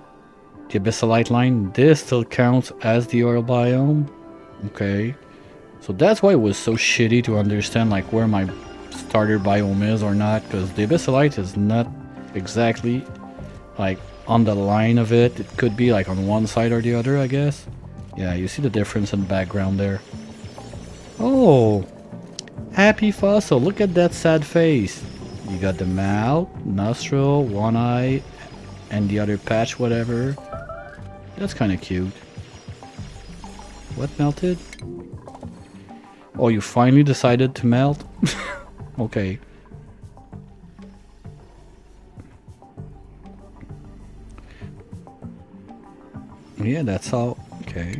the abyssalite line, this still counts as the oil biome. Okay, so that's why it was so shitty to understand like where my starter biome is or not, because the abyssalite is not exactly like on the line of it. It could be like on one side or the other, I guess. Yeah, you see the difference in the background there. Oh, happy fossil. Look at that sad face. You got the mouth, nostril, one eye, and the other patch, whatever. That's kind of cute. What melted? Oh, you finally decided to melt? Okay. Yeah, that's all. Okay.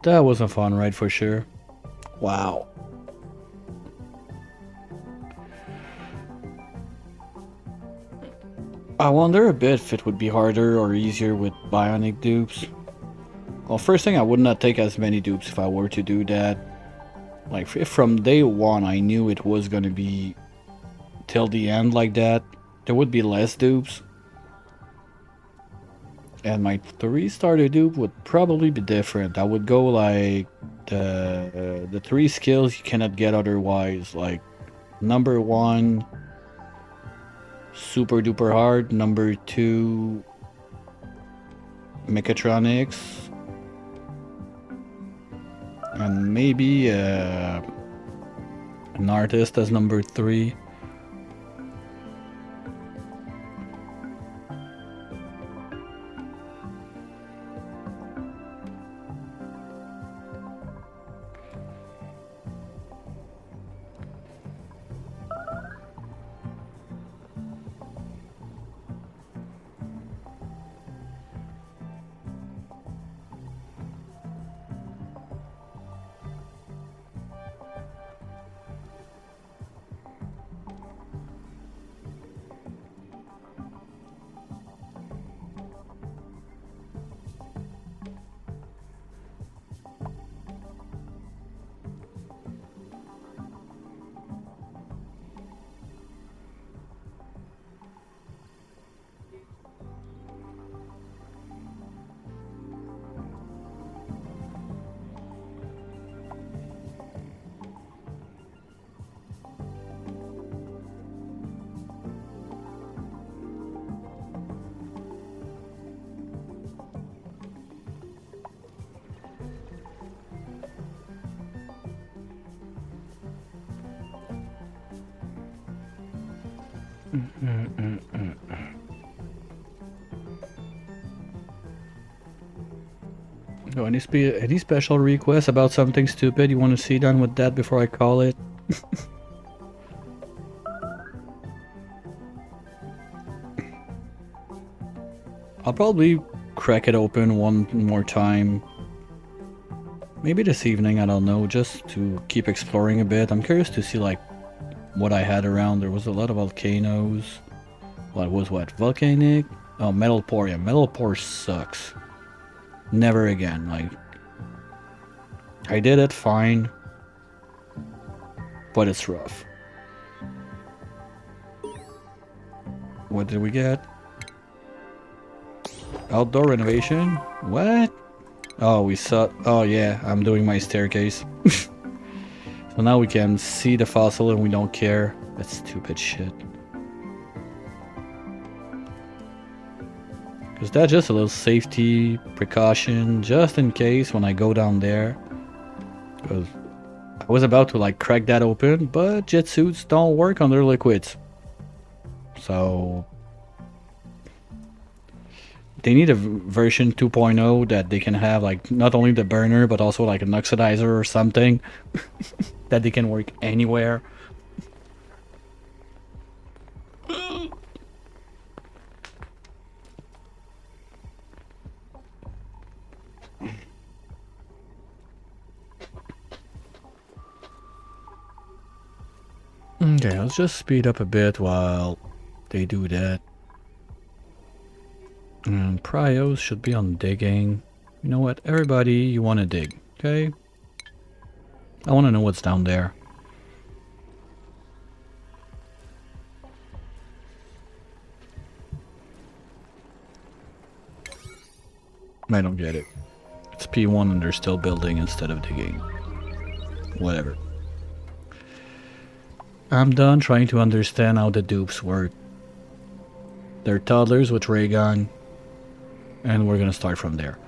That was a fun ride for sure. Wow. I wonder a bit if it would be harder or easier with bionic dupes. Well, first thing, I would not take as many dupes if I were to do that. Like, if from day one I knew it was gonna be till the end like that, there would be less dupes. And my 3-starter dupe would probably be different. I would go like the 3 skills you cannot get otherwise. Like, number 1, super duper hard. Number 2, mechatronics. And maybe an artist as number 3. So any special requests about something stupid you want to see done with that before I call it? I'll probably crack it open one more time. Maybe this evening, I don't know, just to keep exploring a bit. I'm curious to see like what I had around. There was a lot of volcanoes. What was what? Volcanic? Oh, metal pour. Yeah, metal pour sucks. Never again. Like, I did it fine, but it's rough. What did we get? Outdoor renovation? What? Oh, we saw. Oh yeah, I'm doing my staircase. So now we can see the fossil and we don't care. That's stupid shit. Because that's just a little safety precaution, just in case when I go down there. Because I was about to like crack that open, but jet suits don't work under liquids. So they need a version 2.0 that they can have like not only the burner but also like an oxidizer or something that they can work anywhere. Okay, let's just speed up a bit while they do that. And prios should be on digging. You know what? Everybody, you want to dig, okay? I want to know what's down there. I don't get it. It's P1 and they're still building instead of digging. Whatever. I'm done trying to understand how the dupes work. They're toddlers with ray gun, and we're gonna start from there.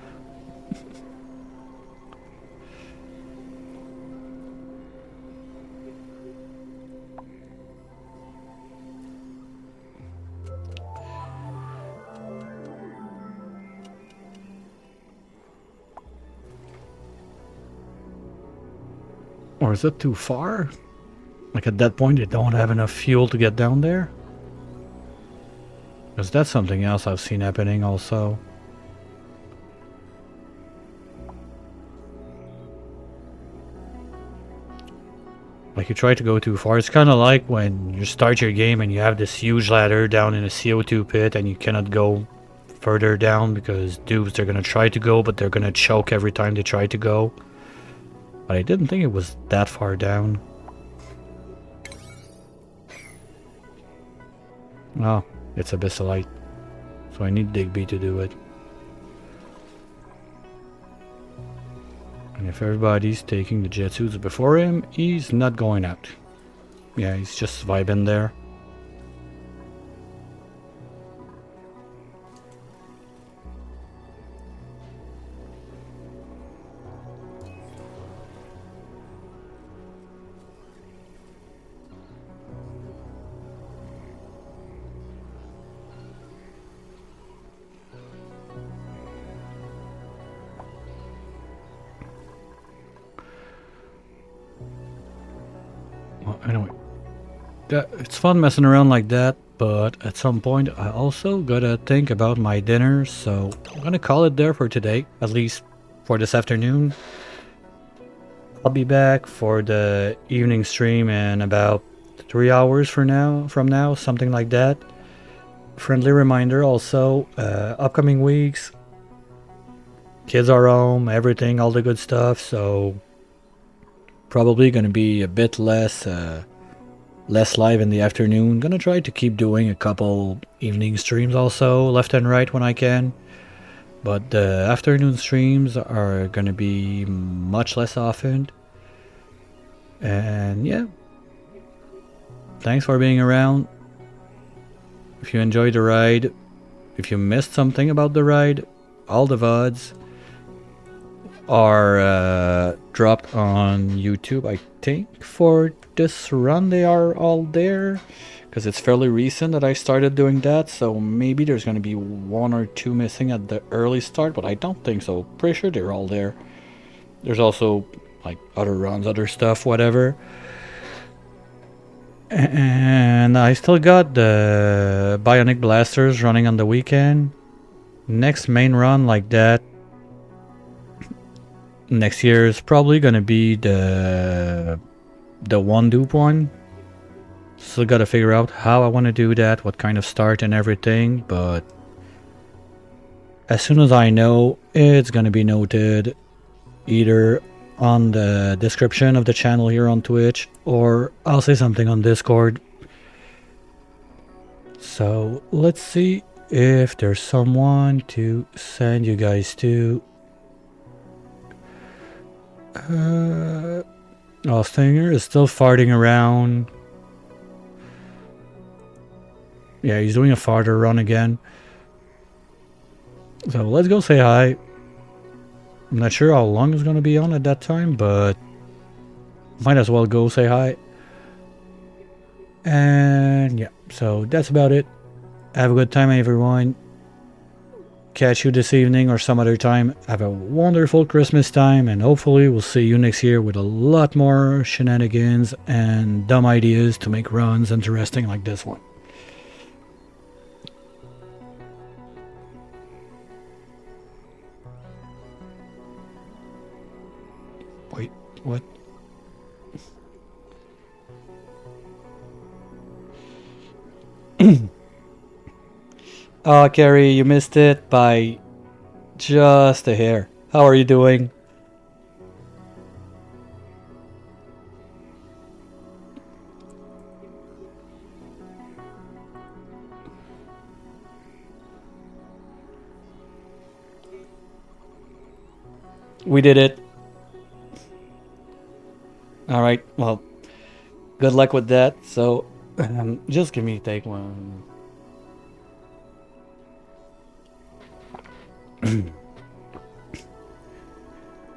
Or is it too far? Like at that point they don't have enough fuel to get down there? Because that's something else I've seen happening also. Like you try to go too far. It's kind of like when you start your game and you have this huge ladder down in a CO2 pit and you cannot go further down because dupes, they're going to try to go, but they're going to choke every time they try to go. But I didn't think it was that far down. Oh, it's Abyssalite. So I need Digby to do it. And if everybody's taking the jet suits before him, he's not going out. Yeah, he's just vibing there. Well, anyway, it's fun messing around like that, but at some point I also gotta think about my dinner, so I'm gonna call it there for today, at least for this afternoon. I'll be back for the evening stream in about 3 hours from now, something like that. Friendly reminder also, upcoming weeks, kids are home, everything, all the good stuff, so probably gonna be a bit less live in the afternoon. Gonna try to keep doing a couple evening streams also, left and right when I can. But the afternoon streams are gonna be much less often. And yeah. Thanks for being around. If you enjoyed the ride, if you missed something about the ride, all the VODs are dropped on YouTube, I think. For this run they are all there, because it's fairly recent that I started doing that, so maybe there's going to be 1 or 2 missing at the early start, but I don't think so. Pretty sure they're all there. There's also like other runs, other stuff, whatever. And I still got the Bionic Blasters running on the weekend. Next main run like that next year is probably gonna be the one dupe one. Still gotta figure out how I want to do that, what kind of start and everything, but as soon as I know, it's gonna be noted either on the description of the channel here on Twitch, or I'll say something on Discord. So let's see if there's someone to send you guys to. Stinger is still farting around. Yeah, he's doing a farter run again. So let's go say hi. I'm not sure how long it's gonna be on at that time, but might as well go say hi. And yeah, so that's about it. Have a good time, everyone. Catch you this evening or some other time. Have a wonderful Christmas time, and hopefully we'll see you next year with a lot more shenanigans and dumb ideas to make runs interesting like this one. Wait, what? Oh, Carrie, you missed it by just a hair. How are you doing? We did it. Alright, well, good luck with that. So, just give me take one.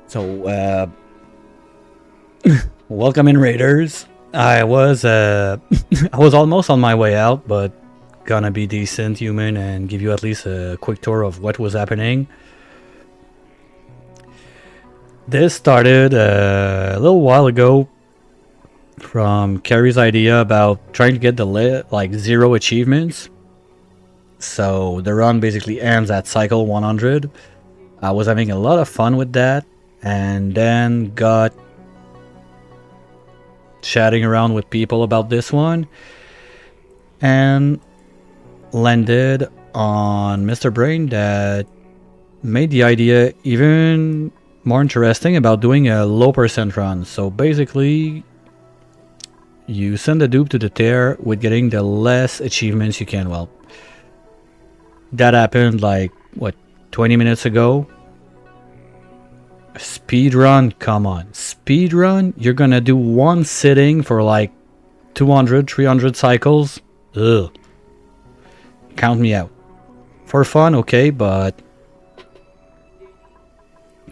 So, welcome in, Raiders. I was I was almost on my way out, but gonna be decent human and give you at least a quick tour of what was happening. This started a little while ago from Carrie's idea about trying to get the like 0 achievements. So the run basically ends at cycle 100. I was having a lot of fun with that, and then got chatting around with people about this one and landed on Mr. Brain that made the idea even more interesting about doing a low percent run. So basically you send the dupe to the tear with getting the less achievements you can. Well, that happened like what, 20 minutes ago. Speed run, come on. Speed run, you're gonna do one sitting for like 200, 300 cycles. Ugh. Count me out. For fun, okay, but...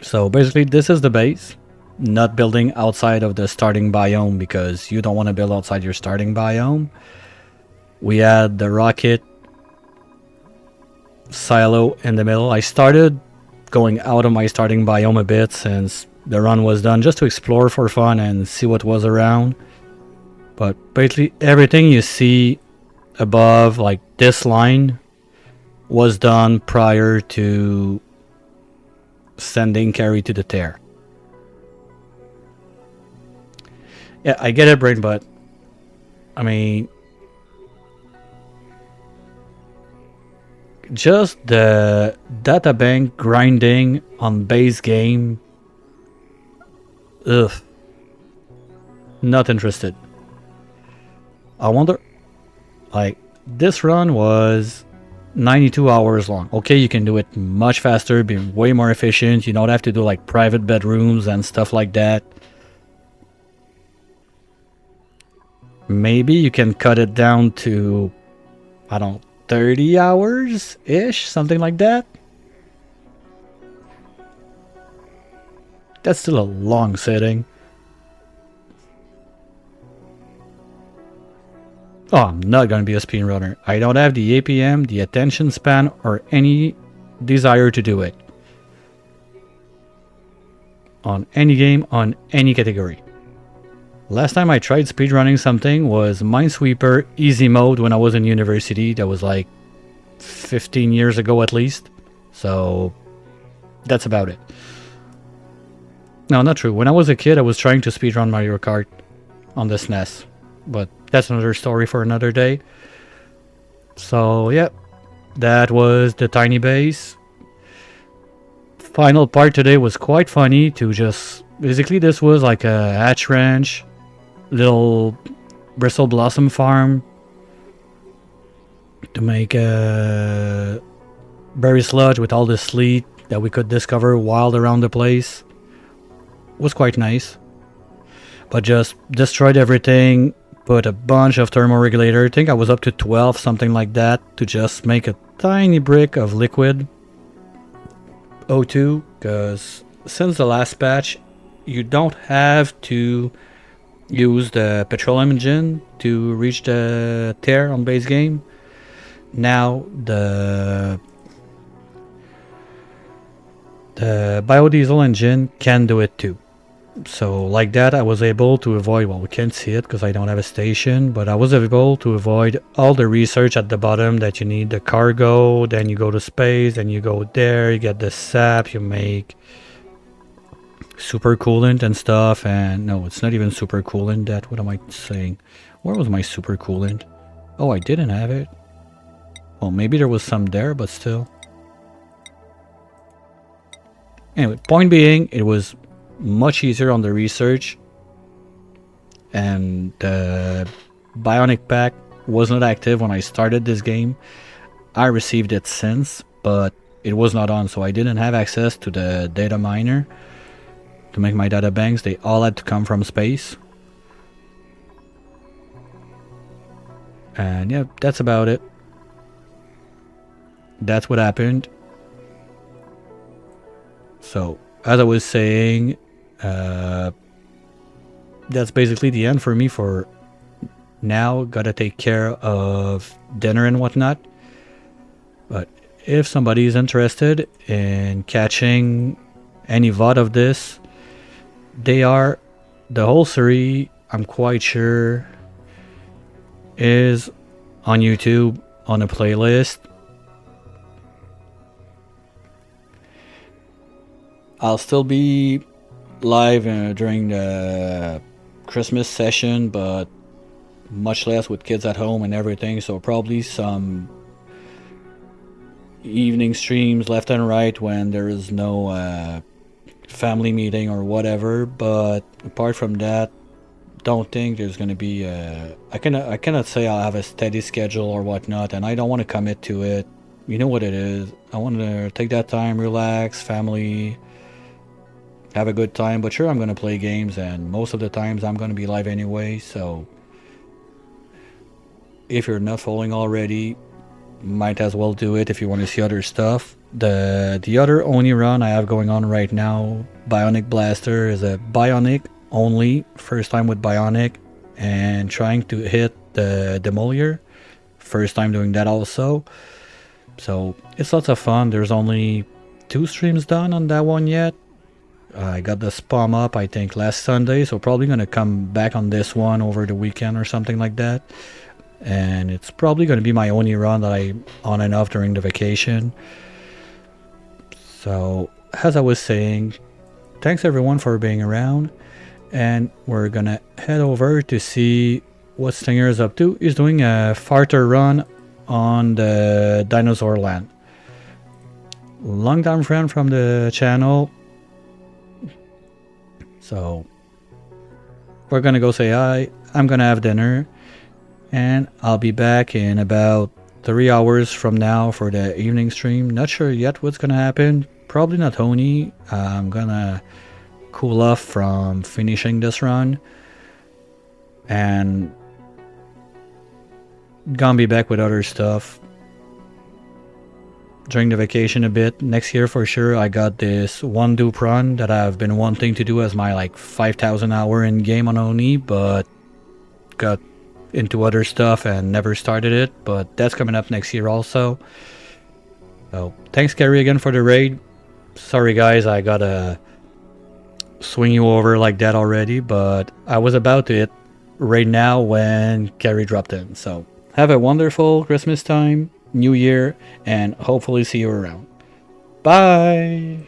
So basically this is the base. Not building outside of the starting biome because you don't want to build outside your starting biome. We had the rocket silo in the middle. I started going out of my starting biome a bit since the run was done, just to explore for fun and see what was around. But basically everything you see above like this line was done prior to sending Carrie to the tear. Yeah, I get it, Brain, but I mean, just the data bank grinding on base game. Ugh. Not interested. I wonder, like, this run was 92 hours long. Okay, you can do it much faster, be way more efficient. You don't have to do like private bedrooms and stuff like that. Maybe you can cut it down to, I don't know, 30 hours-ish, something like that. That's still a long setting. Oh, I'm not gonna be a speedrunner. I don't have the APM, the attention span, or any desire to do it. On any game, on any category. Last time I tried speedrunning something was Minesweeper Easy Mode when I was in university. That was like 15 years ago at least. So that's about it. No, not true. When I was a kid, I was trying to speedrun Mario Kart on the SNES. But that's another story for another day. So yeah, that was the tiny base. Final part today was quite funny to just... Basically this was like a hatch ranch, little bristle blossom farm to make a berry sludge with all the sleet that we could discover wild around the place. Was quite nice. But just destroyed everything, put a bunch of thermoregulator, I think I was up to 12, something like that, to just make a tiny brick of liquid O2, because since the last patch, you don't have to use the petroleum engine to reach the tear on base game. Now the biodiesel engine can do it too. So like that, I was able to avoid, well, we can't see it because I don't have a station, but I was able to avoid all the research at the bottom that you need the cargo, then you go to space, then you go there, you get the sap, you make super coolant and stuff. And no, it's not even super coolant. That, what am I saying? Where was my super coolant? Oh, I didn't have it. Well, maybe there was some there, but still. Anyway, point being, it was much easier on the research, and the bionic pack was not active when I started this game. I received it since, but it was not on, so I didn't have access to the data miner to make my data banks. They all had to come from space. And yeah, that's about it. That's what happened. So as I was saying, that's basically the end for me for now. Gotta take care of dinner and whatnot. But if somebody is interested in catching any VOD of this, they are, the whole series, I'm quite sure, is on YouTube on a playlist. I'll still be live during the Christmas session, but much less with kids at home and everything, so probably some evening streams left and right when there is no family meeting or whatever. But apart from that, don't think there's gonna be I cannot say I'll have a steady schedule or whatnot, and I don't want to commit to it. You know what it is. I want to take that time, relax, family, have a good time. But sure, I'm gonna play games, and most of the times I'm gonna be live anyway. So if you're not following already, might as well do it if you want to see other stuff. The other Oni run I have going on right now, Bionic Blaster, is a Bionic only, first time with Bionic, and trying to hit the Demolier, first time doing that also. So it's lots of fun. There's only 2 streams done on that one yet. I got the spam up, I think, last Sunday, so probably gonna come back on this one over the weekend or something like that. And it's probably gonna be my only run that I on and off during the vacation. So as I was saying, thanks everyone for being around, and we're gonna head over to see what Stinger is up to. He's doing a farter run on the Dinosaur Land. Long-time friend from the channel. So we're gonna go say hi. I'm gonna have dinner, and I'll be back in about 3 hours from now for the evening stream. Not sure yet what's gonna happen. Probably not Oni. I'm gonna cool off from finishing this run, and gonna be back with other stuff during the vacation a bit. Next year for sure. I got this one dupe run that I've been wanting to do as my like 5,000 hour in game on Oni, but got into other stuff and never started it. But that's coming up next year also. So thanks Kerry again for the raid. Sorry guys, I gotta swing you over like that already, but I was about to hit right now when Kerry dropped in. So have a wonderful Christmas time, New Year, and hopefully see you around. Bye!